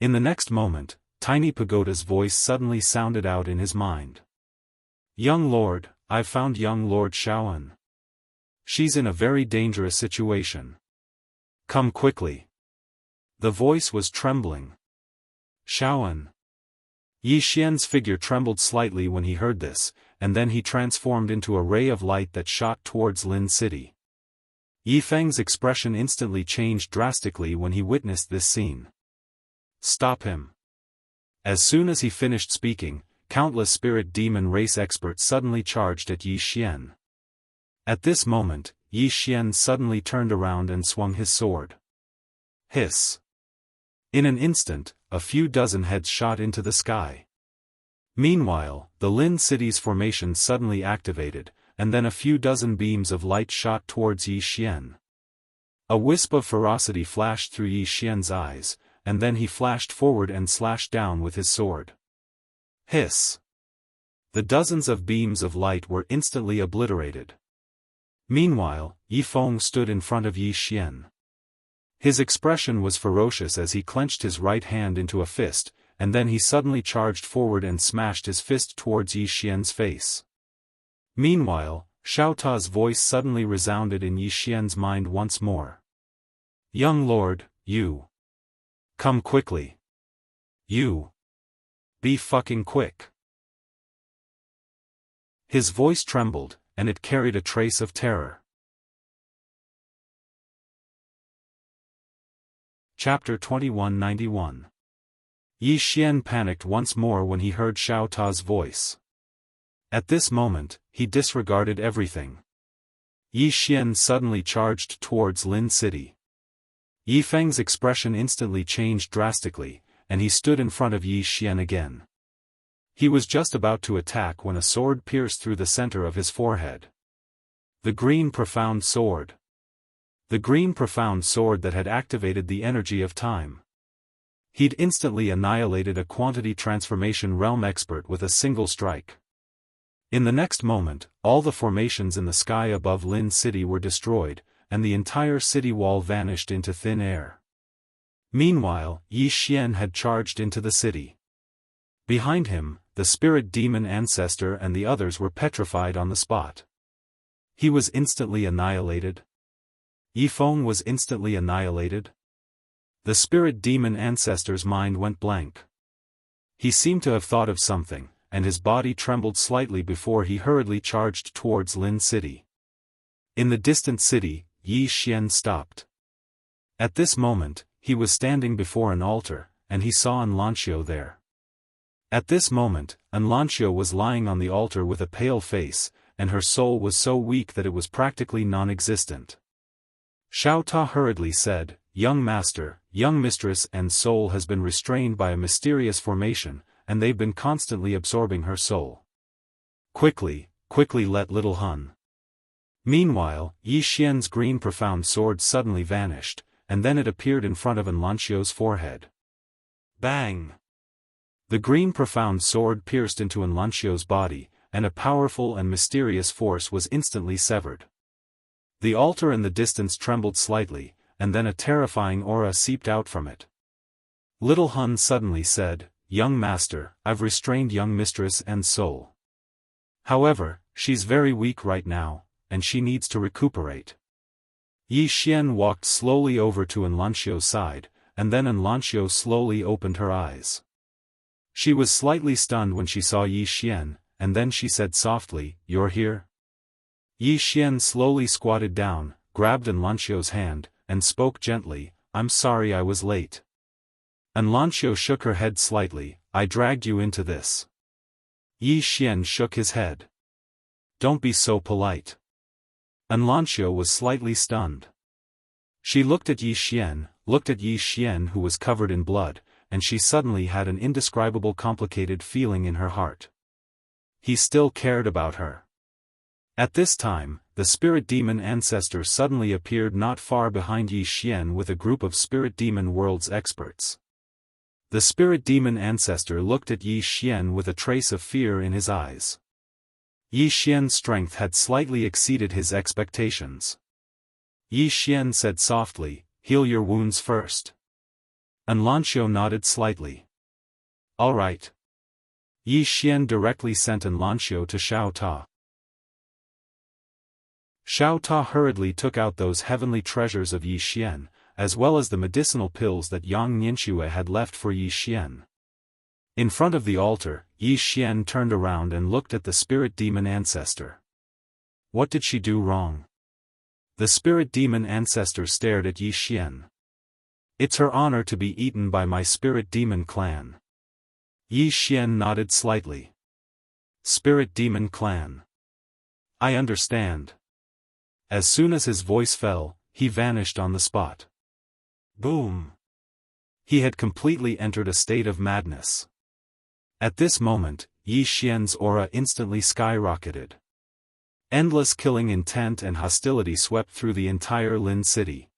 In the next moment, Tiny Pagoda's voice suddenly sounded out in his mind. Young Lord, I've found young Lord Xiaofan. She's in a very dangerous situation. Come quickly. The voice was trembling. Xiaofan. Yi Xian's figure trembled slightly when he heard this, and then he transformed into a ray of light that shot towards Lin City. Yifeng's expression instantly changed drastically when he witnessed this scene. Stop him. As soon as he finished speaking, countless spirit demon race experts suddenly charged at Yi Xian. At this moment, Yi Xian suddenly turned around and swung his sword. Hiss! In an instant, a few dozen heads shot into the sky. Meanwhile, the Lin city's formation suddenly activated, and then a few dozen beams of light shot towards Yi Xian. A wisp of ferocity flashed through Yi Xian's eyes, and then he flashed forward and slashed down with his sword. Hiss! The dozens of beams of light were instantly obliterated. Meanwhile, Yi Feng stood in front of Yi Xian. His expression was ferocious as he clenched his right hand into a fist, and then he suddenly charged forward and smashed his fist towards Yi Xian's face. Meanwhile, Xiao Ta's voice suddenly resounded in Yi Xian's mind once more. "Young lord, you. Come quickly. You. Be fucking quick." His voice trembled, and it carried a trace of terror. Chapter 2191. Yi Xian panicked once more when he heard Xiao Ta's voice. At this moment, he disregarded everything. Yi Xian suddenly charged towards Lin City. Yi Feng's expression instantly changed drastically, and he stood in front of Yi Xian again. He was just about to attack when a sword pierced through the center of his forehead. The green profound sword. The green profound sword that had activated the energy of time. He'd instantly annihilated a quantity transformation realm expert with a single strike. In the next moment, all the formations in the sky above Lin City were destroyed, and the entire city wall vanished into thin air. Meanwhile, Yi Xian had charged into the city. Behind him, the spirit demon ancestor and the others were petrified on the spot. He was instantly annihilated. Yi Feng was instantly annihilated. The spirit demon ancestor's mind went blank. He seemed to have thought of something, and his body trembled slightly before he hurriedly charged towards Lin City. In the distant city, Yi Xian stopped. At this moment, he was standing before an altar, and he saw Anlancio there. At this moment, Anlancio was lying on the altar with a pale face, and her soul was so weak that it was practically non-existent. Xiao Ta hurriedly said, "Young master, young mistress and soul has been restrained by a mysterious formation, and they've been constantly absorbing her soul. Quickly, quickly let little Hun." Meanwhile, Yi Xian's green profound sword suddenly vanished, and then it appeared in front of Anlancio's forehead. Bang! The green profound sword pierced into Anlancio's body, and a powerful and mysterious force was instantly severed. The altar in the distance trembled slightly, and then a terrifying aura seeped out from it. Little Hun suddenly said, "Young master, I've restrained young mistress and soul. However, she's very weak right now, and she needs to recuperate." Yi Xian walked slowly over to Anlancio's side, and then Anlancio slowly opened her eyes. She was slightly stunned when she saw Yi Xian, and then she said softly, "You're here?" Yi Xian slowly squatted down, grabbed Anlancio's hand, and spoke gently, "I'm sorry I was late." Anlancio shook her head slightly, "I dragged you into this." Yi Xian shook his head. "Don't be so polite." Anlancio was slightly stunned. She looked at Yi Xian who was covered in blood, and she suddenly had an indescribable complicated feeling in her heart. He still cared about her. At this time, the spirit demon ancestor suddenly appeared not far behind Yi Xian with a group of spirit demon world's experts. The spirit demon ancestor looked at Yi Xian with a trace of fear in his eyes. Yi Xian's strength had slightly exceeded his expectations. Yi Xian said softly, "Heal your wounds first." Anlancio nodded slightly. "All right." Yi Xian directly sent Anlancio to Xiao Ta. Xiao Ta hurriedly took out those heavenly treasures of Yi Xian, as well as the medicinal pills that Yang Nianxue had left for Yi Xian. In front of the altar, Yi Xian turned around and looked at the spirit demon ancestor. What did she do wrong? The spirit demon ancestor stared at Yi Xian. "It's her honor to be eaten by my spirit demon clan." Yi Xian nodded slightly. Spirit Demon Clan. I understand. As soon as his voice fell, he vanished on the spot. Boom! He had completely entered a state of madness. At this moment, Yi Xian's aura instantly skyrocketed. Endless killing intent and hostility swept through the entire Lin city.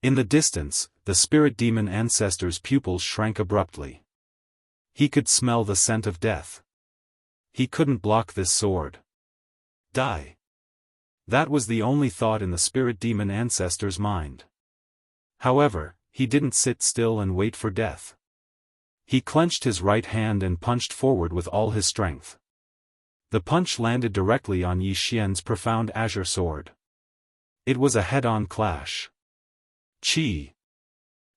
In the distance, the spirit demon ancestor's pupils shrank abruptly. He could smell the scent of death. He couldn't block this sword. Die. That was the only thought in the spirit demon ancestor's mind. However, he didn't sit still and wait for death. He clenched his right hand and punched forward with all his strength. The punch landed directly on Yi Xian's profound azure sword. It was a head-on clash. Chi!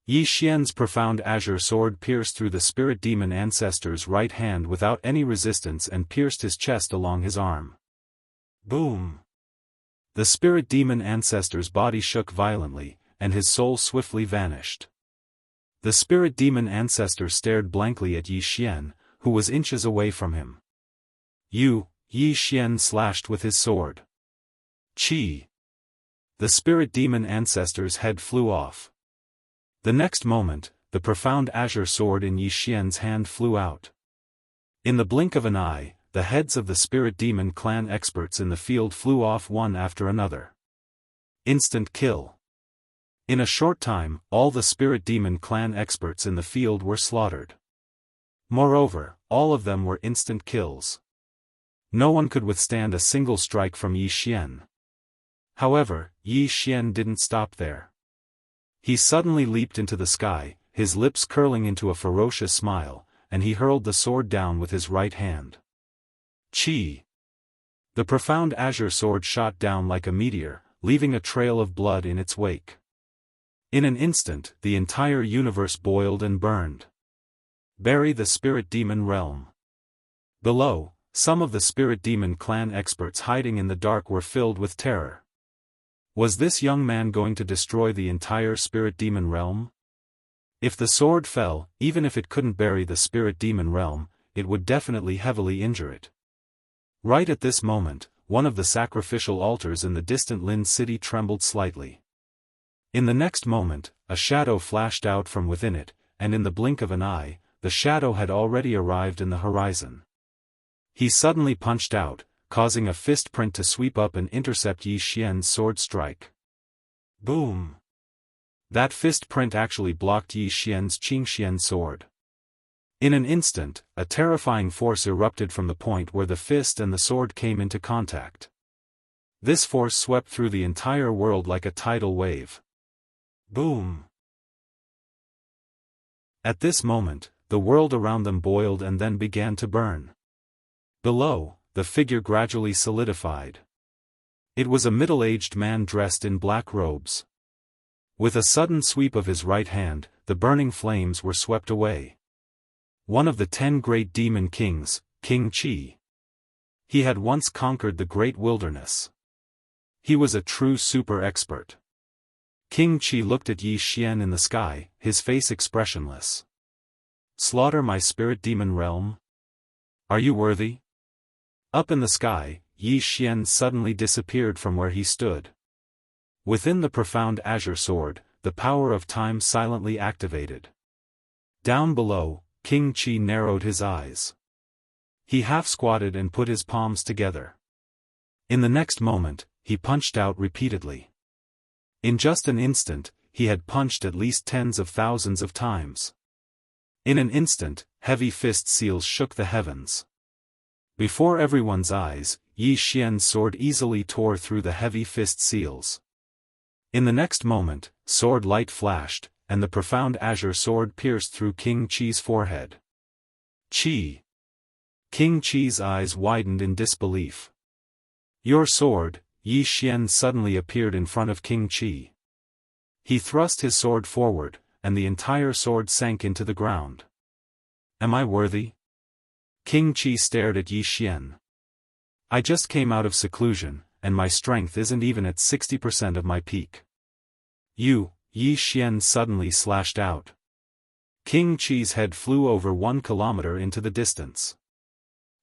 Yi Xian's profound azure sword pierced through the spirit demon ancestor's right hand without any resistance and pierced his chest along his arm. Boom! The spirit demon ancestor's body shook violently, and his soul swiftly vanished. The spirit demon ancestor stared blankly at Yi Xian, who was inches away from him. Yi Xian slashed with his sword. Chi! The spirit demon ancestor's head flew off. The next moment, the profound azure sword in Yi Xian's hand flew out. In the blink of an eye, the heads of the spirit demon clan experts in the field flew off one after another. Instant kill. In a short time, all the spirit demon clan experts in the field were slaughtered. Moreover, all of them were instant kills. No one could withstand a single strike from Yi Xian. However, Yi Xian didn't stop there. He suddenly leaped into the sky, his lips curling into a ferocious smile, and he hurled the sword down with his right hand. Chi! The profound azure sword shot down like a meteor, leaving a trail of blood in its wake. In an instant, the entire universe boiled and burned. Bury the spirit demon realm. Below, some of the spirit demon clan experts hiding in the dark were filled with terror. Was this young man going to destroy the entire spirit demon realm? If the sword fell, even if it couldn't bury the spirit demon realm, it would definitely heavily injure it. Right at this moment, one of the sacrificial altars in the distant Lin city trembled slightly. In the next moment, a shadow flashed out from within it, and in the blink of an eye, the shadow had already arrived in the horizon. He suddenly punched out, causing a fist print to sweep up and intercept Yi Xian's sword strike. Boom! That fist print actually blocked Yi Xian's Qingxian sword. In an instant, a terrifying force erupted from the point where the fist and the sword came into contact. This force swept through the entire world like a tidal wave. Boom! At this moment, the world around them boiled and then began to burn. Below, the figure gradually solidified. It was a middle-aged man dressed in black robes. With a sudden sweep of his right hand, the burning flames were swept away. One of the 10 great demon kings, King Qi. He had once conquered the great wilderness. He was a true super expert. King Qi looked at Yi Xian in the sky, his face expressionless. Slaughter my spirit demon realm? Are you worthy? Up in the sky, Yi Xian suddenly disappeared from where he stood. Within the profound azure sword, the power of time silently activated. Down below, King Qi narrowed his eyes. He half-squatted and put his palms together. In the next moment, he punched out repeatedly. In just an instant, he had punched at least tens of thousands of times. In an instant, heavy fist seals shook the heavens. Before everyone's eyes, Yi Xian's sword easily tore through the heavy fist seals. In the next moment, sword light flashed, and the profound azure sword pierced through King Qi's forehead. Qi! King Qi's eyes widened in disbelief. Your sword! Yi Xian suddenly appeared in front of King Qi. He thrust his sword forward, and the entire sword sank into the ground. Am I worthy? King Qi stared at Yi Xian. I just came out of seclusion, and my strength isn't even at 60% of my peak. You, Yi Xian suddenly slashed out. King Qi's head flew over 1 kilometer into the distance.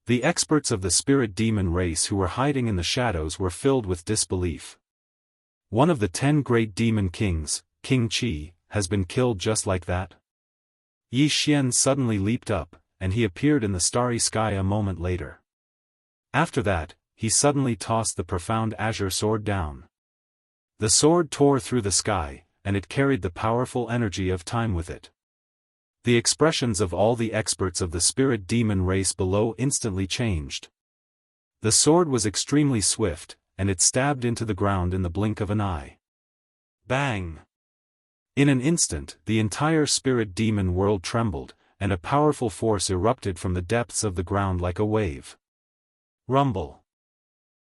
The experts of the spirit demon race who were hiding in the shadows were filled with disbelief. One of the 10 great demon kings, King Qi, has been killed just like that? Yi Xian suddenly leaped up, and he appeared in the starry sky a moment later. After that, he suddenly tossed the profound azure sword down. The sword tore through the sky, and it carried the powerful energy of time with it. The expressions of all the experts of the spirit demon race below instantly changed. The sword was extremely swift, and it stabbed into the ground in the blink of an eye. Bang! In an instant, the entire spirit demon world trembled, and a powerful force erupted from the depths of the ground like a wave. Rumble.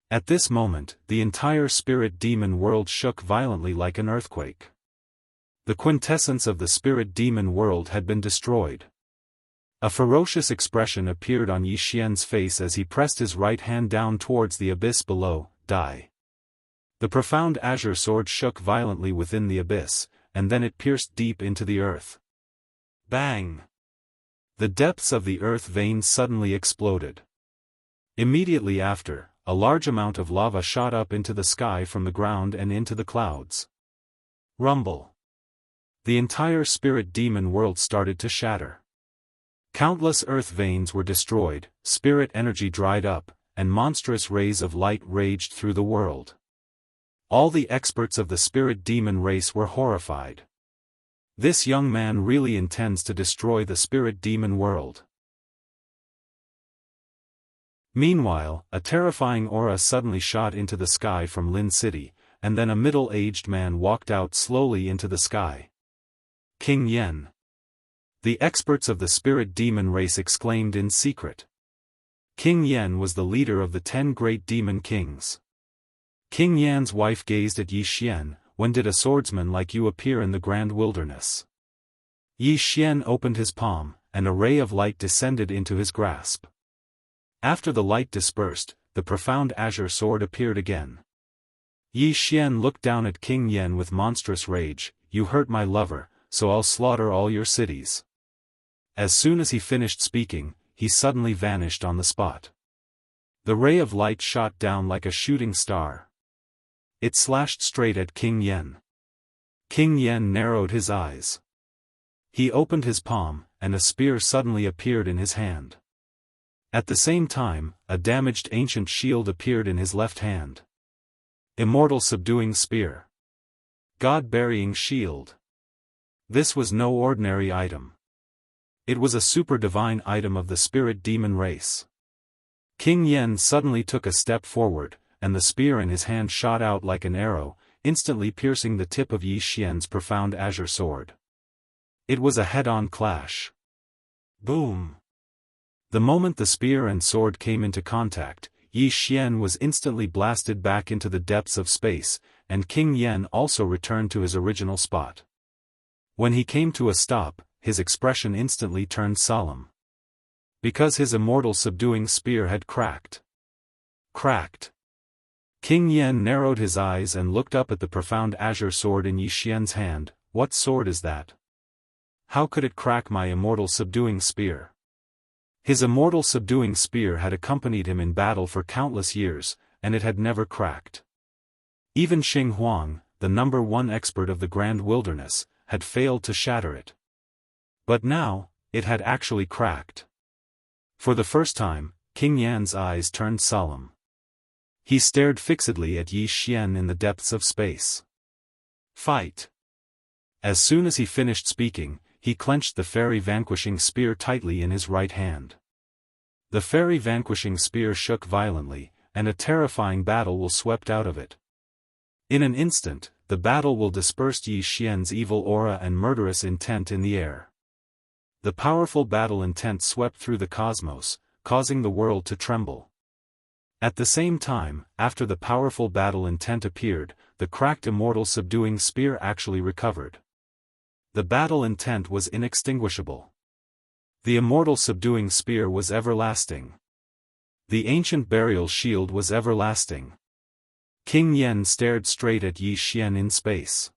At this moment, the entire spirit demon world shook violently like an earthquake. The quintessence of the spirit demon world had been destroyed. A ferocious expression appeared on Yi Xian's face as he pressed his right hand down towards the abyss below. Die. The profound azure sword shook violently within the abyss, and then it pierced deep into the earth. Bang! The depths of the earth veins suddenly exploded. Immediately after, a large amount of lava shot up into the sky from the ground and into the clouds. Rumble. The entire spirit demon world started to shatter. Countless earth veins were destroyed, spirit energy dried up, and monstrous rays of light raged through the world. All the experts of the spirit demon race were horrified. This young man really intends to destroy the spirit demon world. Meanwhile, a terrifying aura suddenly shot into the sky from Lin City, and then a middle-aged man walked out slowly into the sky. King Yan. The experts of the spirit demon race exclaimed in secret. King Yan was the leader of the 10 great demon kings. King Yan's wife gazed at Yi Xian. When did a swordsman like you appear in the grand wilderness? Yi Xian opened his palm, and a ray of light descended into his grasp. After the light dispersed, the profound azure sword appeared again. Yi Xian looked down at King Yan with monstrous rage. You hurt my lover, so I'll slaughter all your cities. As soon as he finished speaking, he suddenly vanished on the spot. The ray of light shot down like a shooting star. It slashed straight at King Yan. King Yan narrowed his eyes. He opened his palm, and a spear suddenly appeared in his hand. At the same time, a damaged ancient shield appeared in his left hand. Immortal subduing spear. God-burying shield. This was no ordinary item. It was a super-divine item of the spirit demon race. King Yan suddenly took a step forward, and the spear in his hand shot out like an arrow, instantly piercing the tip of Yi Xian's profound azure sword. It was a head-on clash. Boom! The moment the spear and sword came into contact, Yi Xian was instantly blasted back into the depths of space, and King Yan also returned to his original spot. When he came to a stop, his expression instantly turned solemn. Because his immortal subduing spear had cracked. Cracked. King Yan narrowed his eyes and looked up at the profound azure sword in Yi Xian's hand. What sword is that? How could it crack my immortal subduing spear? His immortal subduing spear had accompanied him in battle for countless years, and it had never cracked. Even Xing Huang, the #1 expert of the Grand Wilderness, had failed to shatter it. But now, it had actually cracked. For the first time, King Yan's eyes turned solemn. He stared fixedly at Yi Xian in the depths of space. Fight! As soon as he finished speaking, he clenched the fairy vanquishing spear tightly in his right hand. The fairy vanquishing spear shook violently, and a terrifying battle will swept out of it. In an instant, the battle will dispersed Yi Xian's evil aura and murderous intent in the air. The powerful battle intent swept through the cosmos, causing the world to tremble. At the same time, after the powerful battle intent appeared, the cracked immortal subduing spear actually recovered. The battle intent was inextinguishable. The immortal subduing spear was everlasting. The ancient burial shield was everlasting. King Yan stared straight at Yi Xian in space.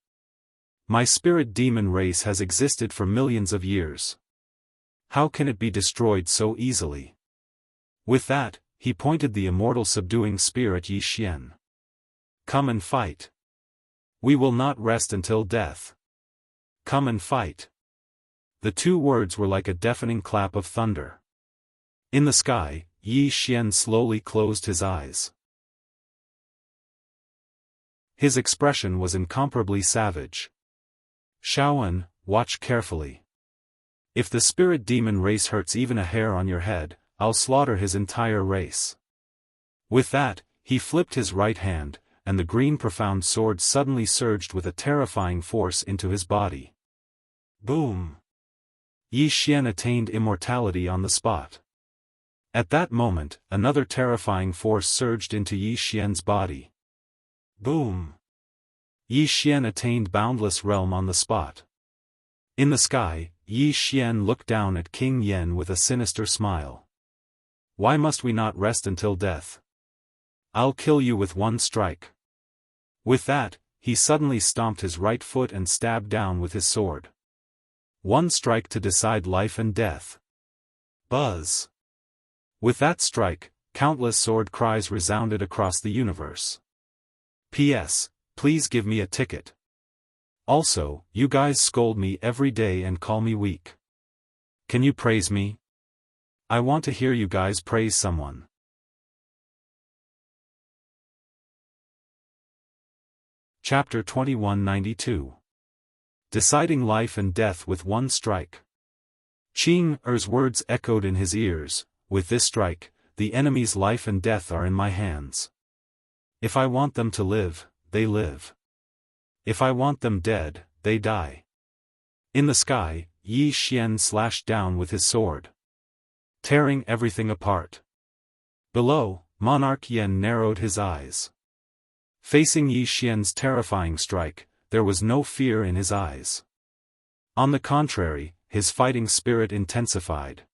My spirit demon race has existed for millions of years. How can it be destroyed so easily? With that, he pointed the immortal subduing spear at Yi Xian. Come and fight. We will not rest until death. Come and fight. The two words were like a deafening clap of thunder. In the sky, Yi Xian slowly closed his eyes. His expression was incomparably savage. Xiaofan, watch carefully. If the spirit demon race hurts even a hair on your head, I'll slaughter his entire race. With that, he flipped his right hand, and the green profound sword suddenly surged with a terrifying force into his body. Boom! Yi Xian attained immortality on the spot. At that moment, another terrifying force surged into Yi Xian's body. Boom! Yi Xian attained boundless realm on the spot. In the sky, Yi Xian looked down at King Yen with a sinister smile. Why must we not rest until death? I'll kill you with one strike. With that, he suddenly stomped his right foot and stabbed down with his sword. One strike to decide life and death. Buzz! With that strike, countless sword cries resounded across the universe. P.S. Please give me a ticket. Also, you guys scold me every day and call me weak. Can you praise me? I want to hear you guys praise someone. Chapter 2192. Deciding life and death with one strike. Qing Er's words echoed in his ears. With this strike, the enemy's life and death are in my hands. If I want them to live, they live. If I want them dead, they die. In the sky, Yi Xian slashed down with his sword, tearing everything apart. Below, Monarch Yen narrowed his eyes. Facing Yi Xian's terrifying strike, there was no fear in his eyes. On the contrary, his fighting spirit intensified.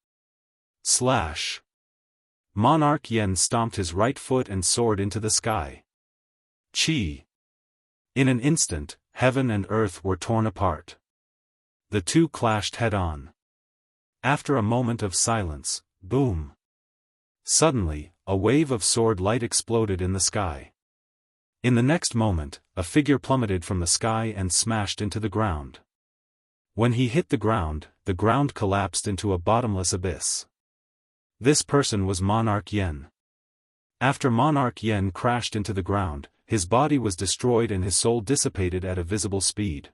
Slash! Monarch Yen stomped his right foot and soared into the sky. Chi! In an instant, heaven and earth were torn apart. The two clashed head-on. After a moment of silence, boom! Suddenly, a wave of sword light exploded in the sky. In the next moment, a figure plummeted from the sky and smashed into the ground. When he hit the ground collapsed into a bottomless abyss. This person was Monarch Yen. After Monarch Yen crashed into the ground, his body was destroyed and his soul dissipated at a visible speed.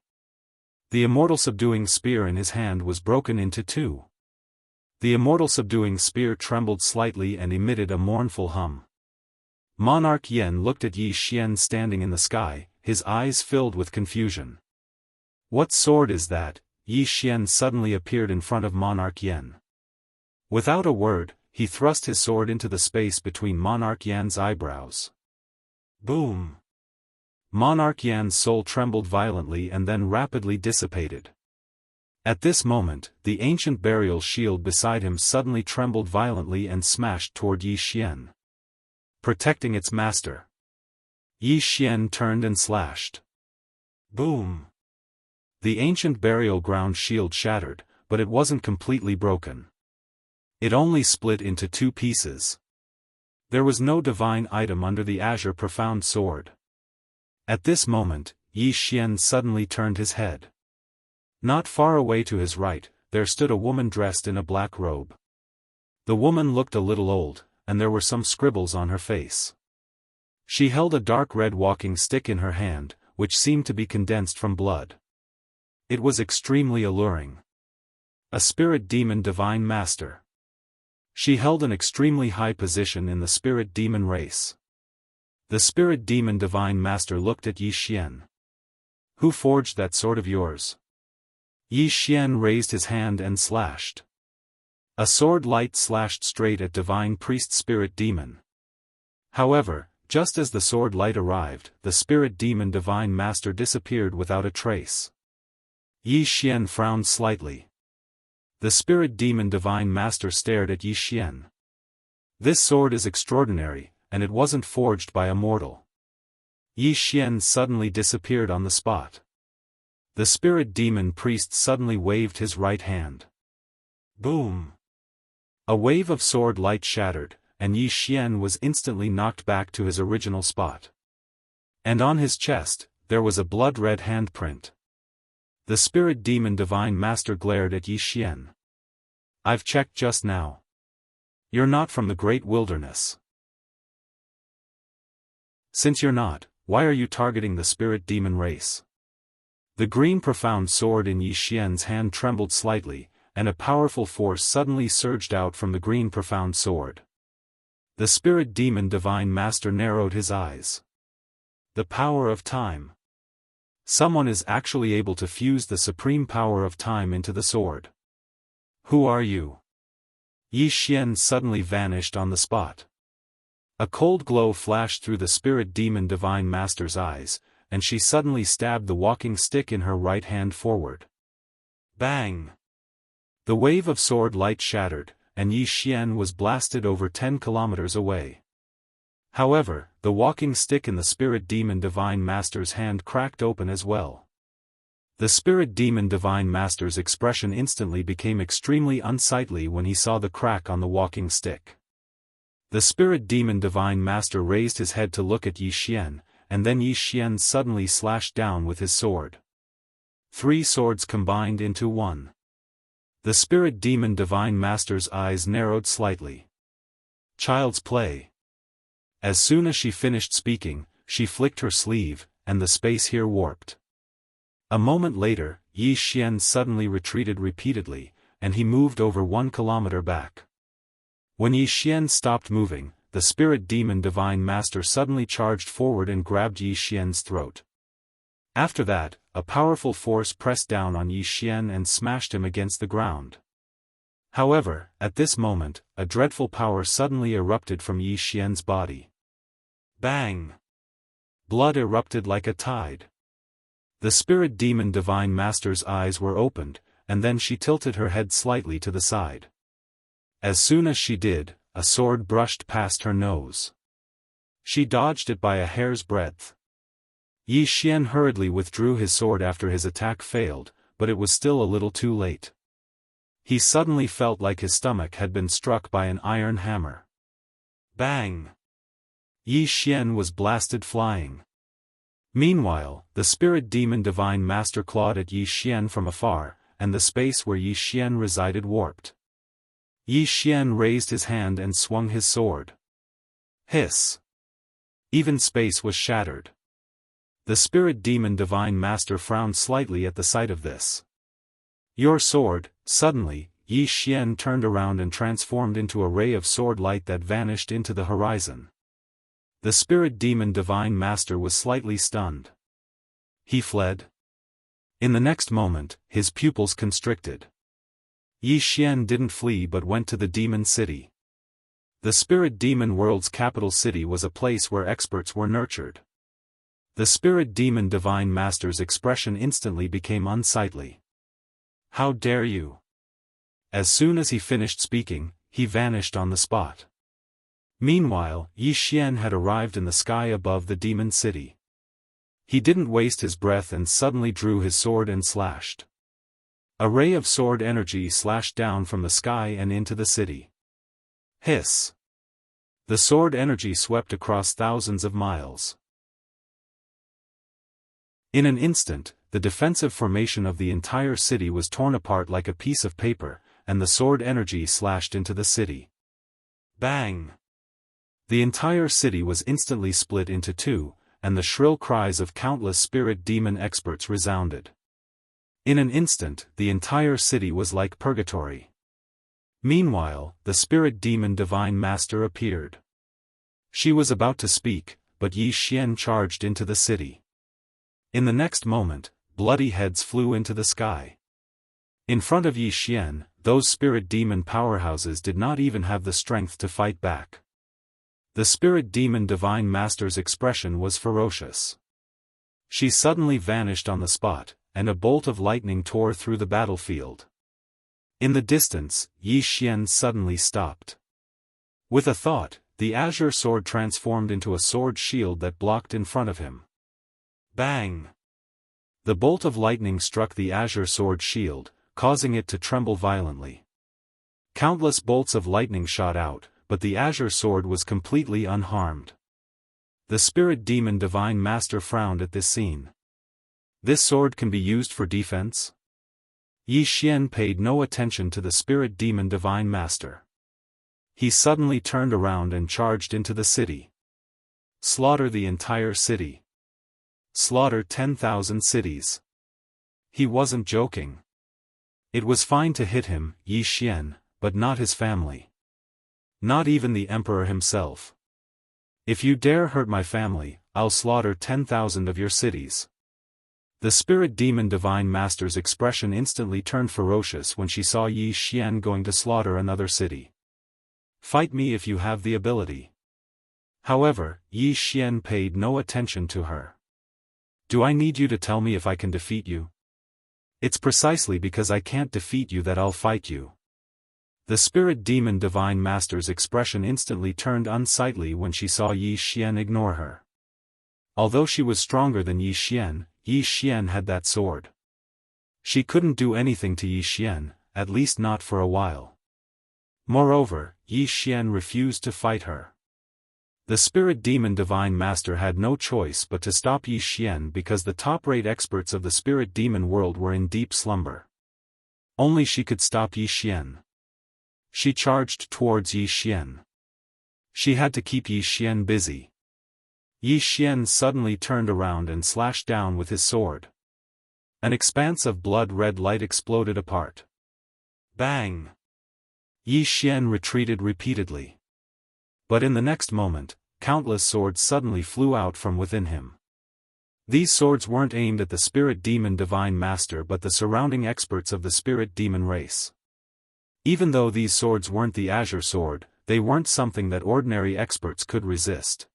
The immortal subduing spear in his hand was broken into two. The immortal subduing spear trembled slightly and emitted a mournful hum. Monarch Yen looked at Yi Xian standing in the sky, his eyes filled with confusion. What sword is that? Yi Xian suddenly appeared in front of Monarch Yen. Without a word, he thrust his sword into the space between Monarch Yan's eyebrows. Boom! Monarch Yan's soul trembled violently and then rapidly dissipated. At this moment, the ancient burial shield beside him suddenly trembled violently and smashed toward Yi Xian, protecting its master. Yi Xian turned and slashed. Boom! The ancient burial ground shield shattered, but it wasn't completely broken. It only split into two pieces. There was no divine item under the azure profound sword. At this moment, Yi Xian suddenly turned his head. Not far away to his right, there stood a woman dressed in a black robe. The woman looked a little old, and there were some scribbles on her face. She held a dark red walking stick in her hand, which seemed to be condensed from blood. It was extremely alluring. A spirit demon divine master. She held an extremely high position in the spirit demon race. The spirit demon divine master looked at Yi Xian. Who forged that sword of yours? Yi Xian raised his hand and slashed. A sword light slashed straight at divine priest spirit demon. However, just as the sword light arrived, the spirit demon divine master disappeared without a trace. Yi Xian frowned slightly. The spirit demon divine master stared at Yi Xian. This sword is extraordinary, and it wasn't forged by a mortal. Yi Xian suddenly disappeared on the spot. The spirit demon priest suddenly waved his right hand. Boom! A wave of sword light shattered, and Yi Xian was instantly knocked back to his original spot. And on his chest, there was a blood-red handprint. The spirit demon divine master glared at Yi Xian. "I've checked just now. You're not from the great wilderness. Since you're not, why are you targeting the spirit demon race?" The green profound sword in Yi Xian's hand trembled slightly, and a powerful force suddenly surged out from the green profound sword. The spirit demon divine master narrowed his eyes. The power of time. Someone is actually able to fuse the supreme power of time into the sword. Who are you? Yi Xian suddenly vanished on the spot. A cold glow flashed through the spirit demon divine master's eyes, and she suddenly stabbed the walking stick in her right hand forward. Bang! The wave of sword light shattered, and Yi Xian was blasted over 10 kilometers away. However, the walking stick in the spirit demon divine master's hand cracked open as well. The spirit demon divine master's expression instantly became extremely unsightly when he saw the crack on the walking stick. The spirit demon divine master raised his head to look at Yi Xian, and then Yi Xian suddenly slashed down with his sword. 3 swords combined into one. The spirit demon divine master's eyes narrowed slightly. Child's play. As soon as she finished speaking, she flicked her sleeve, and the space here warped. A moment later, Yi Xian suddenly retreated repeatedly, and he moved over 1 kilometer back. When Yi Xian stopped moving, the spirit demon divine master suddenly charged forward and grabbed Yi Xian's throat. After that, a powerful force pressed down on Yi Xian and smashed him against the ground. However, at this moment, a dreadful power suddenly erupted from Yi Xian's body. Bang! Blood erupted like a tide. The spirit demon divine master's eyes were opened, and then she tilted her head slightly to the side. As soon as she did, a sword brushed past her nose. She dodged it by a hair's breadth. Yi Xian hurriedly withdrew his sword after his attack failed, but it was still a little too late. He suddenly felt like his stomach had been struck by an iron hammer. Bang! Yi Xian was blasted flying. Meanwhile, the spirit demon divine master clawed at Yi Xian from afar, and the space where Yi Xian resided warped. Yi Xian raised his hand and swung his sword. Hiss! Even space was shattered. The spirit demon divine master frowned slightly at the sight of this. Your sword. Suddenly, Yi Xian turned around and transformed into a ray of sword light that vanished into the horizon. The spirit demon divine master was slightly stunned. He fled. In the next moment, his pupils constricted. Yi Xian didn't flee but went to the demon city. The spirit demon world's capital city was a place where experts were nurtured. The spirit demon divine master's expression instantly became unsightly. How dare you? As soon as he finished speaking, he vanished on the spot. Meanwhile, Yi Xian had arrived in the sky above the demon city. He didn't waste his breath and suddenly drew his sword and slashed. A ray of sword energy slashed down from the sky and into the city. Hiss! The sword energy swept across thousands of miles. In an instant, the defensive formation of the entire city was torn apart like a piece of paper, and the sword energy slashed into the city. Bang! The entire city was instantly split into 2, and the shrill cries of countless spirit demon experts resounded. In an instant, the entire city was like purgatory. Meanwhile, the spirit demon divine master appeared. She was about to speak, but Yi Xian charged into the city. In the next moment, bloody heads flew into the sky. In front of Yi Xian, those spirit demon powerhouses did not even have the strength to fight back. The spirit demon divine master's expression was ferocious. She suddenly vanished on the spot, and a bolt of lightning tore through the battlefield. In the distance, Yi Xian suddenly stopped. With a thought, the azure sword transformed into a sword shield that blocked in front of him. Bang! The bolt of lightning struck the azure sword shield, causing it to tremble violently. Countless bolts of lightning shot out, but the azure sword was completely unharmed. The spirit demon divine master frowned at this scene. This sword can be used for defense? Yi Xian paid no attention to the spirit demon divine master. He suddenly turned around and charged into the city. Slaughter the entire city. Slaughter 10,000 cities. He wasn't joking. It was fine to hit him, Yi Xian, but not his family. Not even the emperor himself. If you dare hurt my family, I'll slaughter 10,000 of your cities. The spirit demon divine master's expression instantly turned ferocious when she saw Yi Xian going to slaughter another city. Fight me if you have the ability. However, Yi Xian paid no attention to her. Do I need you to tell me if I can defeat you? It's precisely because I can't defeat you that I'll fight you. The spirit demon divine master's expression instantly turned unsightly when she saw Yi Xian ignore her. Although she was stronger than Yi Xian had that sword. She couldn't do anything to Yi Xian, at least not for a while. Moreover, Yi Xian refused to fight her. The spirit demon divine master had no choice but to stop Yi Xian because the top-rate experts of the spirit demon world were in deep slumber. Only she could stop Yi Xian. She charged towards Yi Xian. She had to keep Yi Xian busy. Yi Xian suddenly turned around and slashed down with his sword. An expanse of blood-red light exploded apart. Bang! Yi Xian retreated repeatedly. But in the next moment, countless swords suddenly flew out from within him. These swords weren't aimed at the spirit demon divine master but the surrounding experts of the spirit demon race. Even though these swords weren't the azure sword, they weren't something that ordinary experts could resist.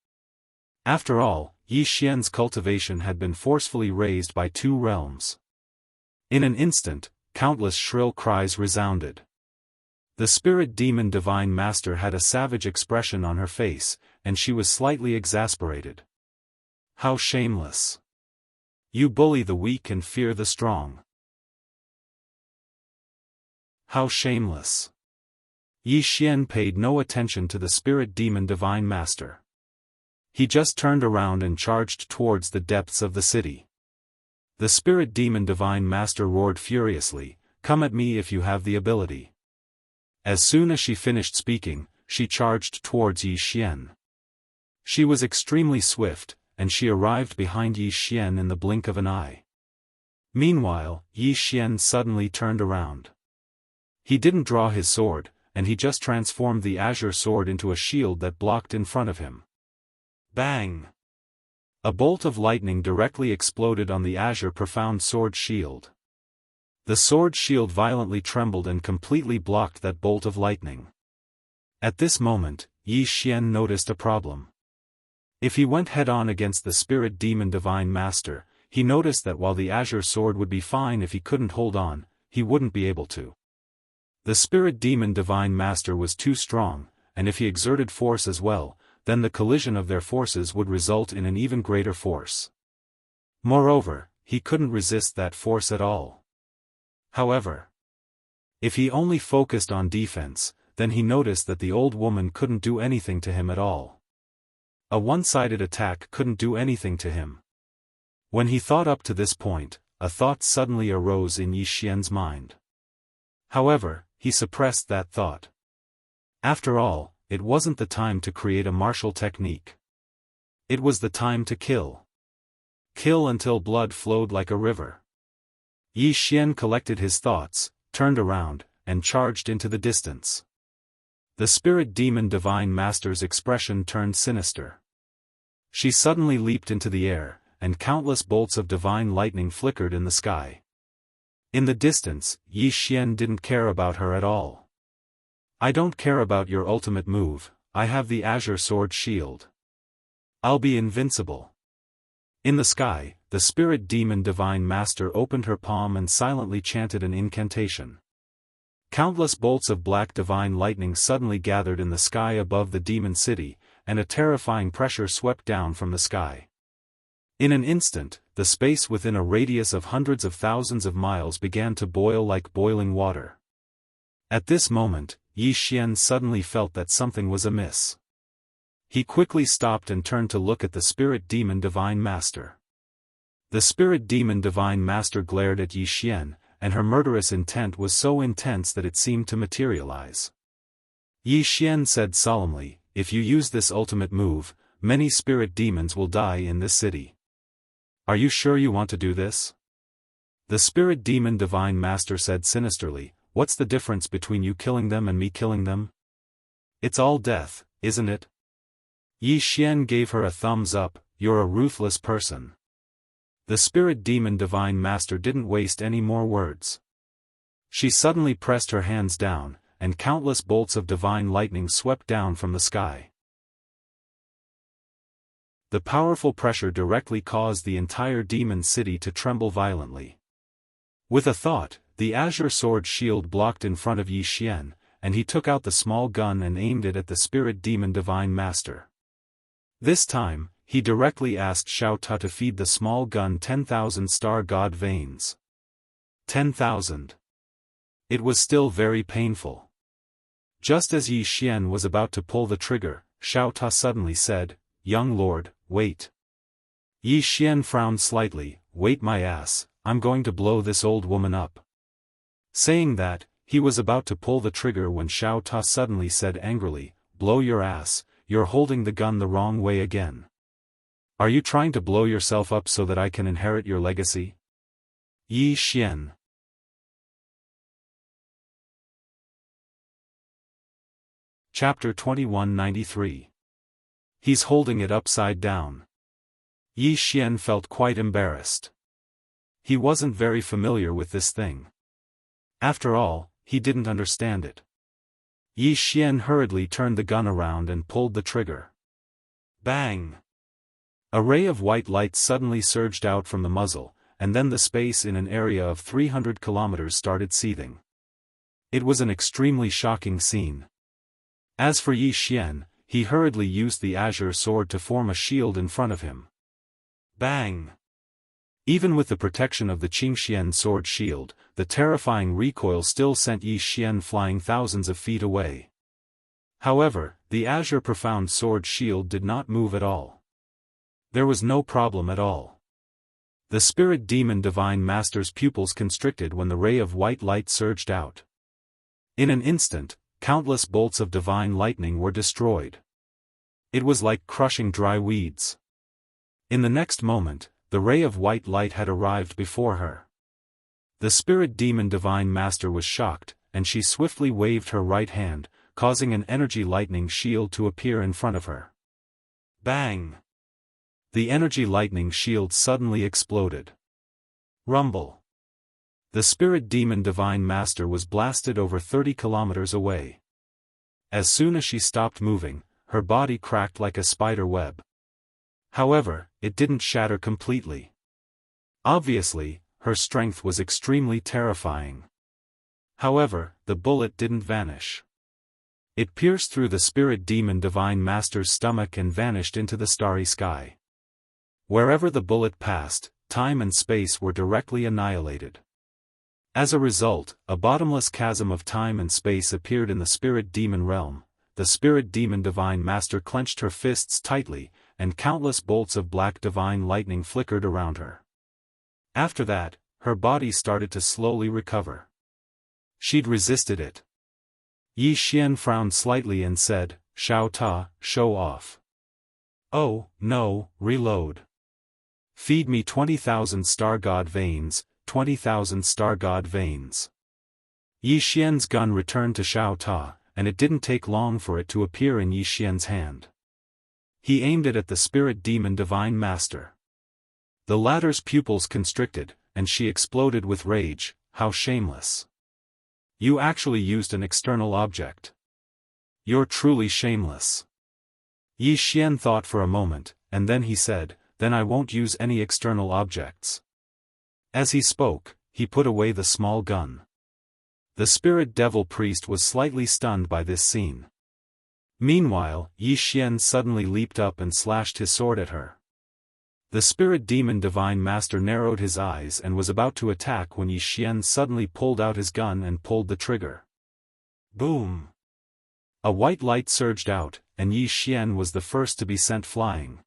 After all, Yi Xian's cultivation had been forcefully raised by 2 realms. In an instant, countless shrill cries resounded. The spirit demon divine master had a savage expression on her face, and she was slightly exasperated. How shameless! You bully the weak and fear the strong. How shameless! Yi Xian paid no attention to the spirit demon divine master. He just turned around and charged towards the depths of the city. The spirit demon divine master roared furiously, "Come at me if you have the ability." As soon as she finished speaking, she charged towards Yi Xian. She was extremely swift, and she arrived behind Yi Xian in the blink of an eye. Meanwhile, Yi Xian suddenly turned around. He didn't draw his sword, and he just transformed the azure sword into a shield that blocked in front of him. Bang! A bolt of lightning directly exploded on the azure profound sword shield. The sword shield violently trembled and completely blocked that bolt of lightning. At this moment, Yi Xian noticed a problem. If he went head-on against the spirit demon divine master, he noticed that while the azure sword would be fine if he couldn't hold on, he wouldn't be able to. The spirit demon divine master was too strong, and if he exerted force as well, then the collision of their forces would result in an even greater force. Moreover, he couldn't resist that force at all. However, if he only focused on defense, then he noticed that the old woman couldn't do anything to him at all. A one-sided attack couldn't do anything to him. When he thought up to this point, a thought suddenly arose in Yi Xian's mind. However, he suppressed that thought. After all, it wasn't the time to create a martial technique. It was the time to kill. Kill until blood flowed like a river. Yi Xian collected his thoughts, turned around, and charged into the distance. The spirit demon divine master's expression turned sinister. She suddenly leaped into the air, and countless bolts of divine lightning flickered in the sky. In the distance, Yi Xian didn't care about her at all. "I don't care about your ultimate move, I have the azure sword shield. I'll be invincible." In the sky, the spirit demon divine master opened her palm and silently chanted an incantation. Countless bolts of black divine lightning suddenly gathered in the sky above the demon city, and a terrifying pressure swept down from the sky. In an instant, the space within a radius of hundreds of thousands of miles began to boil like boiling water. At this moment, Yi Xian suddenly felt that something was amiss. He quickly stopped and turned to look at the Spirit Demon Divine Master. The Spirit Demon Divine Master glared at Yi Xian, and her murderous intent was so intense that it seemed to materialize. Yi Xian said solemnly, "If you use this ultimate move, many spirit demons will die in this city. Are you sure you want to do this?" The Spirit Demon Divine Master said sinisterly, "What's the difference between you killing them and me killing them? It's all death, isn't it?" Yi Xian gave her a thumbs up. "You're a ruthless person." The Spirit Demon Divine Master didn't waste any more words. She suddenly pressed her hands down, and countless bolts of divine lightning swept down from the sky. The powerful pressure directly caused the entire demon city to tremble violently. With a thought, the azure sword shield blocked in front of Yi Xian, and he took out the small gun and aimed it at the Spirit Demon Divine Master. This time, he directly asked Xiao Ta to feed the small gun 10,000 star god veins. 10,000. It was still very painful. Just as Yi Xian was about to pull the trigger, Xiao Ta suddenly said, "Young lord, wait." Yi Xian frowned slightly. "Wait my ass, I'm going to blow this old woman up." Saying that, he was about to pull the trigger when Xiao Ta suddenly said angrily, "Blow your ass, you're holding the gun the wrong way again. Are you trying to blow yourself up so that I can inherit your legacy?" Yi Xian. Chapter 2193. He's holding it upside down. Yi Xian felt quite embarrassed. He wasn't very familiar with this thing. After all, he didn't understand it. Yi Xian hurriedly turned the gun around and pulled the trigger. Bang! A ray of white light suddenly surged out from the muzzle, and then the space in an area of 300 kilometers started seething. It was an extremely shocking scene. As for Yi Xian, he hurriedly used the azure sword to form a shield in front of him. Bang! Even with the protection of the Qingxian sword shield, the terrifying recoil still sent Yi Xian flying thousands of feet away. However, the azure profound sword shield did not move at all. There was no problem at all. The Spirit Demon Divine Master's pupils constricted when the ray of white light surged out. In an instant, countless bolts of divine lightning were destroyed. It was like crushing dry weeds. In the next moment, the ray of white light had arrived before her. The Spirit Demon Divine Master was shocked, and she swiftly waved her right hand, causing an energy lightning shield to appear in front of her. Bang! The energy lightning shield suddenly exploded. Rumble! The Spirit Demon Divine Master was blasted over 30 kilometers away. As soon as she stopped moving, her body cracked like a spider web. However, it didn't shatter completely. Obviously, her strength was extremely terrifying. However, the bullet didn't vanish. It pierced through the Spirit Demon Divine Master's stomach and vanished into the starry sky. Wherever the bullet passed, time and space were directly annihilated. As a result, a bottomless chasm of time and space appeared in the Spirit Demon realm. The Spirit Demon Divine Master clenched her fists tightly, and countless bolts of black divine lightning flickered around her. After that, her body started to slowly recover. She'd resisted it. Yi Xian frowned slightly and said, "Xiao Ta, show off." "Oh, no, reload. Feed me 20,000 star god veins, 20,000 star god veins." Yi Xian's gun returned to Xiao Ta, and it didn't take long for it to appear in Yi Xian's hand. He aimed it at the Spirit Demon Divine Master. The latter's pupils constricted, and she exploded with rage. "How shameless. You actually used an external object. You're truly shameless." Yi Xian thought for a moment, and then he said, "Then I won't use any external objects." As he spoke, he put away the small gun. The Spirit Devil Priest was slightly stunned by this scene. Meanwhile, Yi Xian suddenly leaped up and slashed his sword at her. The Spirit Demon Divine Master narrowed his eyes and was about to attack when Yi Xian suddenly pulled out his gun and pulled the trigger. Boom! A white light surged out, and Yi Xian was the first to be sent flying.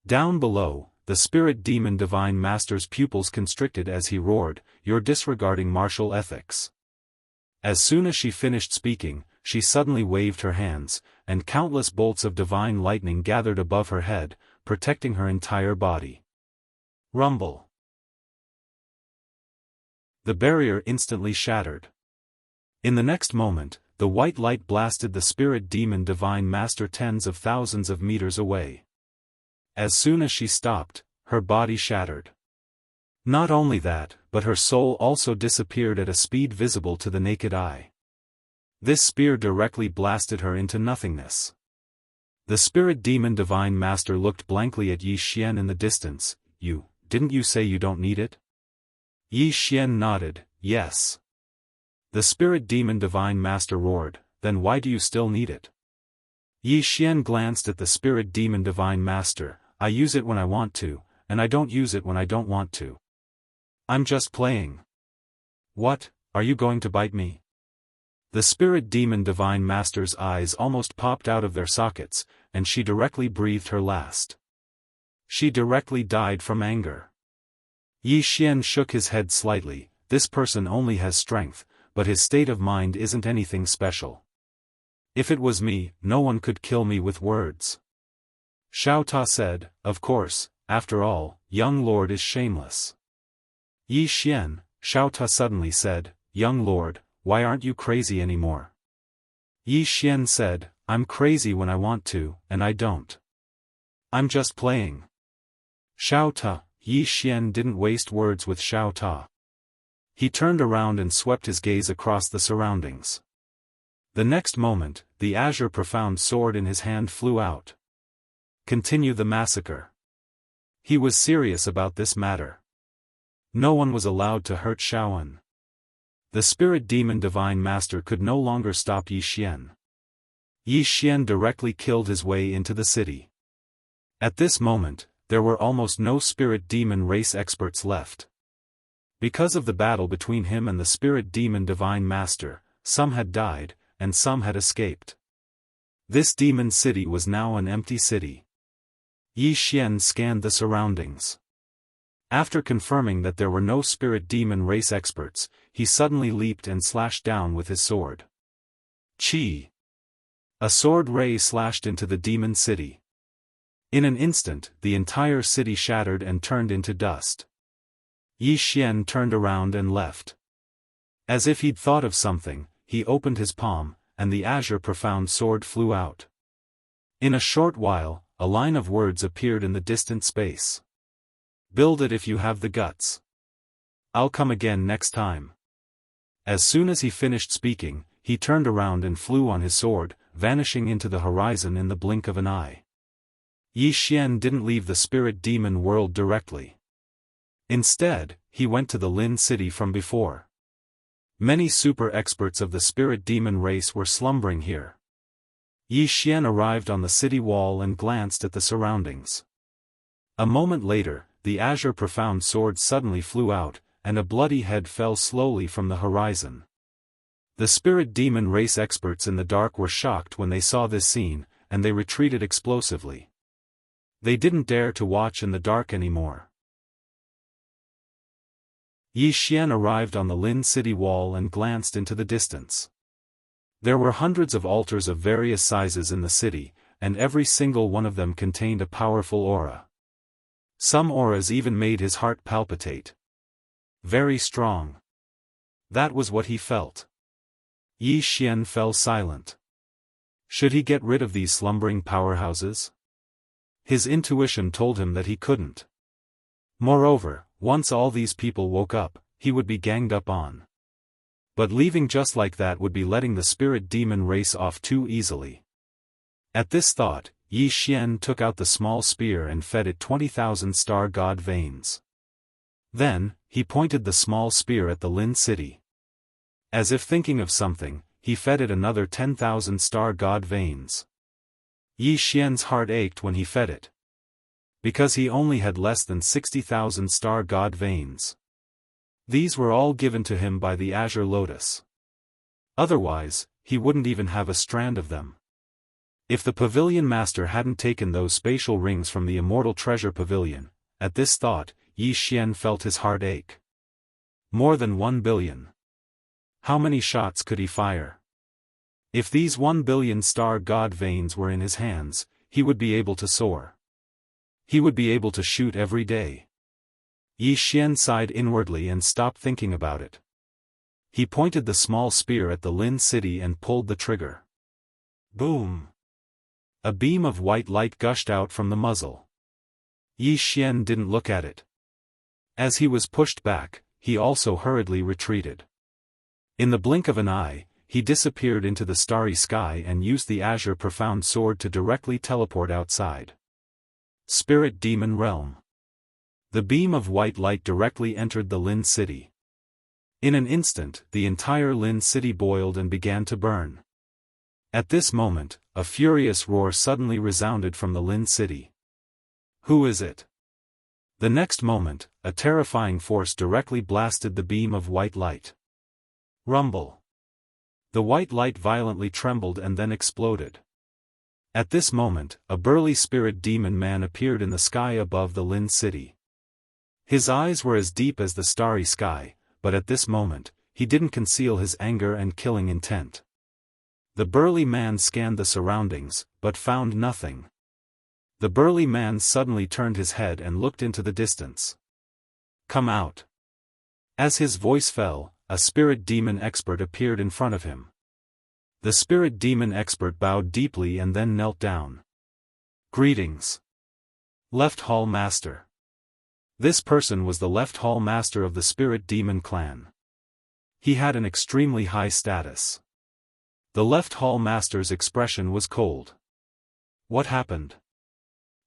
Down below, the spirit demon divine master's pupils constricted as he roared, "You're disregarding martial ethics." As soon as she finished speaking, she suddenly waved her hands, and countless bolts of divine lightning gathered above her head, protecting her entire body. Rumble. The barrier instantly shattered. In the next moment, the white light blasted the spirit demon divine master tens of thousands of meters away. As soon as she stopped, her body shattered. Not only that, but her soul also disappeared at a speed visible to the naked eye. This spear directly blasted her into nothingness. The spirit demon divine master looked blankly at Yi Xian in the distance. Didn't you say you don't need it? Yi Xian nodded, yes. The spirit demon divine master roared, then why do you still need it? Yi Xian glanced at the spirit demon divine master. I use it when I want to, and I don't use it when I don't want to. I'm just playing. What, are you going to bite me? The spirit demon divine master's eyes almost popped out of their sockets, and she directly breathed her last. She directly died from anger. Yi Xian shook his head slightly. This person only has strength, but his state of mind isn't anything special. If it was me, no one could kill me with words. Xiao Ta said, of course, after all, young lord is shameless. Yi Xian, Xiao Ta suddenly said, young lord, why aren't you crazy anymore? Yi Xian said, I'm crazy when I want to, and I don't. I'm just playing. Xiao Ta, Yi Xian didn't waste words with Xiao Ta. He turned around and swept his gaze across the surroundings. The next moment, the azure profound sword in his hand flew out. Continue the massacre. He was serious about this matter. No one was allowed to hurt Xiaofan. The spirit demon divine master could no longer stop Yi Xian. Yi Xian directly killed his way into the city. At this moment, there were almost no spirit demon race experts left. Because of the battle between him and the spirit demon divine master, some had died, and some had escaped. This demon city was now an empty city. Yi Xian scanned the surroundings. After confirming that there were no spirit demon race experts, he suddenly leaped and slashed down with his sword. Chi! A sword ray slashed into the demon city. In an instant, the entire city shattered and turned into dust. Yi Xian turned around and left. As if he'd thought of something, he opened his palm, and the azure profound sword flew out. In a short while, a line of words appeared in the distant space. Build it if you have the guts. I'll come again next time. As soon as he finished speaking, he turned around and flew on his sword, vanishing into the horizon in the blink of an eye. Yi Xian didn't leave the spirit demon world directly. Instead, he went to the Lin city from before. Many super experts of the spirit demon race were slumbering here. Yi Xian arrived on the city wall and glanced at the surroundings. A moment later, the azure profound sword suddenly flew out, and a bloody head fell slowly from the horizon. The spirit demon race experts in the dark were shocked when they saw this scene, and they retreated explosively. They didn't dare to watch in the dark anymore. Yi Xian arrived on the Lin city wall and glanced into the distance. There were hundreds of altars of various sizes in the city, and every single one of them contained a powerful aura. Some auras even made his heart palpitate. Very strong. That was what he felt. Yi Xian fell silent. Should he get rid of these slumbering powerhouses? His intuition told him that he couldn't. Moreover, once all these people woke up, he would be ganged up on. But leaving just like that would be letting the spirit demon race off too easily. At this thought, Yi Xian took out the small spear and fed it 20,000 star god veins. Then, he pointed the small spear at the Lin city. As if thinking of something, he fed it another 10,000 star god veins. Yi Xian's heart ached when he fed it. Because he only had less than 60,000 star god veins. These were all given to him by the Azure Lotus. Otherwise, he wouldn't even have a strand of them. If the pavilion master hadn't taken those spatial rings from the immortal treasure pavilion, at this thought, Yi Xian felt his heart ache. More than 1 billion. How many shots could he fire? If these 1 billion star god veins were in his hands, he would be able to soar. He would be able to shoot every day. Yi Xian sighed inwardly and stopped thinking about it. He pointed the small spear at the Lin City and pulled the trigger. Boom! A beam of white light gushed out from the muzzle. Yi Xian didn't look at it. As he was pushed back, he also hurriedly retreated. In the blink of an eye, he disappeared into the starry sky and used the azure profound sword to directly teleport outside. Spirit Demon Realm. The beam of white light directly entered the Lin City. In an instant, the entire Lin City boiled and began to burn. At this moment, a furious roar suddenly resounded from the Lin City. Who is it? The next moment, a terrifying force directly blasted the beam of white light. Rumble. The white light violently trembled and then exploded. At this moment, a burly spirit demon man appeared in the sky above the Lin City. His eyes were as deep as the starry sky, but at this moment, he didn't conceal his anger and killing intent. The burly man scanned the surroundings, but found nothing. The burly man suddenly turned his head and looked into the distance. Come out. As his voice fell, a spirit demon expert appeared in front of him. The spirit demon expert bowed deeply and then knelt down. Greetings. Left Hall Master. This person was the Left Hall Master of the Spirit Demon clan. He had an extremely high status. The Left Hall Master's expression was cold. What happened?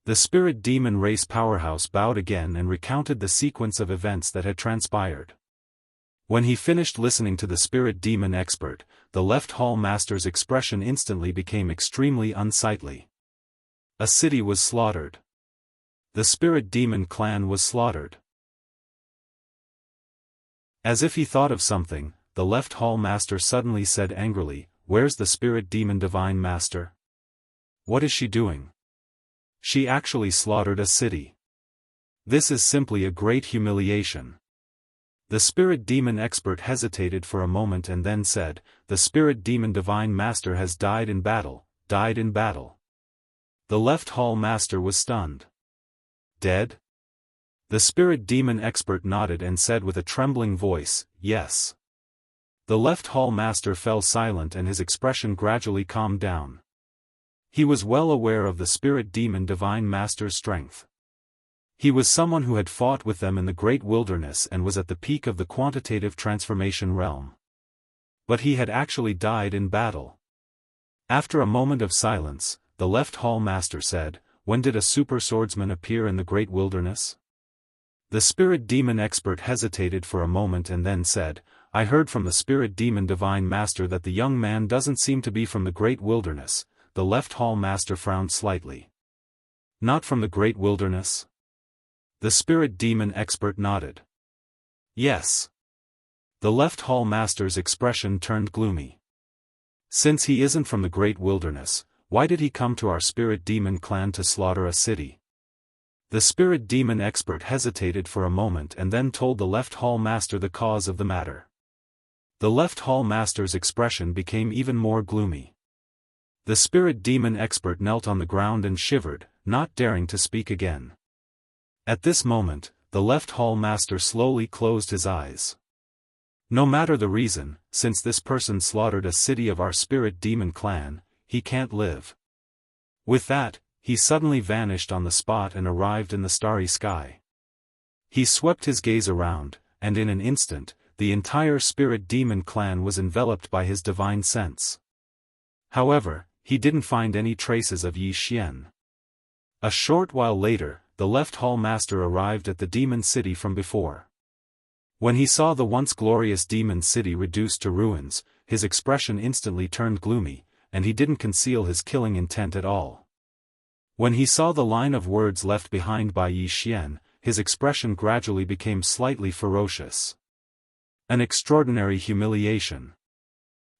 The Spirit Demon race powerhouse bowed again and recounted the sequence of events that had transpired. When he finished listening to the Spirit Demon expert, the Left Hall Master's expression instantly became extremely unsightly. A city was slaughtered. The Spirit Demon clan was slaughtered. As if he thought of something, the Left Hall Master suddenly said angrily, "Where's the Spirit Demon Divine Master? What is she doing? She actually slaughtered a city. This is simply a great humiliation." The Spirit Demon expert hesitated for a moment and then said, "The Spirit Demon Divine Master has died in battle, died in battle." The Left Hall Master was stunned. Dead? The Spirit Demon expert nodded and said with a trembling voice, "Yes." The Left Hall Master fell silent and his expression gradually calmed down. He was well aware of the Spirit Demon Divine Master's strength. He was someone who had fought with them in the great wilderness and was at the peak of the quantitative transformation realm. But he had actually died in battle. After a moment of silence, the Left Hall Master said, "When did a super swordsman appear in the great wilderness?" The Spirit Demon expert hesitated for a moment and then said, "I heard from the Spirit Demon Divine Master that the young man doesn't seem to be from the great wilderness." The Left Hall Master frowned slightly. "Not from the great wilderness?" The Spirit Demon expert nodded. "Yes." The Left Hall Master's expression turned gloomy. "Since he isn't from the great wilderness, why did he come to our Spirit Demon clan to slaughter a city?" The Spirit Demon expert hesitated for a moment and then told the Left Hall Master the cause of the matter. The Left Hall Master's expression became even more gloomy. The Spirit Demon expert knelt on the ground and shivered, not daring to speak again. At this moment, the Left Hall Master slowly closed his eyes. No matter the reason, since this person slaughtered a city of our Spirit Demon clan, he can't live. With that, he suddenly vanished on the spot and arrived in the starry sky. He swept his gaze around, and in an instant, the entire Spirit Demon clan was enveloped by his divine sense. However, he didn't find any traces of Yi Xian. A short while later, the Left Hall Master arrived at the Demon City from before. When he saw the once glorious Demon City reduced to ruins, his expression instantly turned gloomy, and he didn't conceal his killing intent at all. When he saw the line of words left behind by Yi Xian, his expression gradually became slightly ferocious. An extraordinary humiliation.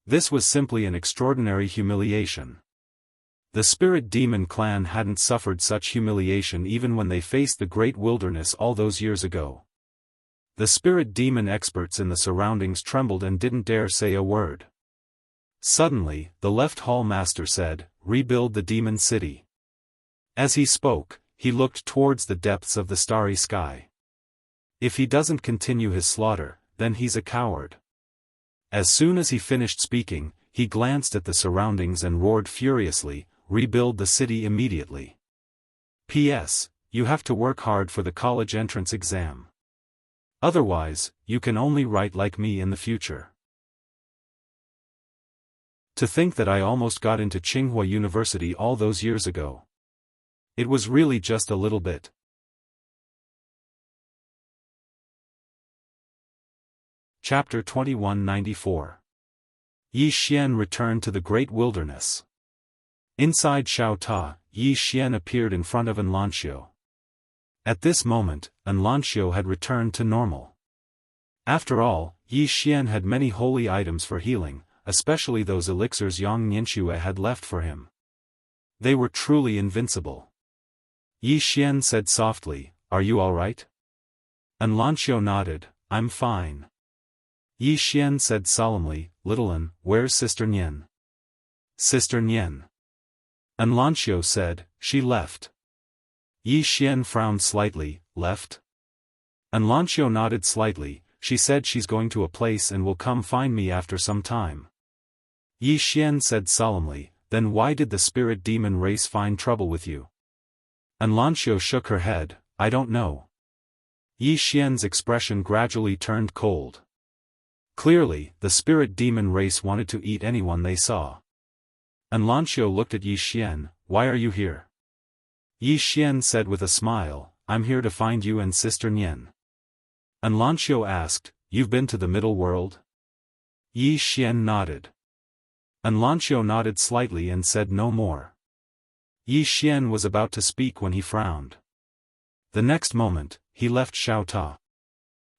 This was simply an extraordinary humiliation. The spirit demon clan hadn't suffered such humiliation even when they faced the great wilderness all those years ago. The spirit demon experts in the surroundings trembled and didn't dare say a word. Suddenly, the left hall master said, "Rebuild the demon city." As he spoke, he looked towards the depths of the starry sky. If he doesn't continue his slaughter, then he's a coward. As soon as he finished speaking, he glanced at the surroundings and roared furiously, "Rebuild the city immediately. P.S. You have to work hard for the college entrance exam. Otherwise, you can only write like me in the future." To think that I almost got into Tsinghua University all those years ago. It was really just a little bit. Chapter 2194. Yi Xian returned to the Great Wilderness. Inside Xiao Ta, Yi Xian appeared in front of Anlanxiu. At this moment, Anlanxiu had returned to normal. After all, Yi Xian had many holy items for healing, especially those elixirs Yang Nianxue had left for him. They were truly invincible. Yi Xian said softly, "Are you all right?" Anlanxiu nodded, "I'm fine." Yi Xian said solemnly, "Little An, where's Sister Nian?" "Sister Nian?" Anlanxiu said, "She left." Yi Xian frowned slightly, "Left?" Anlanxiu nodded slightly, "She said she's going to a place and will come find me after some time." Yi Xian said solemnly, "Then why did the spirit demon race find trouble with you?" Anlanxiu shook her head, "I don't know." Yi Xian's expression gradually turned cold. Clearly, the spirit demon race wanted to eat anyone they saw. Anlanxiu looked at Yi Xian, "Why are you here?" Yi Xian said with a smile, "I'm here to find you and Sister Nian." Anlanxiu asked, "You've been to the middle world?" Yi Xian nodded. Anlanxiu nodded slightly and said no more. Yi Xian was about to speak when he frowned. The next moment, he left Xiao Ta.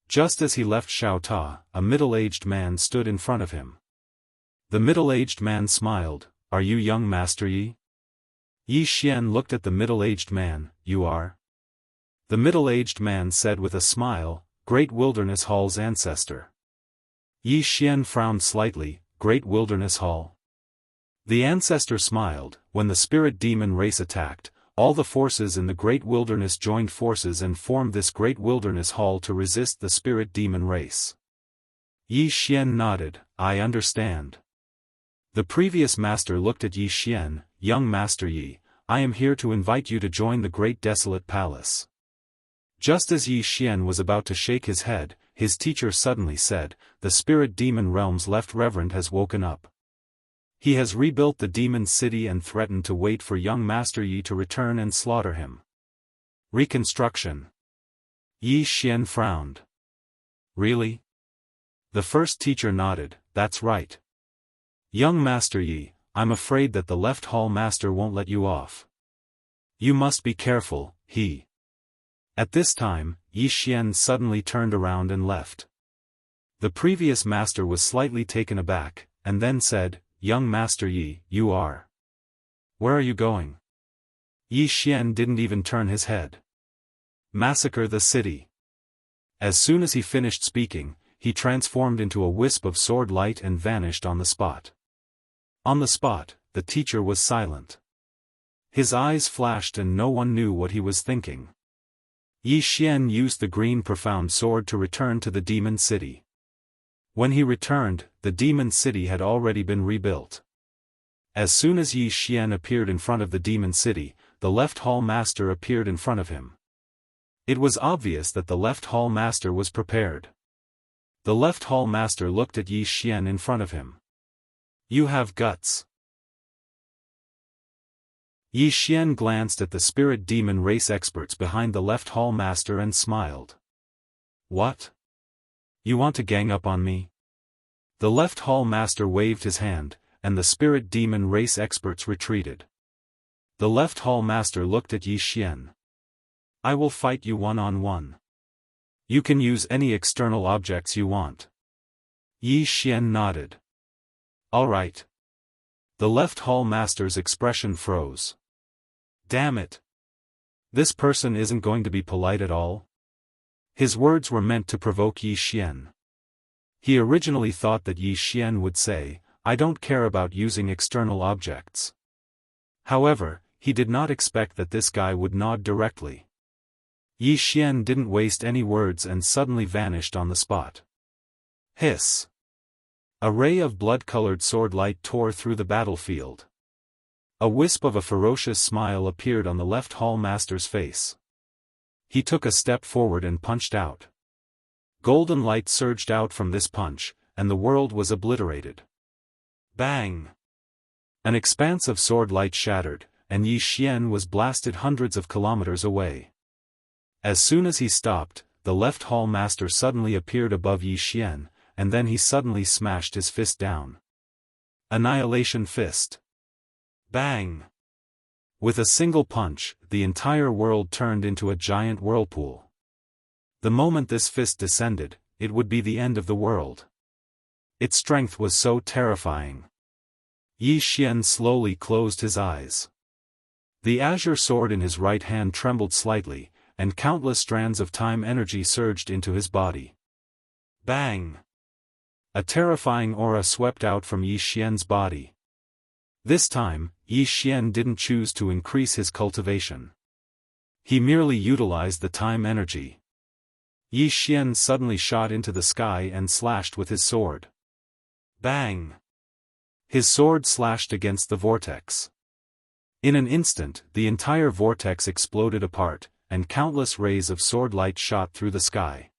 Just as he left Xiao Ta, a middle-aged man stood in front of him. The middle-aged man smiled, "Are you young Master Yi?" Yi Xian looked at the middle-aged man, "You are?" The middle-aged man said with a smile, "Great Wilderness Hall's ancestor." Yi Xian frowned slightly, "Great Wilderness Hall?" The ancestor smiled. When the spirit demon race attacked, all the forces in the Great Wilderness joined forces and formed this Great Wilderness Hall to resist the spirit demon race. Yi Xian nodded, "I understand." The previous master looked at Yi Xian, "Young Master Yi, I am here to invite you to join the Great Desolate Palace." Just as Yi Xian was about to shake his head, his teacher suddenly said, "The spirit demon realm's left reverend has woken up. He has rebuilt the demon city and threatened to wait for young Master Yi to return and slaughter him." Reconstruction. Yi Xian frowned. "Really?" The first teacher nodded, "That's right. Young Master Yi, I'm afraid that the left hall master won't let you off. You must be careful, he." At this time, Yi Xian suddenly turned around and left. The previous master was slightly taken aback, and then said, "Young Master Yi, you are. Where are you going?" Yi Xian didn't even turn his head. "Massacre the city." As soon as he finished speaking, he transformed into a wisp of sword light and vanished on the spot. On the spot, the teacher was silent. His eyes flashed and no one knew what he was thinking. Yi Xian used the green profound sword to return to the demon city. When he returned, the demon city had already been rebuilt. As soon as Yi Xian appeared in front of the demon city, the left hall master appeared in front of him. It was obvious that the left hall master was prepared. The left hall master looked at Yi Xian in front of him. "You have guts." Yi Xian glanced at the spirit demon race experts behind the left hall master and smiled. "What? You want to gang up on me?" The left hall master waved his hand, and the spirit demon race experts retreated. The left hall master looked at Yi Xian. "I will fight you one-on-one. You can use any external objects you want." Yi Xian nodded. All right. The left hall master's expression froze. Damn it. This person isn't going to be polite at all? His words were meant to provoke Yi Xian. He originally thought that Yi Xian would say, "I don't care about using external objects." However, he did not expect that this guy would nod directly. Yi Xian didn't waste any words and suddenly vanished on the spot. Hiss! A ray of blood-colored sword light tore through the battlefield. A wisp of a ferocious smile appeared on the left hall master's face. He took a step forward and punched out. Golden light surged out from this punch, and the world was obliterated. Bang! An expanse of sword light shattered, and Yi Xian was blasted hundreds of kilometers away. As soon as he stopped, the left hall master suddenly appeared above Yi Xian, and then he suddenly smashed his fist down. Annihilation Fist. Bang! With a single punch, the entire world turned into a giant whirlpool. The moment this fist descended, it would be the end of the world. Its strength was so terrifying. Yi Xian slowly closed his eyes. The azure sword in his right hand trembled slightly, and countless strands of time energy surged into his body. Bang! A terrifying aura swept out from Yi Xian's body. This time, Yi Xian didn't choose to increase his cultivation. He merely utilized the time energy. Yi Xian suddenly shot into the sky and slashed with his sword. Bang! His sword slashed against the vortex. In an instant, the entire vortex exploded apart, and countless rays of sword light shot through the sky.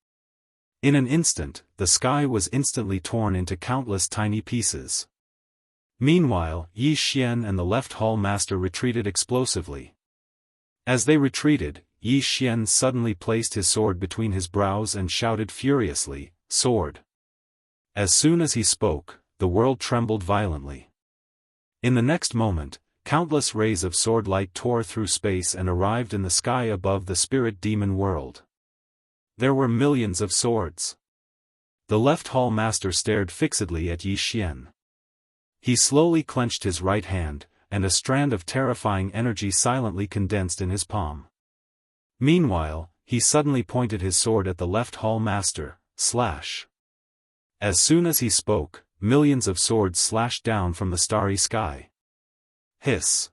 In an instant, the sky was instantly torn into countless tiny pieces. Meanwhile, Yi Xian and the left hall master retreated explosively. As they retreated, Yi Xian suddenly placed his sword between his brows and shouted furiously, "Sword!" As soon as he spoke, the world trembled violently. In the next moment, countless rays of sword light tore through space and arrived in the sky above the spirit demon world. There were millions of swords. The left hall master stared fixedly at Yi Xian. He slowly clenched his right hand, and a strand of terrifying energy silently condensed in his palm. Meanwhile, he suddenly pointed his sword at the left hall master, slash. As soon as he spoke, millions of swords slashed down from the starry sky. Hiss!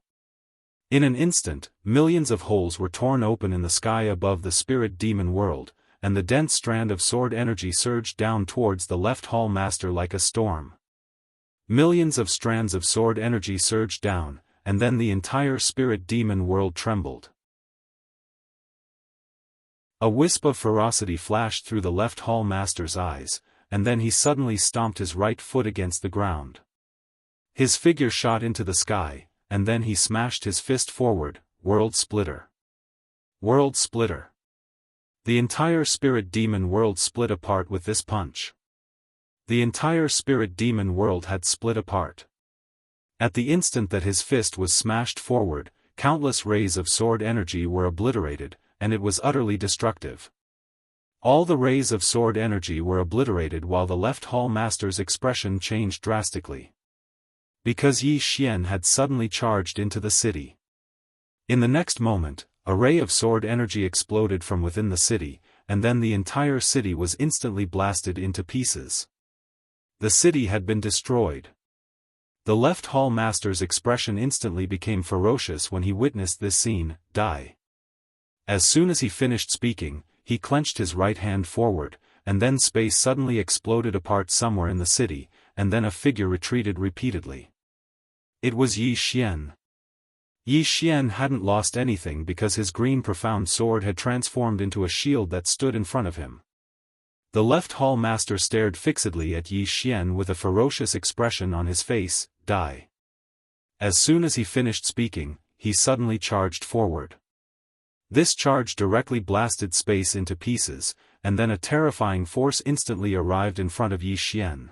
In an instant, millions of holes were torn open in the sky above the spirit demon world, and the dense strand of sword energy surged down towards the left hall master like a storm. Millions of strands of sword energy surged down, and then the entire spirit demon world trembled. A wisp of ferocity flashed through the left hall master's eyes, and then he suddenly stomped his right foot against the ground. His figure shot into the sky, and then he smashed his fist forward, World Splitter. World Splitter. The entire spirit demon world split apart with this punch. The entire spirit demon world had split apart. At the instant that his fist was smashed forward, countless rays of sword energy were obliterated, and it was utterly destructive. All the rays of sword energy were obliterated while the left hall master's expression changed drastically. Because Yi Xian had suddenly charged into the city. In the next moment, a ray of sword energy exploded from within the city, and then the entire city was instantly blasted into pieces. The city had been destroyed. The left hall master's expression instantly became ferocious when he witnessed this scene, die. As soon as he finished speaking, he clenched his right hand forward, and then space suddenly exploded apart somewhere in the city, and then a figure retreated repeatedly. It was Yi Xian. Yi Xian hadn't lost anything because his green profound sword had transformed into a shield that stood in front of him. The left hall master stared fixedly at Yi Xian with a ferocious expression on his face, die. As soon as he finished speaking, he suddenly charged forward. This charge directly blasted space into pieces, and then a terrifying force instantly arrived in front of Yi Xian.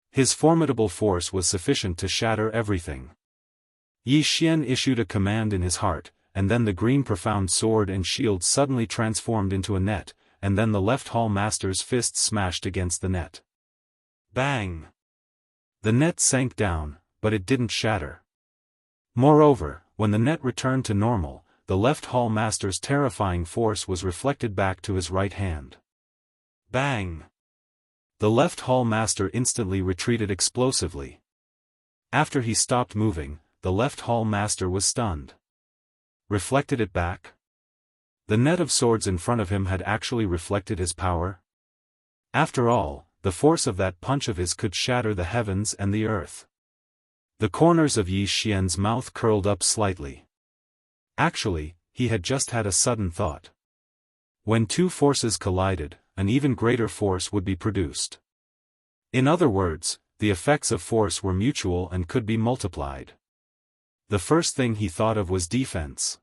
His formidable force was sufficient to shatter everything. Yi Xian issued a command in his heart, and then the green profound sword and shield suddenly transformed into a net, and then the left hall master's fist smashed against the net. Bang! The net sank down, but it didn't shatter. Moreover, when the net returned to normal, the left hall master's terrifying force was reflected back to his right hand. Bang! The left hall master instantly retreated explosively. After he stopped moving, the left hall master was stunned. Reflected it back? The net of swords in front of him had actually reflected his power? After all, the force of that punch of his could shatter the heavens and the earth. The corners of Yi Xian's mouth curled up slightly. Actually, he had just had a sudden thought. When two forces collided, an even greater force would be produced. In other words, the effects of force were mutual and could be multiplied. The first thing he thought of was defense.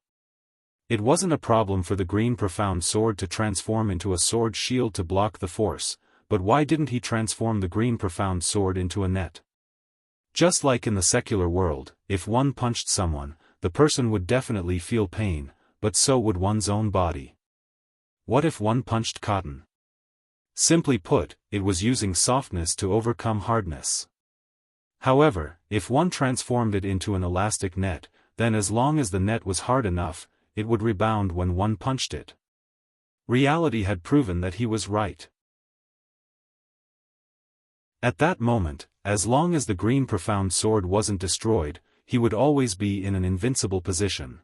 It wasn't a problem for the green profound sword to transform into a sword shield to block the force, but why didn't he transform the green profound sword into a net? Just like in the secular world, if one punched someone, the person would definitely feel pain, but so would one's own body. What if one punched cotton? Simply put, it was using softness to overcome hardness. However, if one transformed it into an elastic net, then as long as the net was hard enough, it would rebound when one punched it. Reality had proven that he was right. At that moment, as long as the green profound sword wasn't destroyed, he would always be in an invincible position.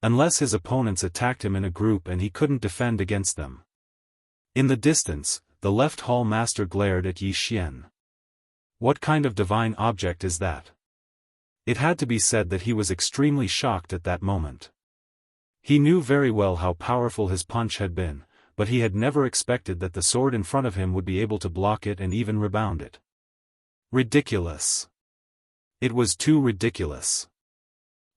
Unless his opponents attacked him in a group and he couldn't defend against them. In the distance, the left hall master glared at Yi Xian. What kind of divine object is that? It had to be said that he was extremely shocked at that moment. He knew very well how powerful his punch had been, but he had never expected that the sword in front of him would be able to block it and even rebound it. Ridiculous. It was too ridiculous.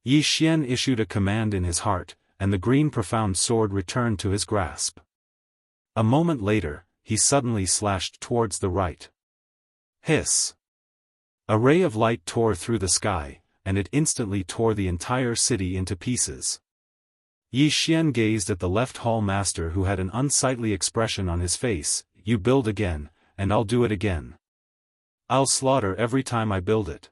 Yi Xian issued a command in his heart, and the green profound sword returned to his grasp. A moment later, he suddenly slashed towards the right. Hiss! A ray of light tore through the sky, and it instantly tore the entire city into pieces. Yi Xian gazed at the left hall master who had an unsightly expression on his face. You build again, and I'll do it again. I'll slaughter every time I build it.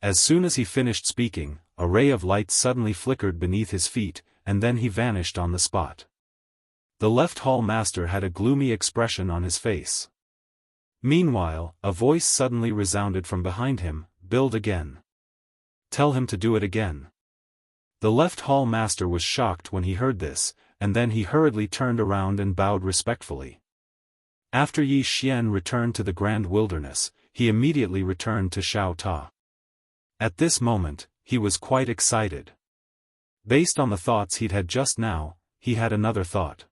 As soon as he finished speaking, a ray of light suddenly flickered beneath his feet, and then he vanished on the spot. The left hall master had a gloomy expression on his face. Meanwhile, a voice suddenly resounded from behind him, build again. Tell him to do it again. The left hall master was shocked when he heard this, and then he hurriedly turned around and bowed respectfully. After Yi Xian returned to the Grand Wilderness, he immediately returned to Xiao Ta. At this moment, he was quite excited. Based on the thoughts he'd had just now, he had another thought.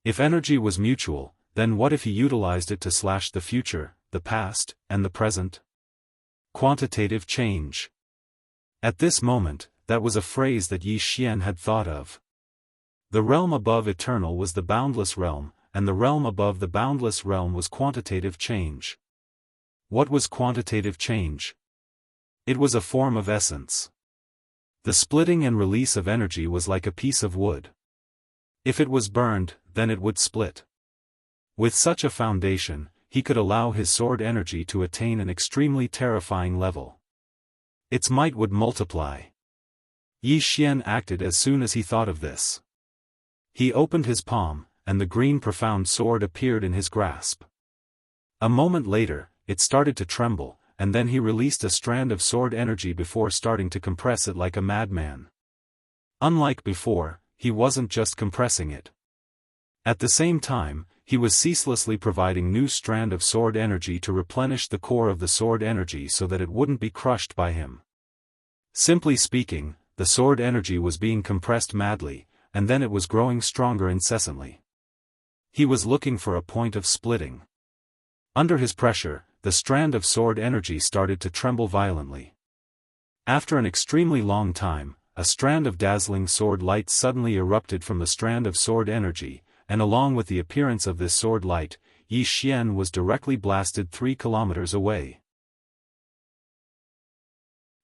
If energy was mutual, then what if he utilized it to slash the future, the past, and the present? Quantitative change. At this moment, that was a phrase that Yi Xian had thought of. The realm above eternal was the boundless realm, and the realm above the boundless realm was quantitative change. What was quantitative change? It was a form of essence. The splitting and release of energy was like a piece of wood. If it was burned, then it would split. With such a foundation, he could allow his sword energy to attain an extremely terrifying level. Its might would multiply. Yi Xian acted as soon as he thought of this. He opened his palm, and the green profound sword appeared in his grasp. A moment later, it started to tremble, and then he released a strand of sword energy before starting to compress it like a madman. Unlike before, he wasn't just compressing it. At the same time, he was ceaselessly providing new strand of sword energy to replenish the core of the sword energy so that it wouldn't be crushed by him. Simply speaking, the sword energy was being compressed madly, and then it was growing stronger incessantly. He was looking for a point of splitting. Under his pressure, the strand of sword energy started to tremble violently. After an extremely long time, a strand of dazzling sword light suddenly erupted from the strand of sword energy, and along with the appearance of this sword light, Yi Xian was directly blasted 3 kilometers away.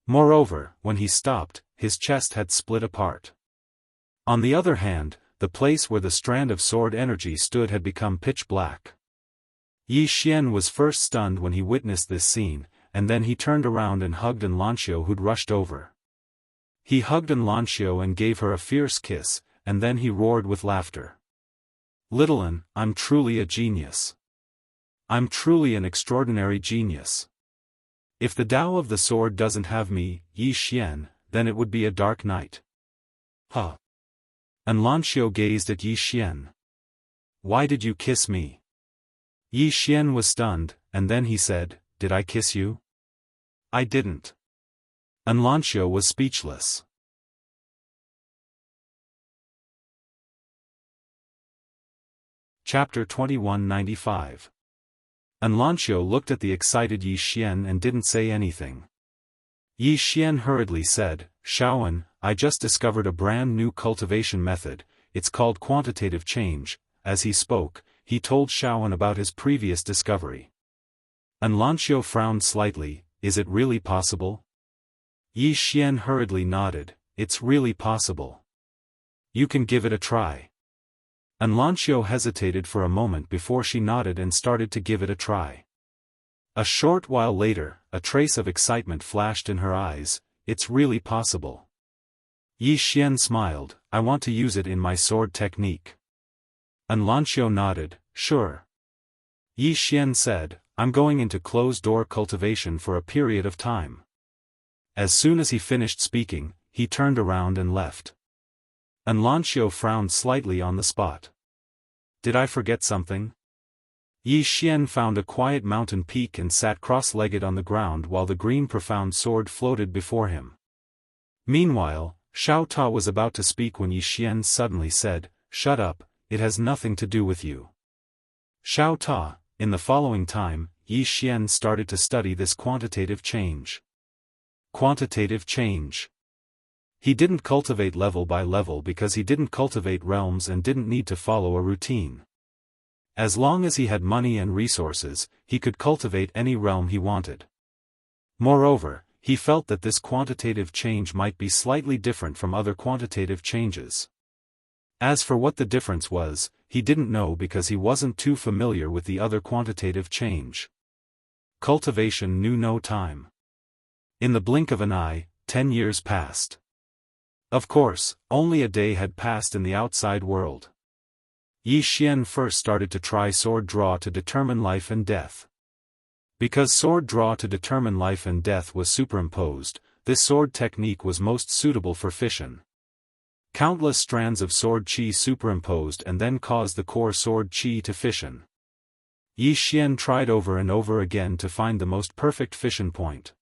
Moreover, when he stopped, his chest had split apart. On the other hand, the place where the strand of sword energy stood had become pitch black. Yi Xian was first stunned when he witnessed this scene, and then he turned around and hugged Enlancio, who'd rushed over. He hugged Enlancio and gave her a fierce kiss, and then he roared with laughter. "Little An, I'm truly a genius. I'm truly an extraordinary genius. If the Tao of the sword doesn't have me, Yi Xian, then it would be a dark night." Huh. Enlancio gazed at Yi Xian. "Why did you kiss me?" Yi Xian was stunned, and then he said, "Did I kiss you?" "I didn't." Enlancio was speechless. Chapter 2195. Enlancio looked at the excited Yi Xian and didn't say anything. Yi Xian hurriedly said, "Xiaofan, I just discovered a brand new cultivation method, it's called quantitative change." As he spoke, he told Xiaofan about his previous discovery. Enlancio frowned slightly. "Is it really possible?" Yi Xian hurriedly nodded. "It's really possible. You can give it a try." Enlancio hesitated for a moment before she nodded and started to give it a try. A short while later, a trace of excitement flashed in her eyes. "It's really possible." Yi Xian smiled. "I want to use it in my sword technique." Enlancio nodded. "Sure." Yi Xian said, "I'm going into closed-door cultivation for a period of time." As soon as he finished speaking, he turned around and left. Enlancio frowned slightly on the spot. "Did I forget something?" Yi Xian found a quiet mountain peak and sat cross-legged on the ground while the green profound sword floated before him. Meanwhile, Xiao Ta was about to speak when Yi Xian suddenly said, "Shut up, it has nothing to do with you." Xiao Ta. In the following time, Yi Xian started to study this quantitative change. Quantitative change. He didn't cultivate level by level because he didn't cultivate realms and didn't need to follow a routine. As long as he had money and resources, he could cultivate any realm he wanted. Moreover, he felt that this quantitative change might be slightly different from other quantitative changes. As for what the difference was, he didn't know because he wasn't too familiar with the other quantitative change. Cultivation knew no time. In the blink of an eye, 10 years passed. Of course, only a day had passed in the outside world. Yi Xian first started to try sword draw to determine life and death. Because sword draw to determine life and death was superimposed, this sword technique was most suitable for fission. Countless strands of sword qi superimposed and then caused the core sword qi to fission. Yi Xian tried over and over again to find the most perfect fission point.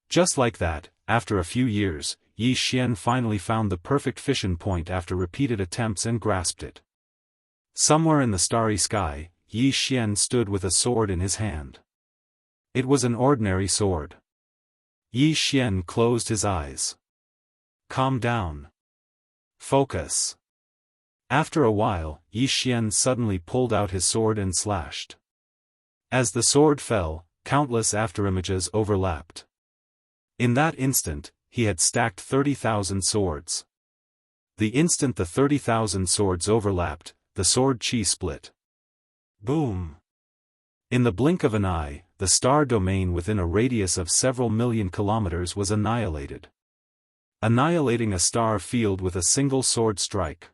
Just like that, after a few years, Yi Xian finally found the perfect fission point after repeated attempts and grasped it. Somewhere in the starry sky, Yi Xian stood with a sword in his hand. It was an ordinary sword. Yi Xian closed his eyes. "Calm down. Focus." After a while, Yi Xian suddenly pulled out his sword and slashed. As the sword fell, countless afterimages overlapped. In that instant, he had stacked 30,000 swords. The instant the 30,000 swords overlapped, the sword chi split. Boom! In the blink of an eye, the star domain within a radius of several million kilometers was annihilated. Annihilating a star field with a single sword strike.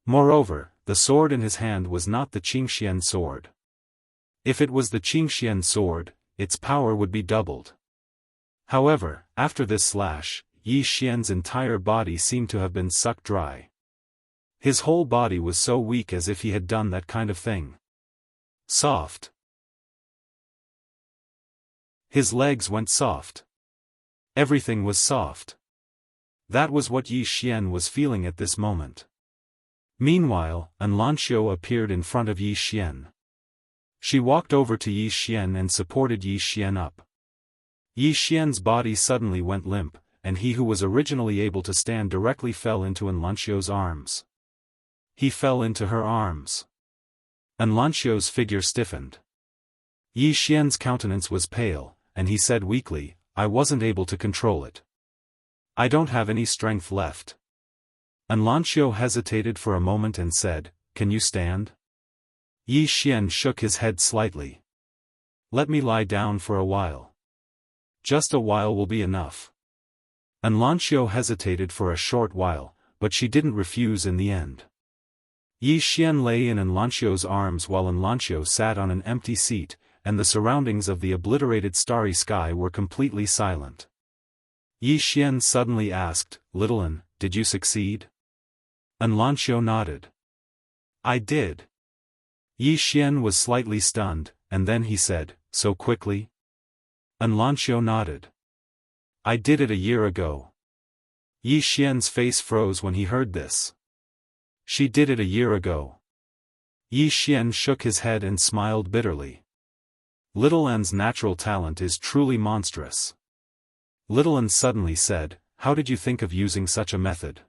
Moreover, the sword in his hand was not the Qingxian sword. If it was the Qingxian sword, its power would be doubled. However, after this slash, Yi Xian's entire body seemed to have been sucked dry. His whole body was so weak as if he had done that kind of thing. Soft. His legs went soft. Everything was soft. That was what Yi Xian was feeling at this moment. Meanwhile, Enlancio appeared in front of Yi Xian. She walked over to Yi Xian and supported Yi Xian up. Yi Xian's body suddenly went limp, and he who was originally able to stand directly fell into Enlancio's arms. He fell into her arms. Enlancio's figure stiffened. Yi Xian's countenance was pale, and he said weakly, "I wasn't able to control it. I don't have any strength left." Enlancio hesitated for a moment and said, "Can you stand?" Yi Xian shook his head slightly. Let me lie down for a while. Just a while will be enough. Anlancio hesitated for a short while, but she didn't refuse in the end. Yi Xian lay in Anlancio's arms while Anlancio sat on an empty seat, and the surroundings of the obliterated starry sky were completely silent. Yi Xian suddenly asked, Little An, did you succeed? Anlancio nodded. I did. Yi Xian was slightly stunned, and then he said, so quickly? Anlancio nodded. I did it a year ago. Yi Xian's face froze when he heard this. She did it a year ago. Yi Xian shook his head and smiled bitterly. Little An's natural talent is truly monstrous. Little An suddenly said, how did you think of using such a method?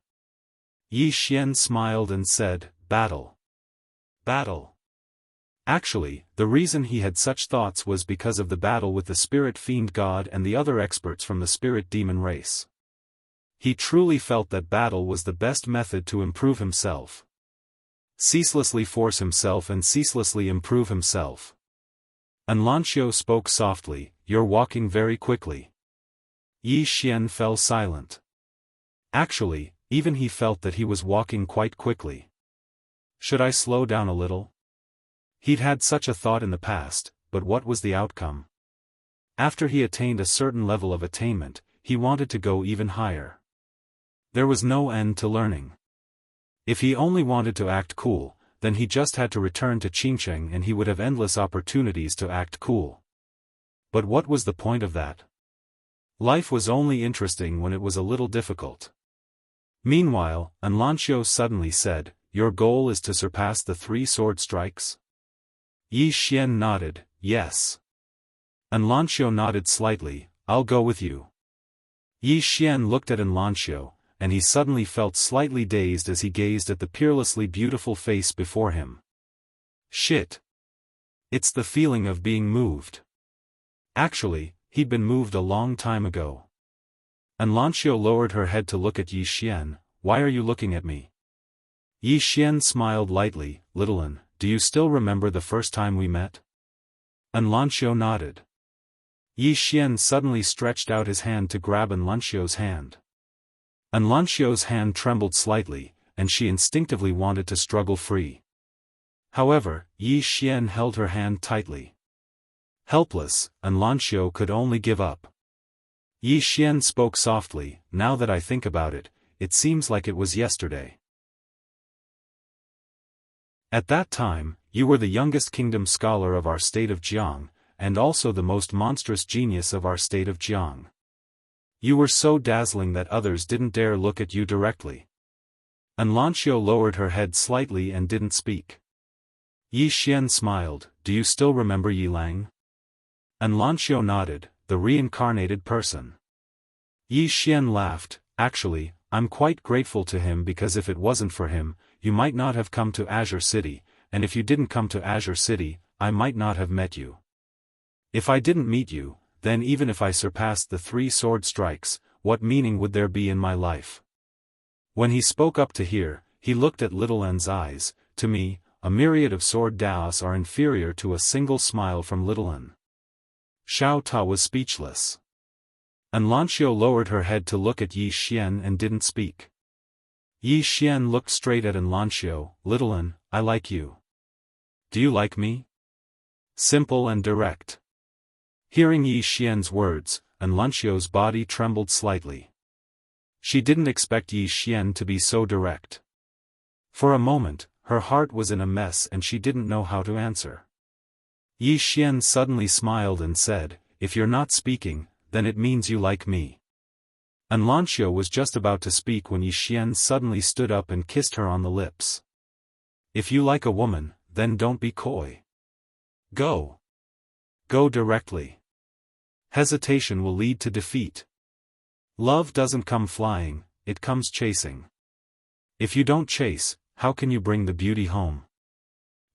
Yi Xian smiled and said, battle. Battle. Actually, the reason he had such thoughts was because of the battle with the spirit fiend god and the other experts from the spirit demon race. He truly felt that battle was the best method to improve himself. Ceaselessly force himself and ceaselessly improve himself. Anlancio spoke softly, you're walking very quickly. Yi Xian fell silent. Actually, even he felt that he was walking quite quickly. Should I slow down a little? He'd had such a thought in the past, but what was the outcome? After he attained a certain level of attainment, he wanted to go even higher. There was no end to learning. If he only wanted to act cool, then he just had to return to Qingcheng and he would have endless opportunities to act cool. But what was the point of that? Life was only interesting when it was a little difficult. Meanwhile, Anlancio suddenly said, your goal is to surpass the 3 sword strikes? Yi Xian nodded, yes. Anlancio nodded slightly, I'll go with you. Yi Xian looked at Anlancio, and he suddenly felt slightly dazed as he gazed at the peerlessly beautiful face before him. Shit. It's the feeling of being moved. Actually, he'd been moved a long time ago. Anlancio lowered her head to look at Yi Xian, why are you looking at me? Yi Xian smiled lightly, Little An, do you still remember the first time we met? Anlancio nodded. Yi Xian suddenly stretched out his hand to grab Anlancio's hand. Anlancio's hand trembled slightly, and she instinctively wanted to struggle free. However, Yi Xian held her hand tightly. Helpless, Anlancio could only give up. Yi Xian spoke softly, now that I think about it, it seems like it was yesterday. At that time, you were the youngest kingdom scholar of our state of Jiang, and also the most monstrous genius of our state of Jiang. You were so dazzling that others didn't dare look at you directly. Anlancio lowered her head slightly and didn't speak. Yi Xian smiled, do you still remember Yi Lang? Anlancio nodded, the reincarnated person. Yi Xian laughed, actually, I'm quite grateful to him because if it wasn't for him, you might not have come to Azure City, and if you didn't come to Azure City, I might not have met you. If I didn't meet you, then even if I surpassed the 3 sword strikes, what meaning would there be in my life? When he spoke up to here, he looked at Little An's eyes, to me, a myriad of sword daos are inferior to a single smile from Little An. Xiao Ta was speechless. Anlancio lowered her head to look at Yi Xian and didn't speak. Yi Xian looked straight at Anlancio, Little An, I like you. Do you like me? Simple and direct. Hearing Yi Xian's words, Anlancio's body trembled slightly. She didn't expect Yi Xian to be so direct. For a moment, her heart was in a mess and she didn't know how to answer. Yi Xian suddenly smiled and said, if you're not speaking, then it means you like me. Anlancio was just about to speak when Yi Xian suddenly stood up and kissed her on the lips. If you like a woman, then don't be coy. Go. Go directly. Hesitation will lead to defeat. Love doesn't come flying, it comes chasing. If you don't chase, how can you bring the beauty home?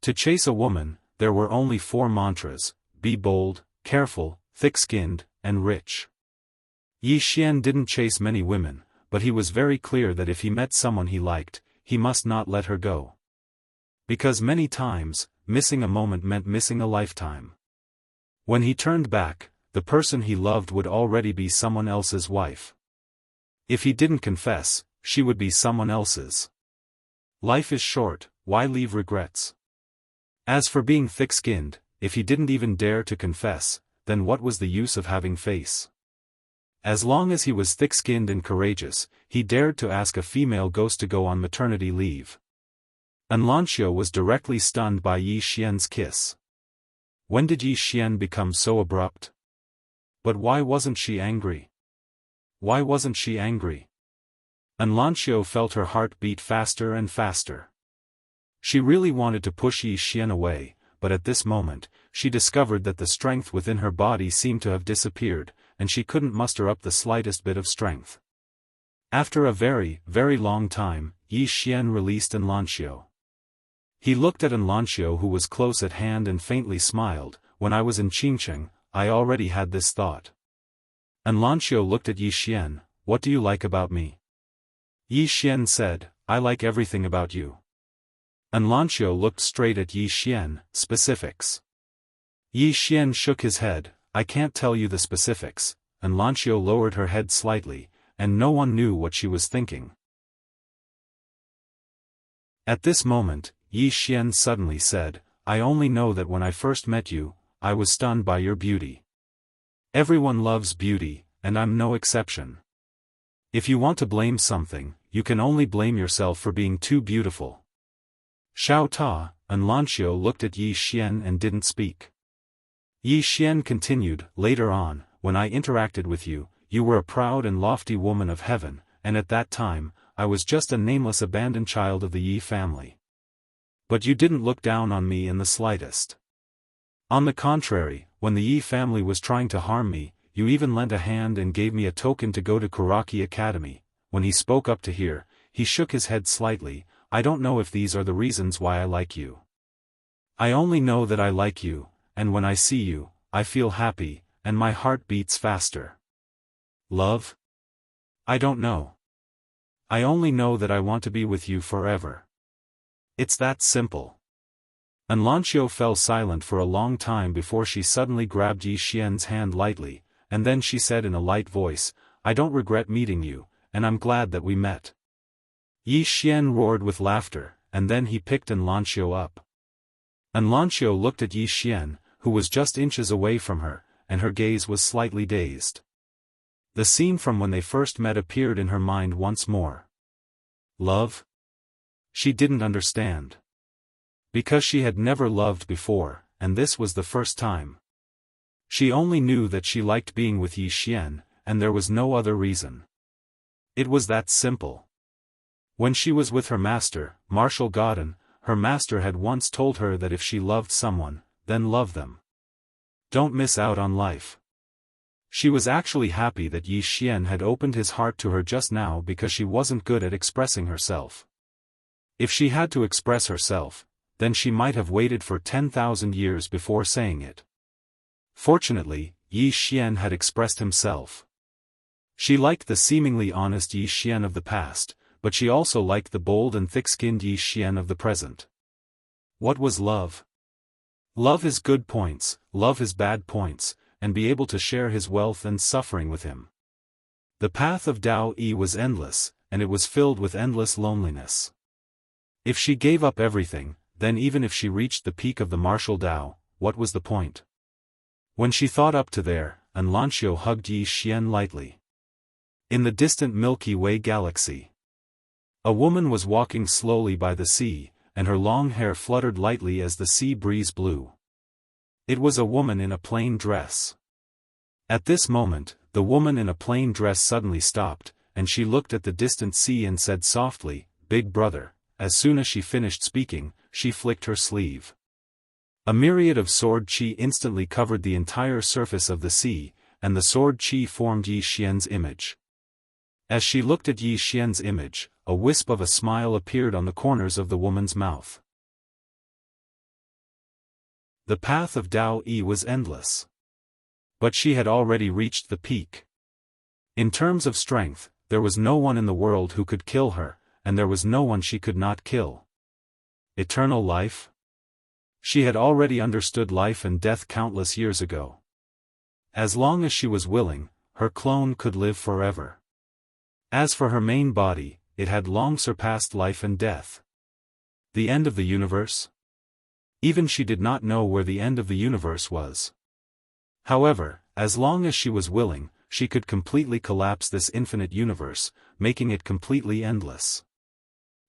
To chase a woman, there were only 4 mantras: be bold, careful, thick-skinned, and rich. Yi Xian didn't chase many women, but he was very clear that if he met someone he liked, he must not let her go. Because many times, missing a moment meant missing a lifetime. When he turned back, the person he loved would already be someone else's wife. If he didn't confess, she would be someone else's. Life is short, why leave regrets? As for being thick-skinned, if he didn't even dare to confess, then what was the use of having face? As long as he was thick-skinned and courageous, he dared to ask a female ghost to go on maternity leave. Anlanxiu was directly stunned by Yi Xian's kiss. When did Yi Xian become so abrupt? But why wasn't she angry? Why wasn't she angry? Anlanxiu felt her heart beat faster and faster. She really wanted to push Yi Xian away, but at this moment, she discovered that the strength within her body seemed to have disappeared, and she couldn't muster up the slightest bit of strength. After a very, very long time, Yi Xian released Anlanxiu. He looked at Anlanxiu, who was close at hand, and faintly smiled. When I was in Qingcheng, I already had this thought. Anlanxiu looked at Yi Xian. What do you like about me? Yi Xian said, I like everything about you. Anlanxiu looked straight at Yi Xian. Specifics. Yi Xian shook his head. I can't tell you the specifics. Anlanxiu lowered her head slightly, and no one knew what she was thinking. At this moment, Yi Xian suddenly said, I only know that when I first met you, I was stunned by your beauty. Everyone loves beauty, and I'm no exception. If you want to blame something, you can only blame yourself for being too beautiful. Xiao Ta, Anlanxiu looked at Yi Xian and didn't speak. Yi Xian continued, later on, when I interacted with you, you were a proud and lofty woman of heaven, and at that time, I was just a nameless abandoned child of the Yi family. But you didn't look down on me in the slightest. On the contrary, when the Yi family was trying to harm me, you even lent a hand and gave me a token to go to Kuraki Academy. When he spoke up to her, he shook his head slightly. I don't know if these are the reasons why I like you. I only know that I like you, and when I see you, I feel happy, and my heart beats faster. Love? I don't know. I only know that I want to be with you forever. It's that simple. Anlanxiu fell silent for a long time before she suddenly grabbed Yi Xian's hand lightly, and then she said in a light voice, I don't regret meeting you, and I'm glad that we met. Yi Xian roared with laughter, and then he picked Anlanxiu up. Anlanxiu looked at Yi Xian, who was just inches away from her, and her gaze was slightly dazed. The scene from when they first met appeared in her mind once more. Love? She didn't understand. Because she had never loved before, and this was the first time. She only knew that she liked being with Yi Xian, and there was no other reason. It was that simple. When she was with her master, Marshal Godin, her master had once told her that if she loved someone, then love them. Don't miss out on life. She was actually happy that Yi Xian had opened his heart to her just now because she wasn't good at expressing herself. If she had to express herself, then she might have waited for 10,000 years before saying it. Fortunately, Yi Xian had expressed himself. She liked the seemingly honest Yi Xian of the past, but she also liked the bold and thick-skinned Yi Xian of the present. What was love? Love his good points, love his bad points, and be able to share his wealth and suffering with him. The path of Tao Yi was endless, and it was filled with endless loneliness. If she gave up everything, then even if she reached the peak of the martial Tao, what was the point? When she thought up to there, Anlanxiu hugged Yi Xian lightly. In the distant Milky Way galaxy, a woman was walking slowly by the sea, and her long hair fluttered lightly as the sea breeze blew. It was a woman in a plain dress. At this moment, the woman in a plain dress suddenly stopped, and she looked at the distant sea and said softly, Big brother. As soon as she finished speaking, she flicked her sleeve. A myriad of sword qi instantly covered the entire surface of the sea, and the sword qi formed Yi Xian's image. As she looked at Yi Xian's image, a wisp of a smile appeared on the corners of the woman's mouth. The path of Tao Yi was endless. But she had already reached the peak. In terms of strength, there was no one in the world who could kill her, and there was no one she could not kill. Eternal life? She had already understood life and death countless years ago. As long as she was willing, her clone could live forever. As for her main body, it had long surpassed life and death. The end of the universe? Even she did not know where the end of the universe was. However, as long as she was willing, she could completely collapse this infinite universe, making it completely endless.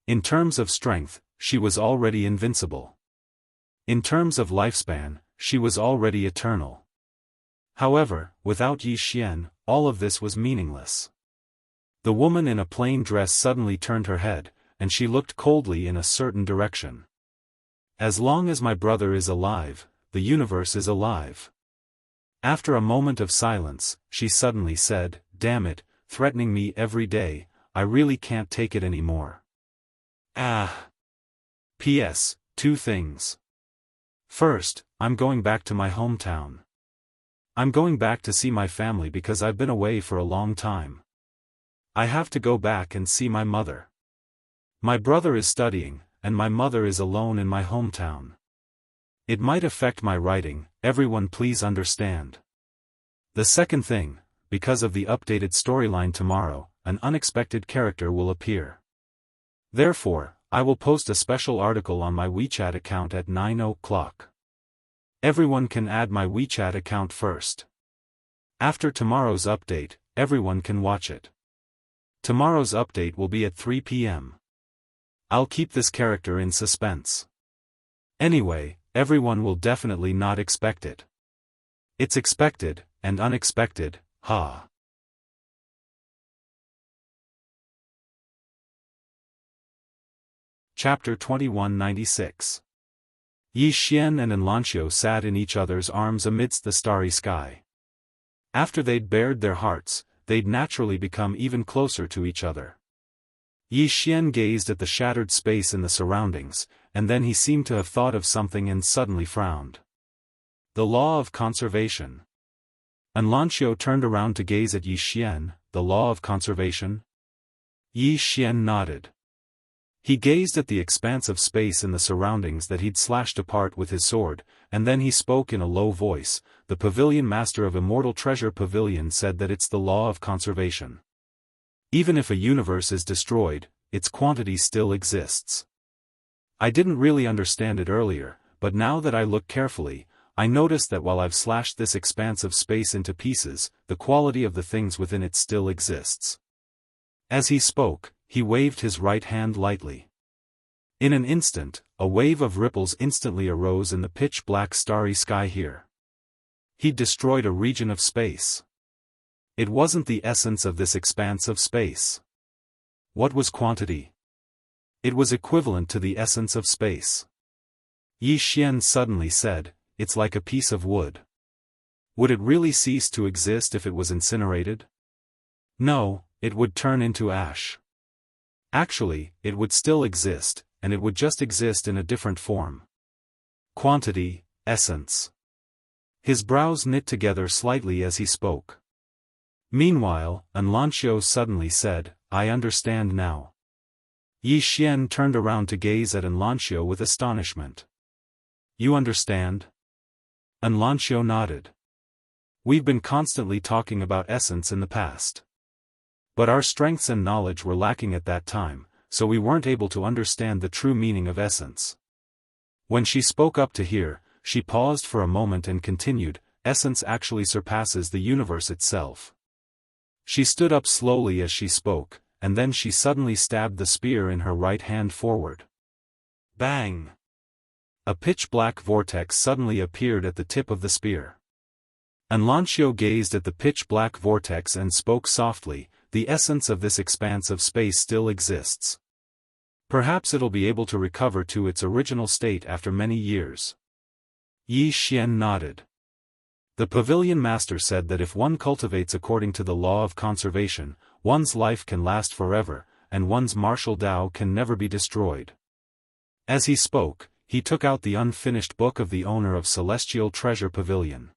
In terms of strength, she was already invincible. In terms of lifespan, she was already eternal. However, without Yi Xian, all of this was meaningless. The woman in a plain dress suddenly turned her head, and she looked coldly in a certain direction. As long as my brother is alive, the universe is alive. After a moment of silence, she suddenly said, "Damn it, threatening me every day, I really can't take it anymore. Ah. P.S. 2 things. First, I'm going back to my hometown. I'm going back to see my family because I've been away for a long time. I have to go back and see my mother. My brother is studying, and my mother is alone in my hometown. It might affect my writing, everyone please understand. The second thing, because of the updated storyline tomorrow, an unexpected character will appear. Therefore, I will post a special article on my WeChat account at 9 o'clock. Everyone can add my WeChat account first. After tomorrow's update, everyone can watch it. Tomorrow's update will be at 3 p.m. I'll keep this character in suspense. Anyway, everyone will definitely not expect it. It's expected, and unexpected, ha. Chapter 2196. Yi Xian and Enlancio sat in each other's arms amidst the starry sky. After they'd bared their hearts, they'd naturally become even closer to each other. Yi Xian gazed at the shattered space in the surroundings, and then he seemed to have thought of something and suddenly frowned. The law of conservation. Enlancio turned around to gaze at Yi Xian. The law of conservation? Yi Xian nodded. He gazed at the expanse of space in the surroundings that he'd slashed apart with his sword, and then he spoke in a low voice. The pavilion master of Immortal Treasure Pavilion said that it's the law of conservation. Even if a universe is destroyed, its quantity still exists. I didn't really understand it earlier, but now that I look carefully, I notice that while I've slashed this expanse of space into pieces, the quality of the things within it still exists. As he spoke, he waved his right hand lightly. In an instant, a wave of ripples instantly arose in the pitch-black starry sky here. He'd destroyed a region of space. It wasn't the essence of this expanse of space. What was quantity? It was equivalent to the essence of space. Yi Xian suddenly said, "It's like a piece of wood. Would it really cease to exist if it was incinerated? No, it would turn into ash. Actually, it would still exist, and it would just exist in a different form. Quantity, essence." His brows knit together slightly as he spoke. Meanwhile, Enlancio suddenly said, "I understand now." Yi Xian turned around to gaze at Enlancio with astonishment. "You understand?" Enlancio nodded. "We've been constantly talking about essence in the past. But our strengths and knowledge were lacking at that time, so we weren't able to understand the true meaning of essence." When she spoke up to hear, she paused for a moment and continued, "Essence actually surpasses the universe itself." She stood up slowly as she spoke, and then she suddenly stabbed the spear in her right hand forward. Bang! A pitch-black vortex suddenly appeared at the tip of the spear. Enlancio gazed at the pitch-black vortex and spoke softly, "The essence of this expanse of space still exists. Perhaps it'll be able to recover to its original state after many years." Yi Xian nodded. The pavilion master said that if one cultivates according to the law of conservation, one's life can last forever, and one's martial Tao can never be destroyed. As he spoke, he took out the unfinished book of the owner of Celestial Treasure Pavilion.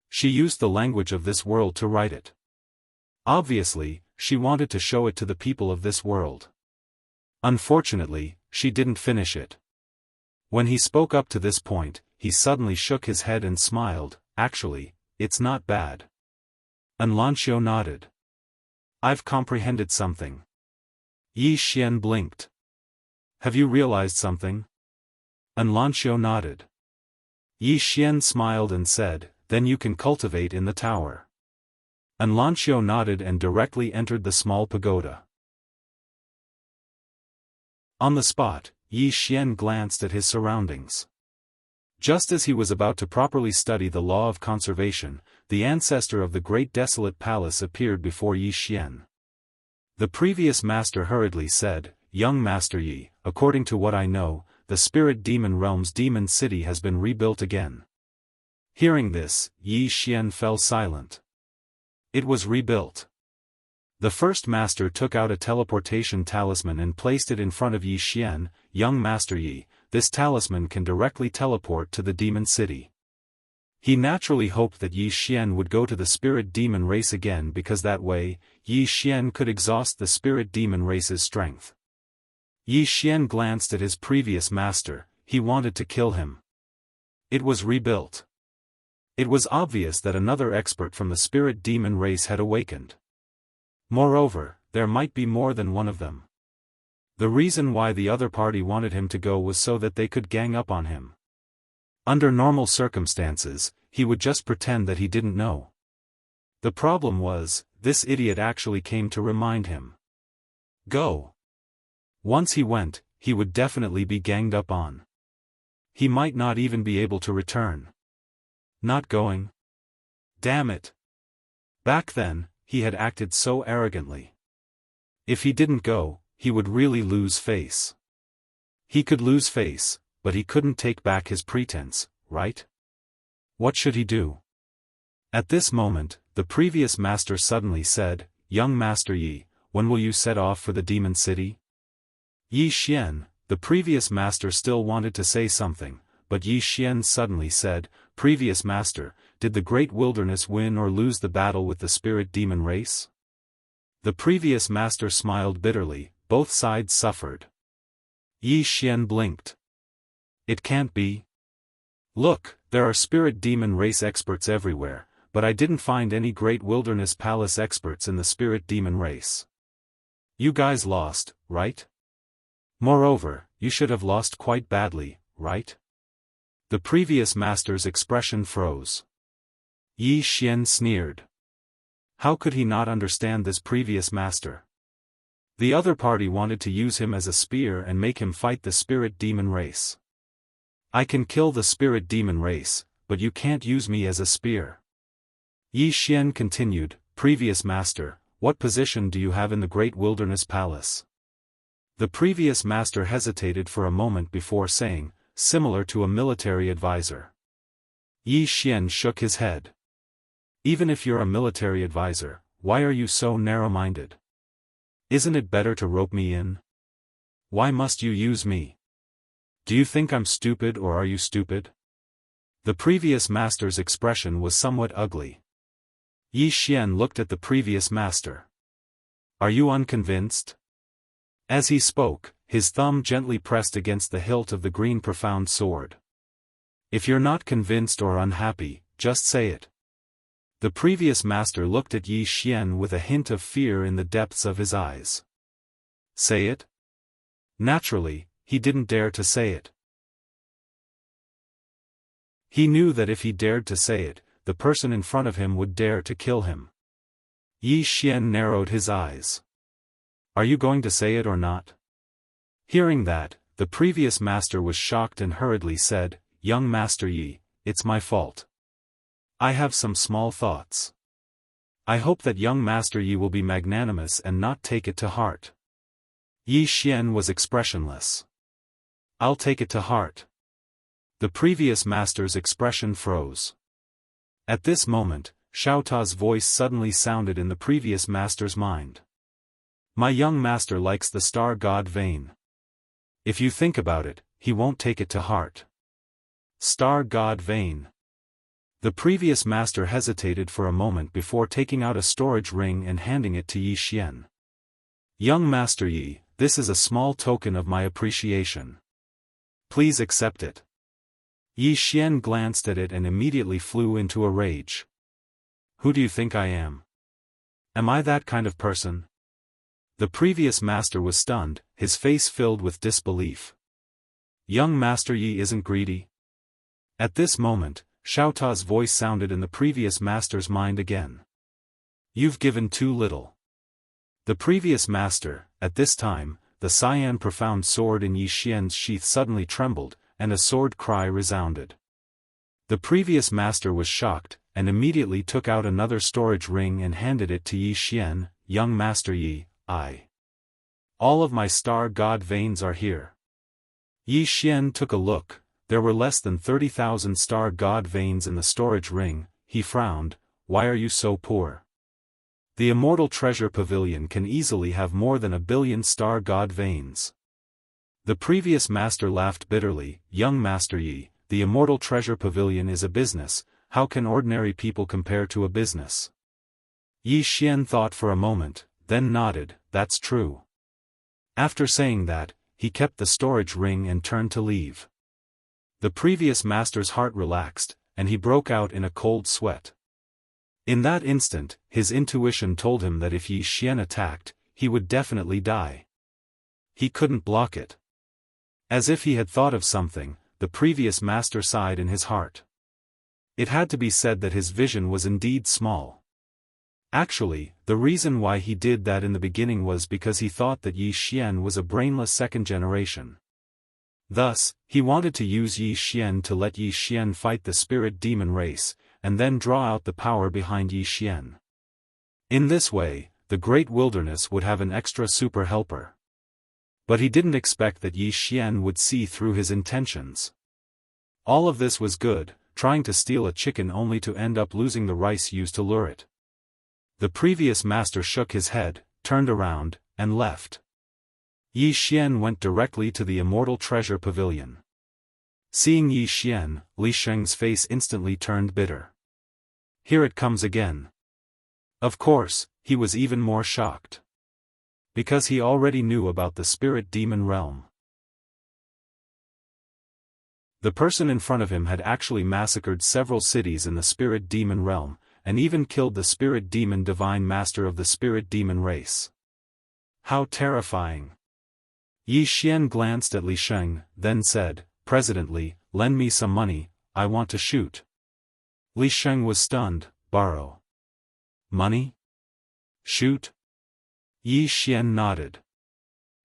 She used the language of this world to write it. Obviously, she wanted to show it to the people of this world. Unfortunately, she didn't finish it. When he spoke up to this point, he suddenly shook his head and smiled. Actually, it's not bad. Anlancio nodded. I've comprehended something. Yi Xian blinked. Have you realized something? Anlancio nodded. Yi Xian smiled and said, then you can cultivate in the tower. Anlancio nodded and directly entered the small pagoda. On the spot, Yi Xian glanced at his surroundings. Just as he was about to properly study the law of conservation, the ancestor of the great desolate palace appeared before Yi Xian. The previous master hurriedly said, Young Master Yi, according to what I know, the spirit demon realm's demon city has been rebuilt again. Hearing this, Yi Xian fell silent. It was rebuilt. The first master took out a teleportation talisman and placed it in front of Yi Xian. Young Master Yi, this talisman can directly teleport to the demon city. He naturally hoped that Yi Xian would go to the spirit demon race again because that way, Yi Xian could exhaust the spirit demon race's strength. Yi Xian glanced at his previous master. He wanted to kill him. It was rebuilt. It was obvious that another expert from the spirit demon race had awakened. Moreover, there might be more than one of them. The reason why the other party wanted him to go was so that they could gang up on him. Under normal circumstances, he would just pretend that he didn't know. The problem was, this idiot actually came to remind him. Go. Once he went, he would definitely be ganged up on. He might not even be able to return. Not going? Damn it. Back then, he had acted so arrogantly. If he didn't go, he would really lose face. He could lose face, but he couldn't take back his pretense, right? What should he do? At this moment, the previous master suddenly said, Young Master Yi, when will you set off for the demon city? Yi Xian, the previous master still wanted to say something, but Yi Xian suddenly said, Previous master, did the great wilderness win or lose the battle with the spirit demon race? The previous master smiled bitterly. Both sides suffered. Yi Xian blinked. It can't be. Look, there are spirit demon race experts everywhere, but I didn't find any great wilderness palace experts in the spirit demon race. You guys lost, right? Moreover, you should have lost quite badly, right? The previous master's expression froze. Yi Xian sneered. How could he not understand this previous master? The other party wanted to use him as a spear and make him fight the spirit demon race. I can kill the spirit demon race, but you can't use me as a spear. Yi Xian continued, Previous master, what position do you have in the great wilderness palace? The previous master hesitated for a moment before saying, similar to a military advisor. Yi Xian shook his head. Even if you're a military advisor, why are you so narrow-minded? Isn't it better to rope me in? Why must you use me? Do you think I'm stupid or are you stupid? The previous master's expression was somewhat ugly. Yi Xian looked at the previous master. Are you unconvinced? As he spoke, his thumb gently pressed against the hilt of the green profound sword. If you're not convinced or unhappy, just say it. The previous master looked at Yi Xian with a hint of fear in the depths of his eyes. Say it? Naturally, he didn't dare to say it. He knew that if he dared to say it, the person in front of him would dare to kill him. Yi Xian narrowed his eyes. Are you going to say it or not? Hearing that, the previous master was shocked and hurriedly said, Young Master Yi, it's my fault. I have some small thoughts. I hope that young Master Yi will be magnanimous and not take it to heart. Yi Xian was expressionless. I'll take it to heart. The previous master's expression froze. At this moment, Xiaota's voice suddenly sounded in the previous master's mind. My young master likes the star god Vane. If you think about it, he won't take it to heart. Star god Vane. The previous master hesitated for a moment before taking out a storage ring and handing it to Yi Xian. Young Master Yi, this is a small token of my appreciation. Please accept it. Yi Xian glanced at it and immediately flew into a rage. Who do you think I am? Am I that kind of person? The previous master was stunned, his face filled with disbelief. Young Master Yi isn't greedy. At this moment, Xiao Ta's voice sounded in the previous master's mind again. You've given too little. The previous master, at this time, the cyan profound sword in Yi Xian's sheath suddenly trembled, and a sword cry resounded. The previous master was shocked, and immediately took out another storage ring and handed it to Yi Xian. Young Master Yi, all of my star god veins are here. Yi Xian took a look. There were less than 30,000 star god veins in the storage ring. He frowned. Why are you so poor? The immortal treasure pavilion can easily have more than 1 billion star god veins. The previous master laughed bitterly. Young Master Yi, the immortal treasure pavilion is a business. How can ordinary people compare to a business? Yi Xian thought for a moment, then nodded. That's true. After saying that, he kept the storage ring and turned to leave. The previous master's heart relaxed, and he broke out in a cold sweat. In that instant, his intuition told him that if Yi Xian attacked, he would definitely die. He couldn't block it. As if he had thought of something, the previous master sighed in his heart. It had to be said that his vision was indeed small. Actually, the reason why he did that in the beginning was because he thought that Yi Xian was a brainless second generation. Thus, he wanted to use Yi Xian to let Yi Xian fight the spirit demon race, and then draw out the power behind Yi Xian. In this way, the great wilderness would have an extra super helper. But he didn't expect that Yi Xian would see through his intentions. All of this was good, trying to steal a chicken only to end up losing the rice used to lure it. The previous master shook his head, turned around, and left. Yi Xian went directly to the immortal treasure pavilion. Seeing Yi Xian, Li Sheng's face instantly turned bitter. Here it comes again. Of course, he was even more shocked. Because he already knew about the spirit demon realm. The person in front of him had actually massacred several cities in the spirit demon realm, and even killed the spirit demon divine master of the spirit demon race. How terrifying! Yi Xian glanced at Li Sheng, then said, President Li, lend me some money, I want to shoot. Li Sheng was stunned. Borrow money? Shoot? Yi Xian nodded.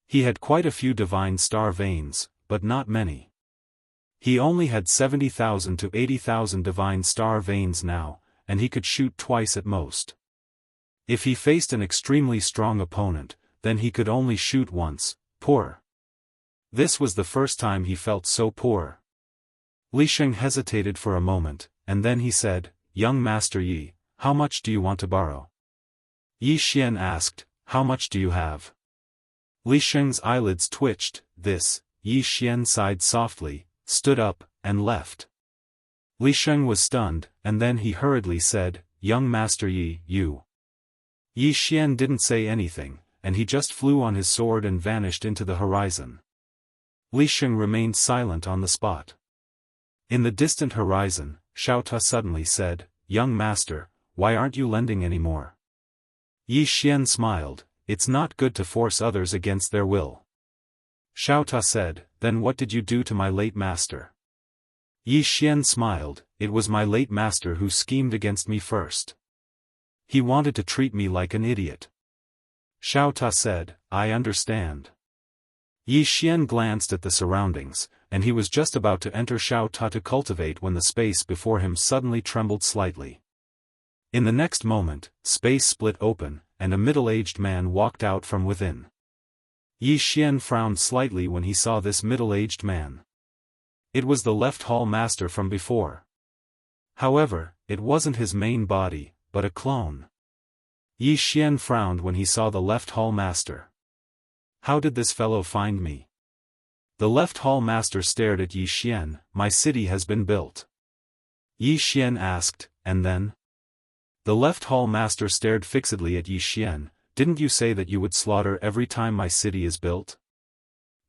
He had quite a few divine star veins, but not many. He only had 70,000 to 80,000 divine star veins now, and he could shoot twice at most. If he faced an extremely strong opponent, then he could only shoot once. Poor. This was the first time he felt so poor. Li Sheng hesitated for a moment, and then he said, Young Master Yi, how much do you want to borrow? Yi Xian asked, How much do you have? Li Sheng's eyelids twitched. Yi Xian sighed softly, stood up, and left. Li Sheng was stunned, and then he hurriedly said, Young Master Yi, you. Yi Xian didn't say anything, and he just flew on his sword and vanished into the horizon. Li Sheng remained silent on the spot. In the distant horizon, Xiao Ta suddenly said, Young Master, why aren't you lending any more? Yi Xian smiled. It's not good to force others against their will. Xiao Ta said, Then what did you do to my late master? Yi Xian smiled. It was my late master who schemed against me first. He wanted to treat me like an idiot. Xiao Ta said, I understand. Yi Xian glanced at the surroundings, and he was just about to enter Xiao Ta to cultivate when the space before him suddenly trembled slightly. In the next moment, space split open, and a middle-aged man walked out from within. Yi Xian frowned slightly when he saw this middle-aged man. It was the left hall master from before. However, it wasn't his main body, but a clone. Yi Xian frowned when he saw the left hall master. How did this fellow find me? The left hall master stared at Yi Xian. My city has been built. Yi Xian asked, and then? The left hall master stared fixedly at Yi Xian. Didn't you say that you would slaughter every time my city is built?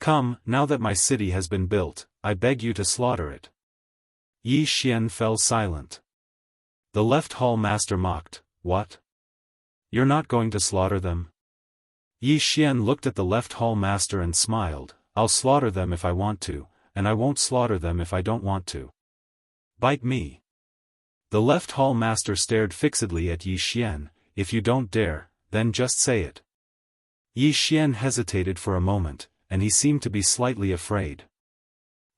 Come, now that my city has been built, I beg you to slaughter it. Yi Xian fell silent. The left hall master mocked, what? You're not going to slaughter them? Yi Xian looked at the left hall master and smiled, I'll slaughter them if I want to, and I won't slaughter them if I don't want to. Bite me. The left hall master stared fixedly at Yi Xian, if you don't dare, then just say it. Yi Xian hesitated for a moment, and he seemed to be slightly afraid.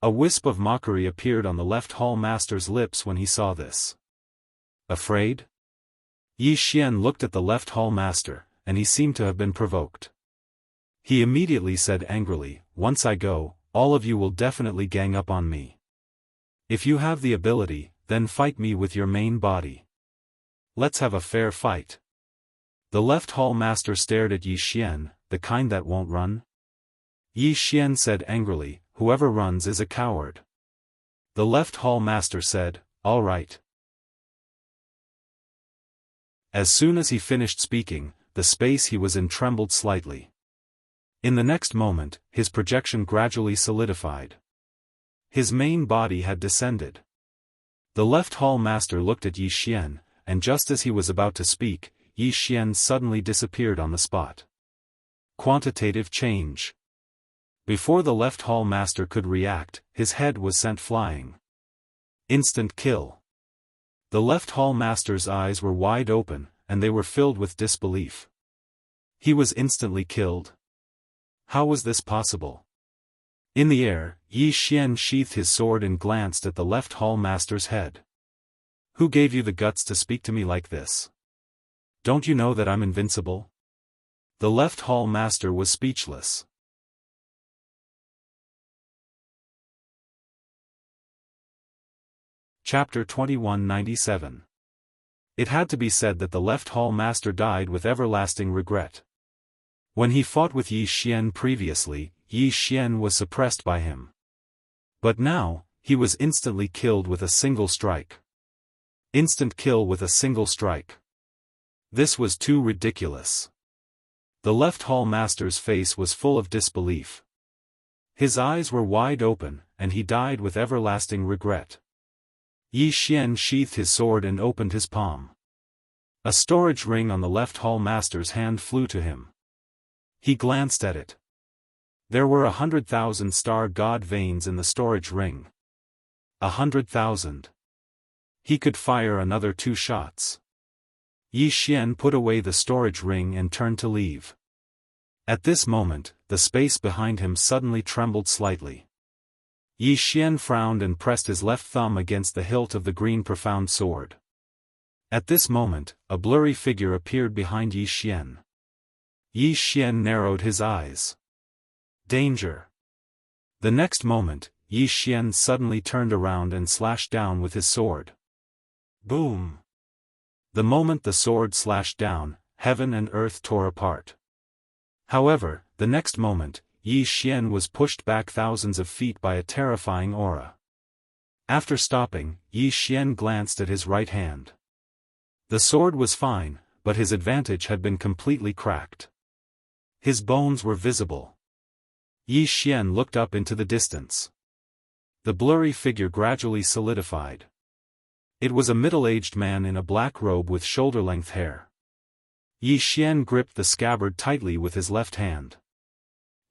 A wisp of mockery appeared on the left hall master's lips when he saw this. Afraid? Yi Xian looked at the left hall master, and he seemed to have been provoked. He immediately said angrily, once I go, all of you will definitely gang up on me. If you have the ability, then fight me with your main body. Let's have a fair fight. The left hall master stared at Yi Xian, the kind that won't run? Yi Xian said angrily, whoever runs is a coward. The left hall master said, all right. As soon as he finished speaking, the space he was in trembled slightly. In the next moment, his projection gradually solidified. His main body had descended. The left hall master looked at Yi Xian, and just as he was about to speak, Yi Xian suddenly disappeared on the spot. Quantitative change. Before the left hall master could react, his head was sent flying. Instant kill. The left hall master's eyes were wide open, and they were filled with disbelief. He was instantly killed. How was this possible? In the air, Yi Xian sheathed his sword and glanced at the left hall master's head. Who gave you the guts to speak to me like this? Don't you know that I'm invincible? The left hall master was speechless. Chapter 2197. It had to be said that the left hall master died with everlasting regret. When he fought with Yi Xian previously, Yi Xian was suppressed by him. But now, he was instantly killed with a single strike. Instant kill with a single strike. This was too ridiculous. The left hall master's face was full of disbelief. His eyes were wide open, and he died with everlasting regret. Yi Xian sheathed his sword and opened his palm. A storage ring on the left hall master's hand flew to him. He glanced at it. There were 100,000 star god veins in the storage ring. 100,000. He could fire another 2 shots. Yi Xian put away the storage ring and turned to leave. At this moment, the space behind him suddenly trembled slightly. Yi Xian frowned and pressed his left thumb against the hilt of the green profound sword. At this moment, a blurry figure appeared behind Yi Xian. Yi Xian narrowed his eyes. Danger. The next moment, Yi Xian suddenly turned around and slashed down with his sword. Boom! The moment the sword slashed down, heaven and earth tore apart. However, the next moment, Yi Xian was pushed back thousands of feet by a terrifying aura. After stopping, Yi Xian glanced at his right hand. The sword was fine, but his advantage had been completely cracked. His bones were visible. Yi Xian looked up into the distance. The blurry figure gradually solidified. It was a middle-aged man in a black robe with shoulder-length hair. Yi Xian gripped the scabbard tightly with his left hand.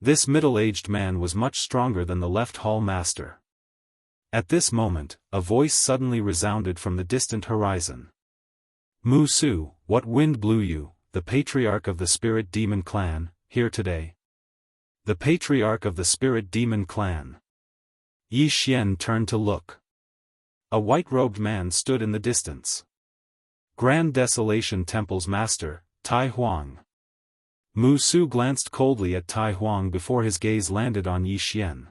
This middle-aged man was much stronger than the left hall master. At this moment, a voice suddenly resounded from the distant horizon. Mu Su, what wind blew you, the patriarch of the spirit demon clan, here today? The patriarch of the spirit demon clan. Yi Xian turned to look. A white-robed man stood in the distance. Grand Desolation Temple's master, Tai Huang. Mu Su glanced coldly at Tai Huang before his gaze landed on Yi Xian.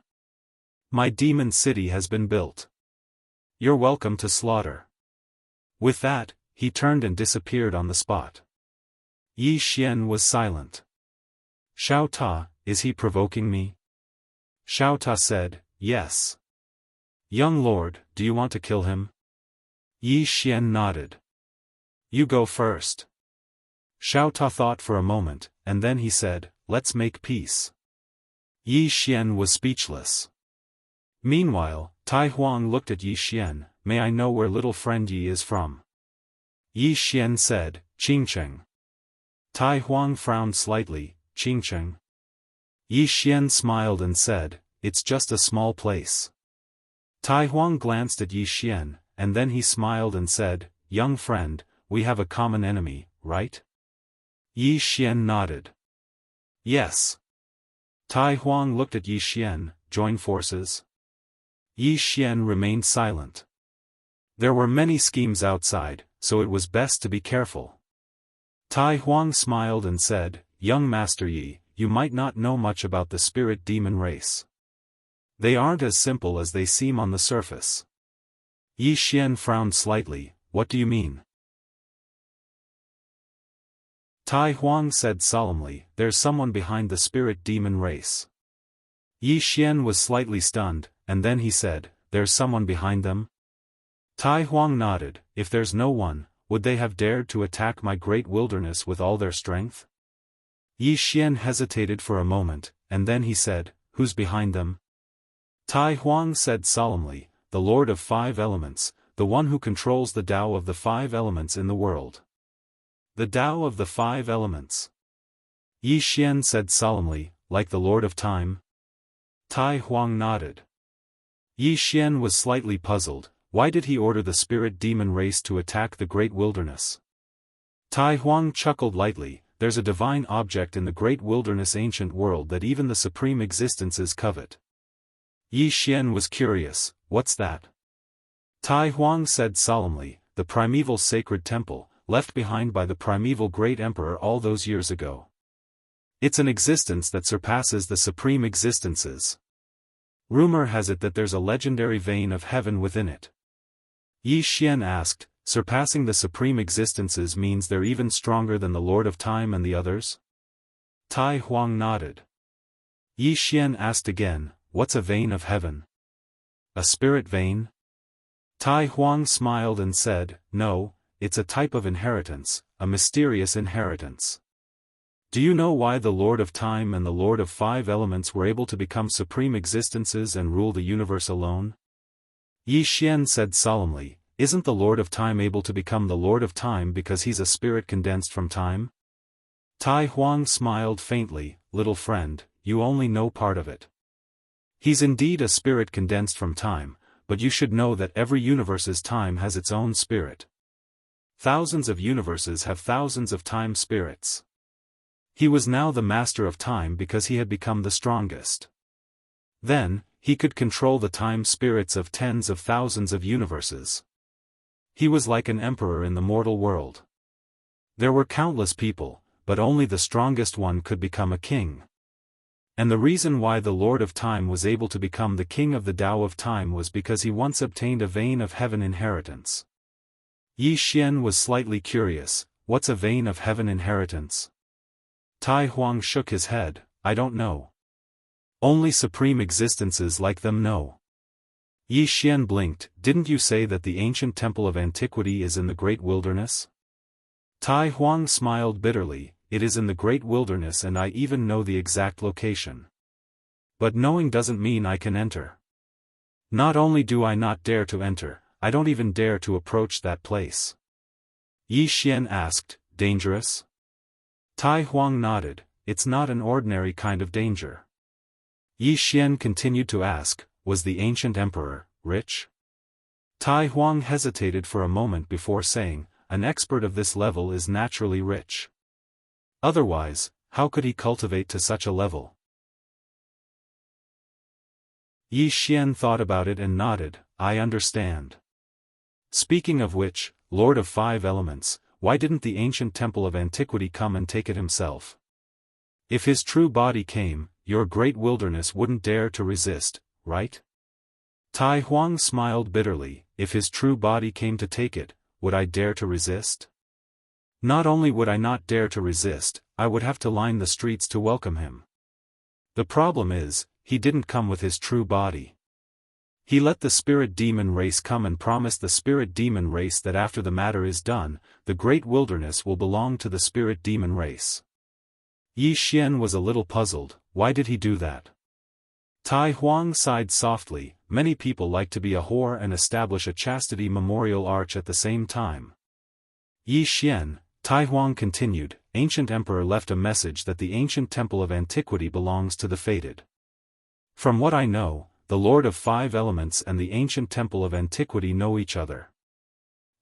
My demon city has been built. You're welcome to slaughter. With that, he turned and disappeared on the spot. Yi Xian was silent. Xiao Ta, is he provoking me? Xiao Ta said, yes. Young lord, do you want to kill him? Yi Xian nodded. You go first. Xiao Ta thought for a moment, and then he said, let's make peace. Yi Xian was speechless. Meanwhile, Tai Huang looked at Yi Xian. May I know where little friend Yi is from? Yi Xian said, Qingcheng. Tai Huang frowned slightly, Qingcheng. Yi Xian smiled and said, it's just a small place. Tai Huang glanced at Yi Xian, and then he smiled and said, young friend, we have a common enemy, right? Yi Xian nodded. Yes. Tai Huang looked at Yi Xian. Join forces? Yi Xian remained silent. There were many schemes outside, so it was best to be careful. Tai Huang smiled and said, young Master Yi, you might not know much about the spirit demon race. They aren't as simple as they seem on the surface. Yi Xian frowned slightly. What do you mean? Tai Huang said solemnly, there's someone behind the spirit demon race. Yi Xian was slightly stunned, and then he said, there's someone behind them? Tai Huang nodded. If there's no one, would they have dared to attack my great wilderness with all their strength? Yi Xian hesitated for a moment, and then he said, who's behind them? Tai Huang said solemnly, the Lord of Five Elements, the one who controls the Tao of the Five Elements in the world. The Tao of the Five Elements. Yi Xian said solemnly, like the Lord of Time? Tai Huang nodded. Yi Xian was slightly puzzled. Why did he order the spirit demon race to attack the great wilderness? Tai Huang chuckled lightly. There's a divine object in the great wilderness ancient world that even the supreme existences covet. Yi Xian was curious. What's that? Tai Huang said solemnly, the primeval sacred temple, left behind by the primeval great emperor all those years ago. It's an existence that surpasses the supreme existences. Rumor has it that there's a legendary vein of heaven within it. Yi Xian asked, surpassing the supreme existences means they're even stronger than the Lord of Time and the others? Tai Huang nodded. Yi Xian asked again, what's a vein of heaven? A spirit vein? Tai Huang smiled and said, no, it's a type of inheritance, a mysterious inheritance. Do you know why the Lord of Time and the Lord of Five Elements were able to become supreme existences and rule the universe alone? Yi Xian said solemnly, isn't the Lord of Time able to become the Lord of Time because he's a spirit condensed from time? Tai Huang smiled faintly, little friend, you only know part of it. He's indeed a spirit condensed from time, but you should know that every universe's time has its own spirit. Thousands of universes have thousands of time spirits. He was now the master of time because he had become the strongest. Then, he could control the time spirits of tens of thousands of universes. He was like an emperor in the mortal world. There were countless people, but only the strongest one could become a king. And the reason why the Lord of Time was able to become the king of the Tao of Time was because he once obtained a vein of heaven inheritance. Yi Xian was slightly curious, what's a vein of heaven inheritance? Tai Huang shook his head, I don't know. Only supreme existences like them know. Yi Xian blinked, didn't you say that the ancient temple of antiquity is in the great wilderness? Tai Huang smiled bitterly, it is in the great wilderness and I even know the exact location. But knowing doesn't mean I can enter. Not only do I not dare to enter, I don't even dare to approach that place. Yi Xian asked, dangerous? Tai Huang nodded, it's not an ordinary kind of danger. Yi Xian continued to ask, was the ancient emperor rich? Tai Huang hesitated for a moment before saying, an expert of this level is naturally rich. Otherwise, how could he cultivate to such a level? Yi Xian thought about it and nodded, I understand. Speaking of which, Lord of Five Elements, why didn't the ancient temple of antiquity come and take it himself? If his true body came, your great wilderness wouldn't dare to resist, right? Tai Huang smiled bitterly, if his true body came to take it, would I dare to resist? Not only would I not dare to resist, I would have to line the streets to welcome him. The problem is, he didn't come with his true body. He let the spirit demon race come and promised the spirit demon race that after the matter is done, the great wilderness will belong to the spirit demon race. Yi Xian was a little puzzled, why did he do that? Tai Huang sighed softly. Many people like to be a whore and establish a chastity memorial arch at the same time. Yi Xian, Tai Huang continued, ancient emperor left a message that the ancient temple of antiquity belongs to the fated. From what I know, the Lord of Five Elements and the ancient temple of antiquity know each other.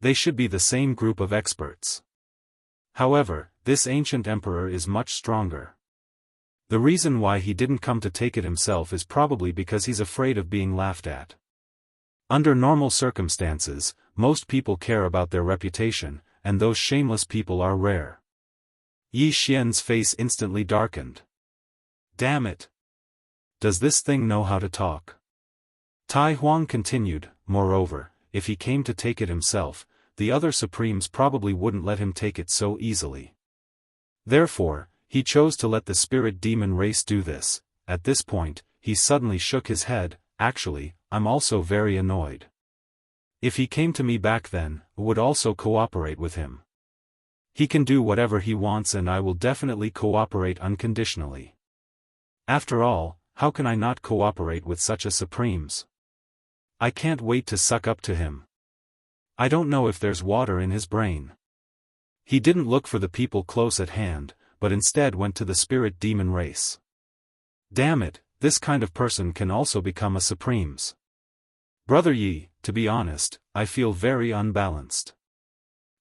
They should be the same group of experts. However, this ancient emperor is much stronger. The reason why he didn't come to take it himself is probably because he's afraid of being laughed at. Under normal circumstances, most people care about their reputation, and those shameless people are rare. Yi Xian's face instantly darkened. Damn it! Does this thing know how to talk? Tai Huang continued, moreover, if he came to take it himself, the other supremes probably wouldn't let him take it so easily. Therefore, he chose to let the spirit demon race do this. At this point, he suddenly shook his head. Actually, I'm also very annoyed. If he came to me back then, I would also cooperate with him. He can do whatever he wants and I will definitely cooperate unconditionally. After all, how can I not cooperate with such a supremes? I can't wait to suck up to him. I don't know if there's water in his brain. He didn't look for the people close at hand, but instead went to the spirit demon race. Damn it, this kind of person can also become a supremes. Brother Yi, to be honest, I feel very unbalanced.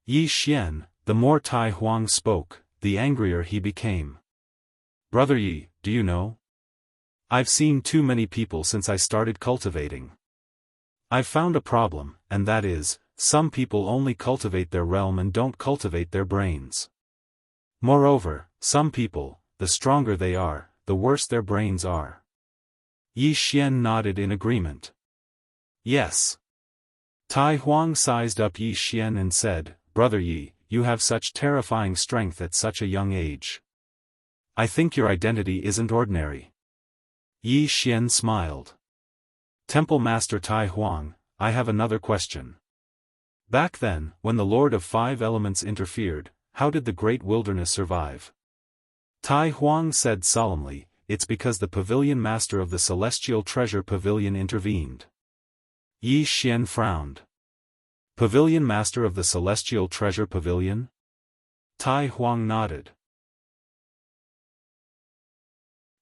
Yi Xian, the more Tai Huang spoke, the angrier he became. Brother Yi, do you know? I've seen too many people since I started cultivating. I've found a problem, and that is, some people only cultivate their realm and don't cultivate their brains. Moreover, some people, the stronger they are, the worse their brains are. Yi Xian nodded in agreement. Yes. Tai Huang sized up Yi Xian and said, Brother Yi, you have such terrifying strength at such a young age. I think your identity isn't ordinary. Yi Xian smiled. Temple Master Tai Huang, I have another question. Back then, when the Lord of Five Elements interfered, how did the great wilderness survive? Tai Huang said solemnly, it's because the pavilion master of the celestial treasure pavilion intervened. Yi Xian frowned. Pavilion master of the celestial treasure pavilion? Tai Huang nodded.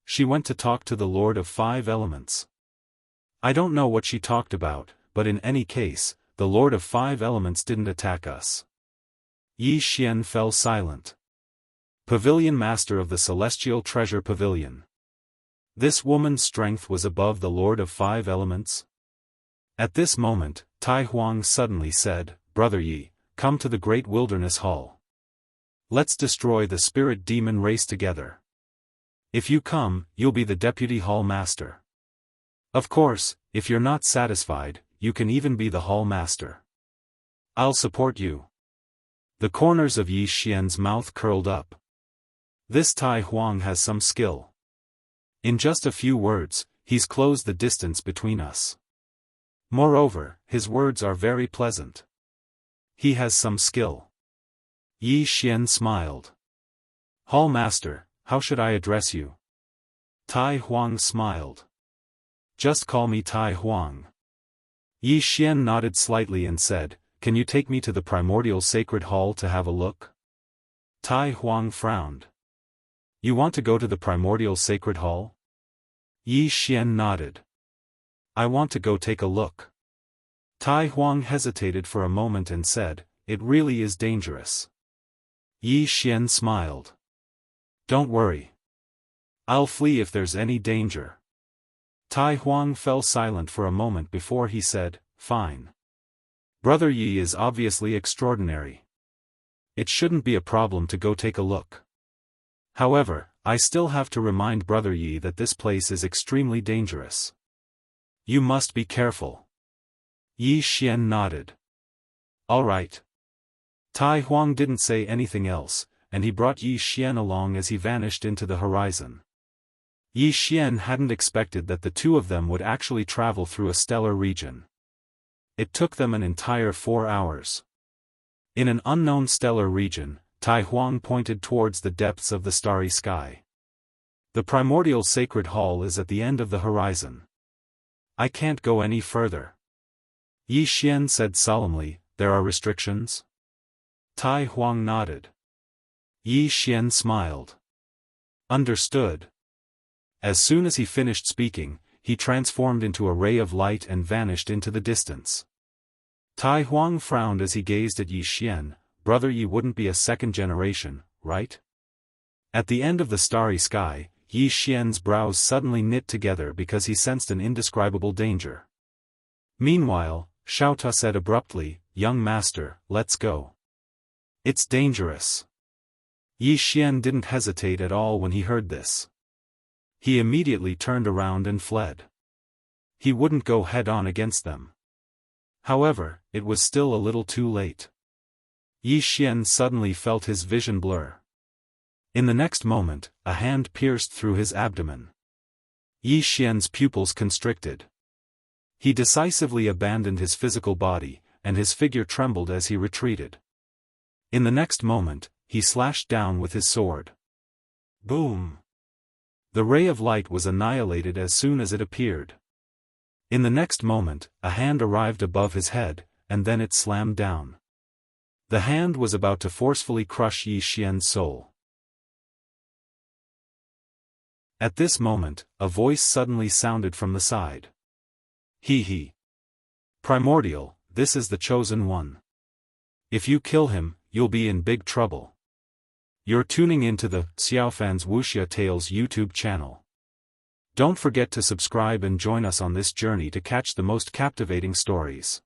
She went to talk to the Lord of Five Elements. I don't know what she talked about, but in any case, the Lord of Five Elements didn't attack us. Yi Xian fell silent. Pavilion master of the celestial treasure pavilion. This woman's strength was above the Lord of Five Elements? At this moment, Tai Huang suddenly said, Brother Yi, come to the great wilderness hall. Let's destroy the spirit demon race together. If you come, you'll be the deputy hall master. Of course, if you're not satisfied, you can even be the hall master. I'll support you. The corners of Yi Xian's mouth curled up. This Tai Huang has some skill. In just a few words, he's closed the distance between us. Moreover, his words are very pleasant. He has some skill. Yi Xian smiled. Hall master, how should I address you? Tai Huang smiled. Just call me Tai Huang. Yi Xian nodded slightly and said, Can you take me to the primordial sacred hall to have a look? Tai Huang frowned. You want to go to the primordial sacred hall? Yi Xian nodded. I want to go take a look. Tai Huang hesitated for a moment and said, It really is dangerous. Yi Xian smiled. Don't worry. I'll flee if there's any danger. Tai Huang fell silent for a moment before he said, Fine. Brother Yi is obviously extraordinary. It shouldn't be a problem to go take a look. However, I still have to remind Brother Yi that this place is extremely dangerous. You must be careful. Yi Xian nodded. All right. Tai Huang didn't say anything else, and he brought Yi Xian along as he vanished into the horizon. Yi Xian hadn't expected that the two of them would actually travel through a stellar region. It took them an entire 4 hours. In an unknown stellar region, Tai Huang pointed towards the depths of the starry sky. The primordial sacred hall is at the end of the horizon. I can't go any further. Yi Xian said solemnly, there are restrictions? Tai Huang nodded. Yi Xian smiled. Understood. As soon as he finished speaking, he transformed into a ray of light and vanished into the distance. Tai Huang frowned as he gazed at Yi Xian. Brother, Yi wouldn't be a second generation, right? At the end of the starry sky, Yi Xian's brows suddenly knit together because he sensed an indescribable danger. Meanwhile, Xiaota said abruptly, young master, let's go. It's dangerous. Yi Xian didn't hesitate at all when he heard this. He immediately turned around and fled. He wouldn't go head-on against them. However, it was still a little too late. Yi Xian suddenly felt his vision blur. In the next moment, a hand pierced through his abdomen. Yi Xian's pupils constricted. He decisively abandoned his physical body, and his figure trembled as he retreated. In the next moment, he slashed down with his sword. Boom! The ray of light was annihilated as soon as it appeared. In the next moment, a hand arrived above his head, and then it slammed down. The hand was about to forcefully crush Yi Xian's soul. At this moment, a voice suddenly sounded from the side. He. Primordial, this is the chosen one. If you kill him, you'll be in big trouble. You're tuning into the Xiaofan's Wuxia Tales YouTube channel. Don't forget to subscribe and join us on this journey to catch the most captivating stories.